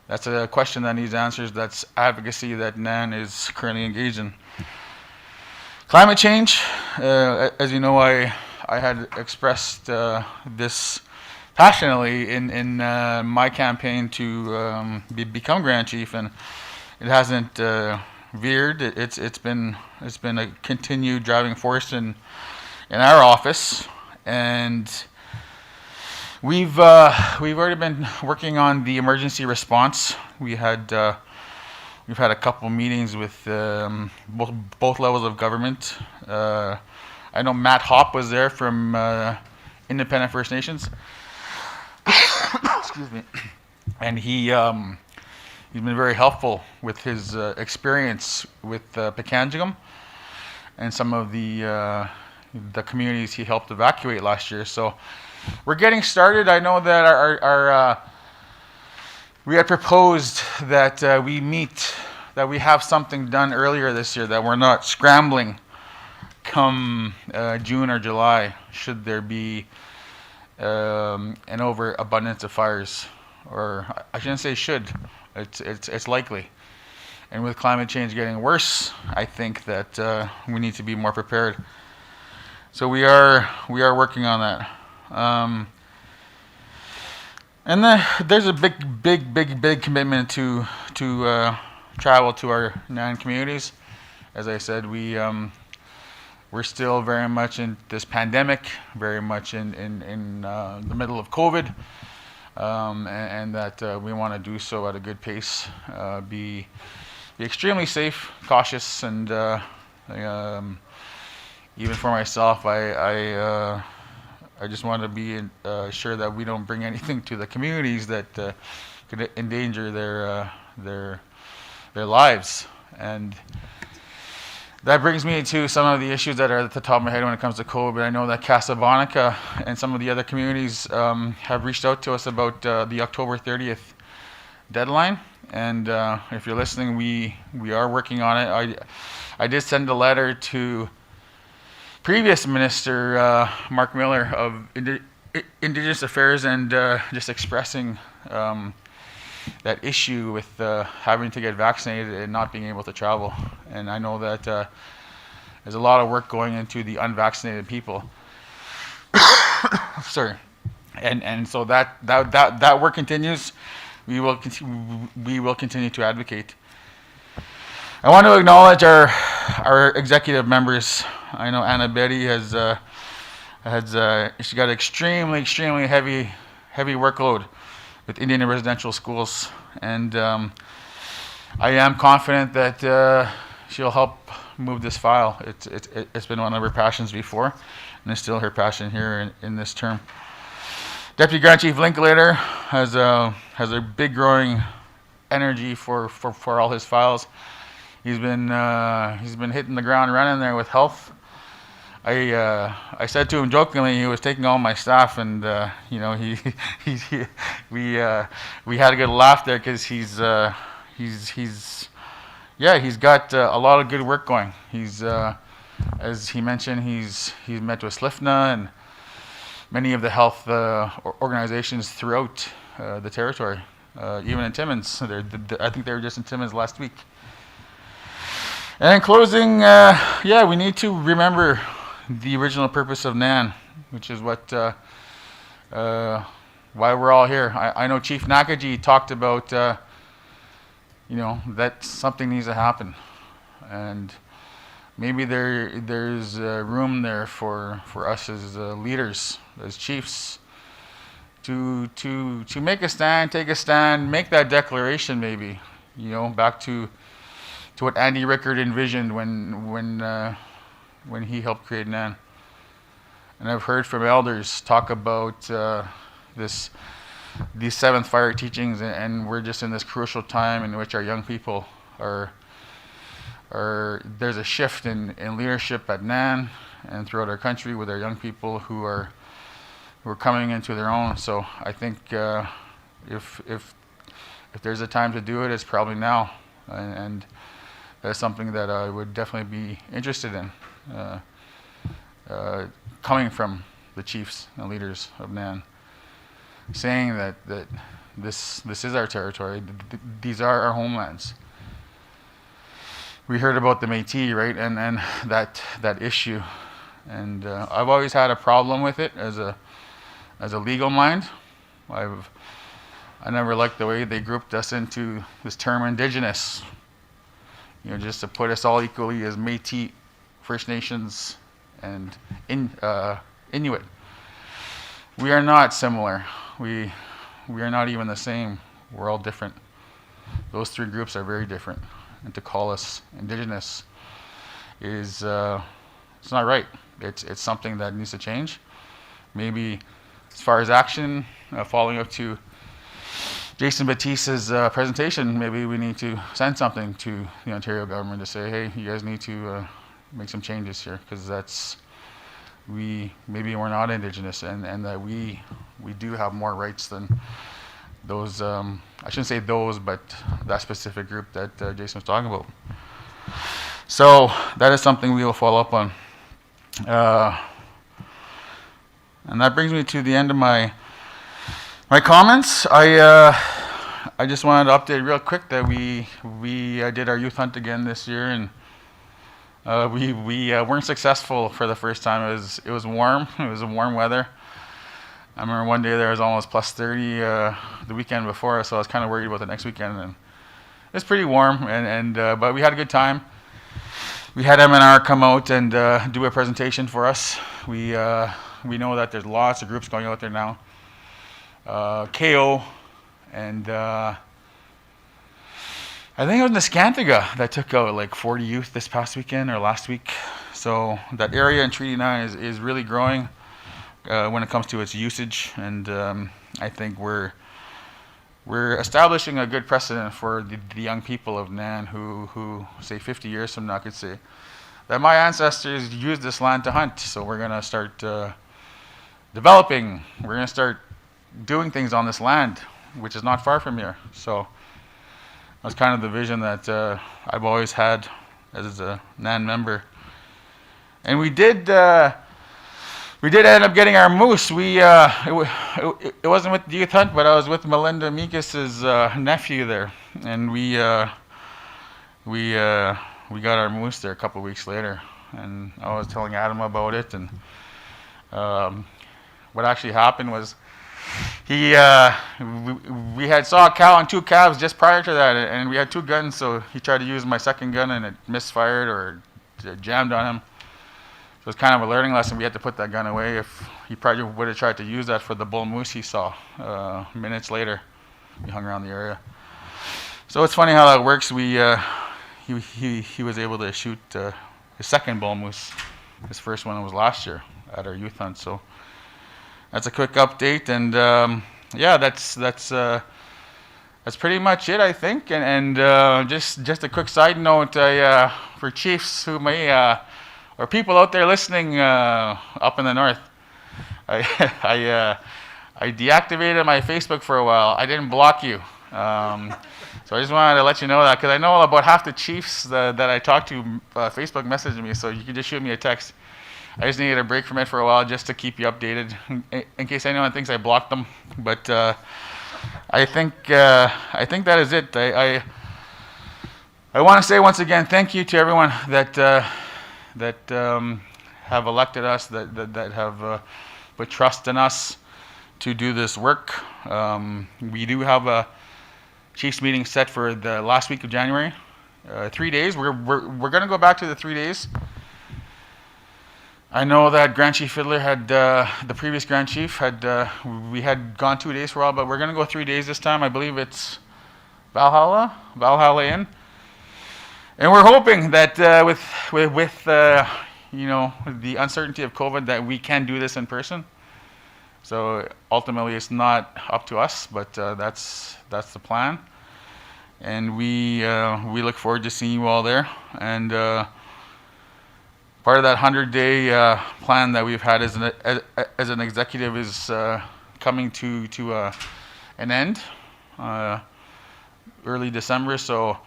That's a question that needs answers. That's advocacy that NAN is currently engaged in. Climate change, as you know, I had expressed this passionately in my campaign to become Grand Chief, and it hasn't veered. It's been a continued driving force in our office, and we've already been working on the emergency response. We've had a couple meetings with both levels of government. I know Matt Hopp was there from Independent First Nations. Excuse me. And he's been very helpful with his experience with Pekanjigam and some of the communities he helped evacuate last year. So we're getting started. I know that we had proposed that that we have something done earlier this year, that we're not scrambling come June or July should there be an overabundance of fires. Or I shouldn't say should, it's likely. And with climate change getting worse, I think that we need to be more prepared. So we are working on that. And then there's a big commitment to travel to our NAN communities. As I said, we're still very much in this pandemic, very much in the middle of COVID, and that we want to do so at a good pace, be extremely safe, cautious, and even for myself, I just want to be sure that we don't bring anything to the communities that could endanger their lives. And that brings me to some of the issues that are at the top of my head when it comes to COVID. I know that Casablanca and some of the other communities have reached out to us about the October 30th deadline. And if you're listening, we are working on it. I did send a letter to previous Minister Mark Miller of Indigenous Affairs and just expressing that issue with having to get vaccinated and not being able to travel. And I know that there's a lot of work going into the unvaccinated people. Sorry. And so that work continues. We will continue to advocate. I want to acknowledge our executive members. I know Anna Betty has she got extremely heavy workload with Indian residential schools, and I am confident that she'll help move this file. It's been one of her passions before, and it's still her passion here in this term. Deputy Grand Chief Linklater has a big growing energy for all his files. He's been hitting the ground running there with health. I said to him jokingly he was taking all my staff, and we had a good laugh there because he's got a lot of good work going. He's as he mentioned, he's met with SLIFNA and many of the health organizations throughout the territory, even in Timmins. I think they were just in Timmins last week. And in closing, we need to remember the original purpose of NAN, which is why we're all here. I know Chief Nakaji talked about, that something needs to happen, and maybe there's room there for us as leaders, as chiefs, to make a stand, take a stand, make that declaration. Maybe, back to what Andy Rickard envisioned when he helped create NAN. And I've heard from elders talk about this these seventh fire teachings, and we're just in this crucial time in which our young people are there's a shift in leadership at NAN and throughout our country with our young people who are coming into their own. So I think if there's a time to do it, it's probably now, and that's something that I would definitely be interested in, coming from the chiefs and leaders of NAN, saying that this is our territory. These are our homelands. We heard about the Metis, right, and that issue, and I've always had a problem with it as a legal mind. I never liked the way they grouped us into this term Indigenous, just to put us all equally as Métis, First Nations, and Inuit. We are not similar. We are not even the same. We're all different. Those three groups are very different. And to call us Indigenous is it's not right. It's something that needs to change. Maybe as far as action, following up to Jason Baptiste's presentation, maybe we need to send something to the Ontario government to say, hey, you guys need to make some changes here, because maybe we're not Indigenous, and that we do have more rights than those, I shouldn't say those, but that specific group that Jason was talking about. So that is something we will follow up on. And that brings me to the end of my comments. I just wanted to update real quick that we did our youth hunt again this year, and we weren't successful for the first time. It was warm. It was a warm weather. I remember one day there was almost plus 30 the weekend before, so I was kind of worried about the next weekend. And it was pretty warm, but we had a good time. We had M&R come out and do a presentation for us. We know that there's lots of groups going out there now. KO, and I think it was Nescantaga that took out like 40 youth this past weekend or last week. So that area in Treaty 9 is really growing when it comes to its usage, and I think we're establishing a good precedent for the young people of NAN who say 50 years from now could say that my ancestors used this land to hunt. So we're going to start developing. We're going to start doing things on this land, which is not far from here. So that's kind of the vision that I've always had as a NAN member. And we did end up getting our moose. It wasn't with the youth hunt, but I was with Melinda Mikas's nephew there, and we got our moose there a couple of weeks later. And I was telling Adam about it, and what actually happened was we had saw a cow and two calves just prior to that, and we had two guns, so he tried to use my second gun and it misfired or jammed on him. So it was kind of a learning lesson. We had to put that gun away. If he probably would have tried to use that for the bull moose he saw minutes later. He hung around the area. So it's funny how that works. He was able to shoot his second bull moose. His first one was last year at our youth hunt. So that's a quick update, and yeah, that's pretty much it, I think. And just a quick side note, for chiefs who may or people out there listening up in the north, I deactivated my Facebook for a while. I didn't block you, so I just wanted to let you know that, because I know about half the chiefs that I talked to Facebook messaged me, so you can just shoot me a text. I just needed a break from it for a while just to keep you updated, in case anyone thinks I blocked them. But I think that is it. I want to say once again thank you to everyone that have elected us, that have put trust in us to do this work. We do have a Chiefs meeting set for the last week of January. 3 days. We're going to go back to the 3 days. I know that Grand Chief Fiddler had, the previous Grand Chief had, we had gone 2 days for a while, but we're going to go 3 days this time. I believe it's Valhalla Inn. And we're hoping that with the uncertainty of COVID, that we can do this in person. So ultimately, it's not up to us, but that's the plan. And we look forward to seeing you all there. And part of that 100-day plan that we've had as an executive is coming to an end early December. So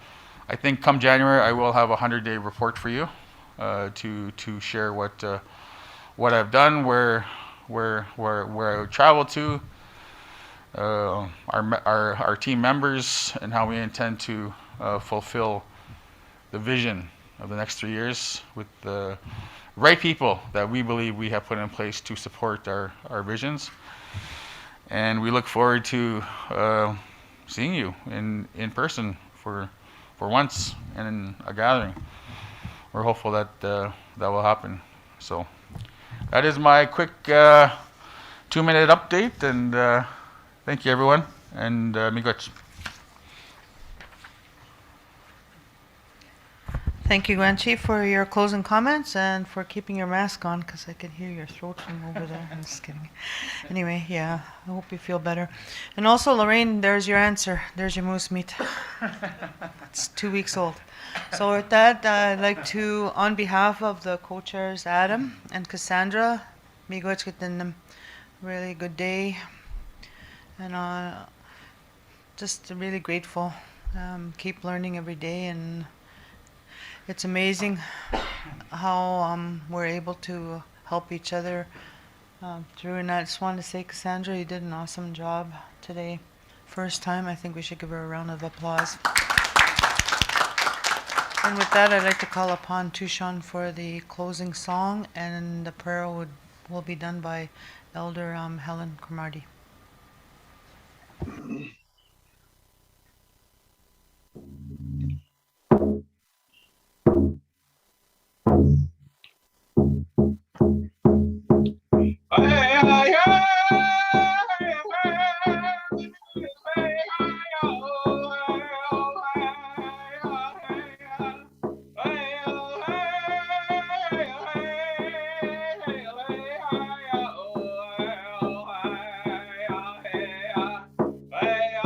I think come January, I will have a 100-day report for you to share what I've done, where I traveled to, our team members, and how we intend to fulfill the vision of the next 3 years with the right people that we believe we have put in place to support our visions. And we look forward to seeing you in person for once and in a gathering. We're hopeful that that will happen. So that is my quick 2-minute update, and thank you everyone, and miigwech. Thank you, Grand Chief, for your closing comments and for keeping your mask on, because I could hear your throat from over there. I'm just kidding. Anyway, yeah, I hope you feel better. And also, Lorraine, there's your answer. There's your moose meat. It's 2 weeks old. So with that, I'd like to, on behalf of the co-chairs, Adam and Cassandra, miigwech kitin, really good day. And just really grateful. Keep learning every day, and it's amazing how we're able to help each other through. And I just want to say, Cassandra, you did an awesome job today. First time, I think we should give her a round of applause. And with that, I'd like to call upon Tushon for the closing song, and the prayer will be done by Elder Helen Cromarty. Hey,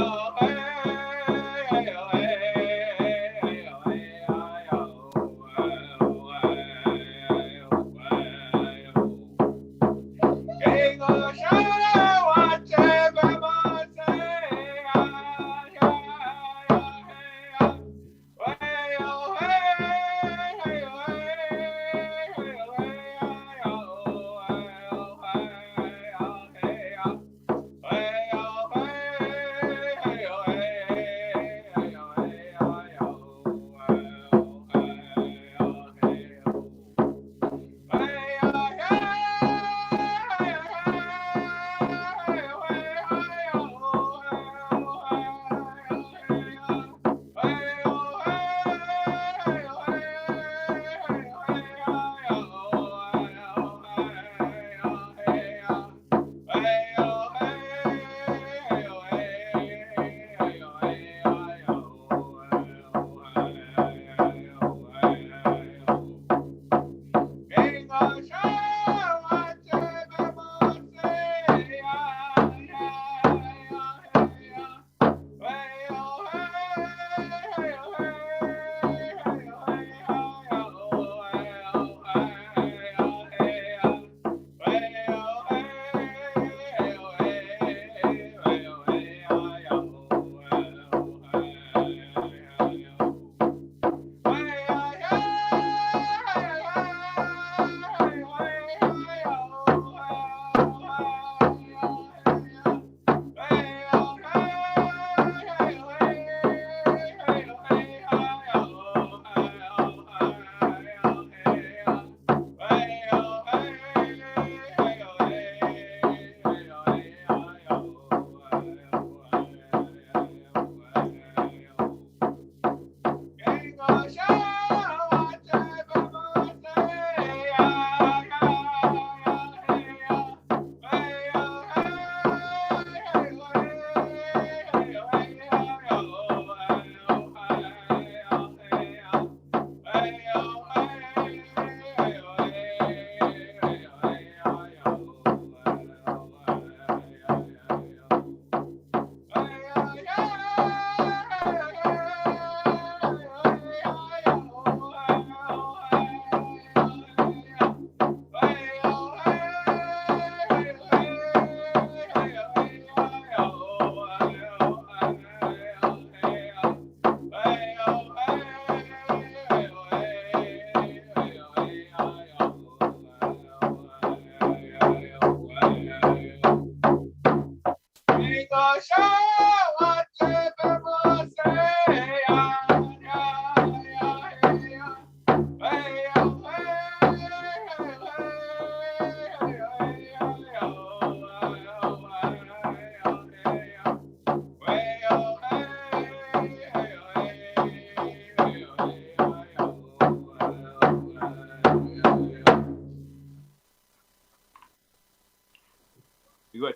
Good.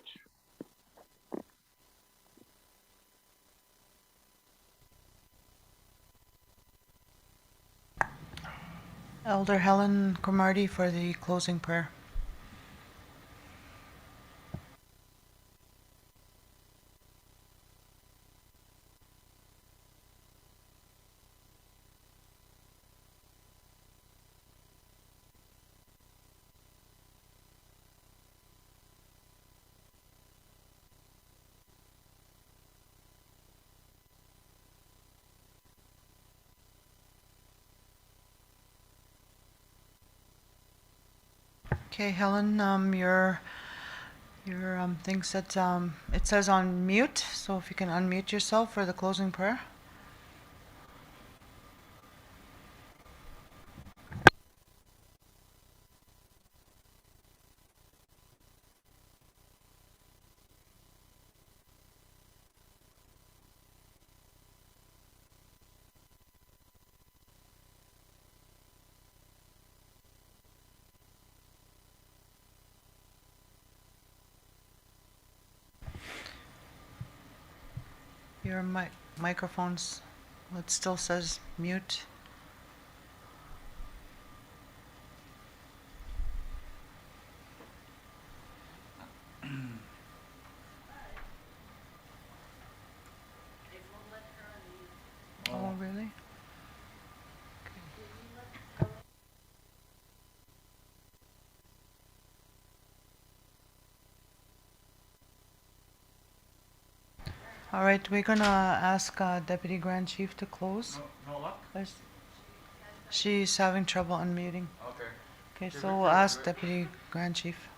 Elder Helen Cromarty for the closing prayer. Okay, Helen, your thing said it says on mute, so if you can unmute yourself for the closing prayer. Your microphone's, it still says mute. Oh, really? All right, we're gonna ask Deputy Grand Chief to close. No luck? She's having trouble unmuting. Okay. Okay, so we'll ask Deputy Grand Chief.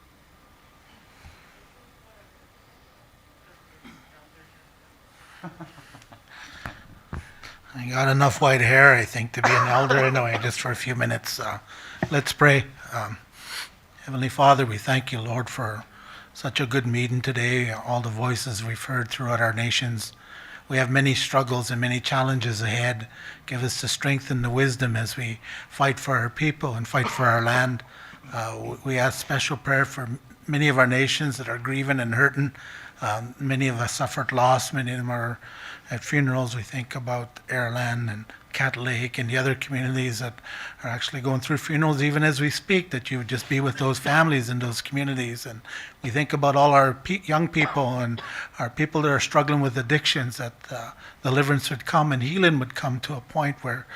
I got enough white hair, I think, to be an elder anyway, just for a few minutes. Let's pray. Heavenly Father, we thank you, Lord, for such a good meeting today, all the voices we've heard throughout our nations. We have many struggles and many challenges ahead. Give us the strength and the wisdom as we fight for our people and fight for our land. We ask special prayer for many of our nations that are grieving and hurting. Many of us suffered loss. Many of them are at funerals. We think about Ireland and Cat Lake and the other communities that are actually going through funerals even as we speak, that you would just be with those families and those communities. And we think about all our young people and our people that are struggling with addictions, that deliverance would come and healing would come to a point where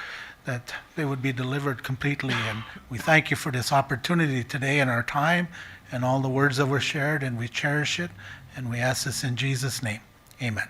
that they would be delivered completely. And we thank you for this opportunity today in our time and all the words that were shared, and we cherish it. And we ask this in Jesus' name. Amen.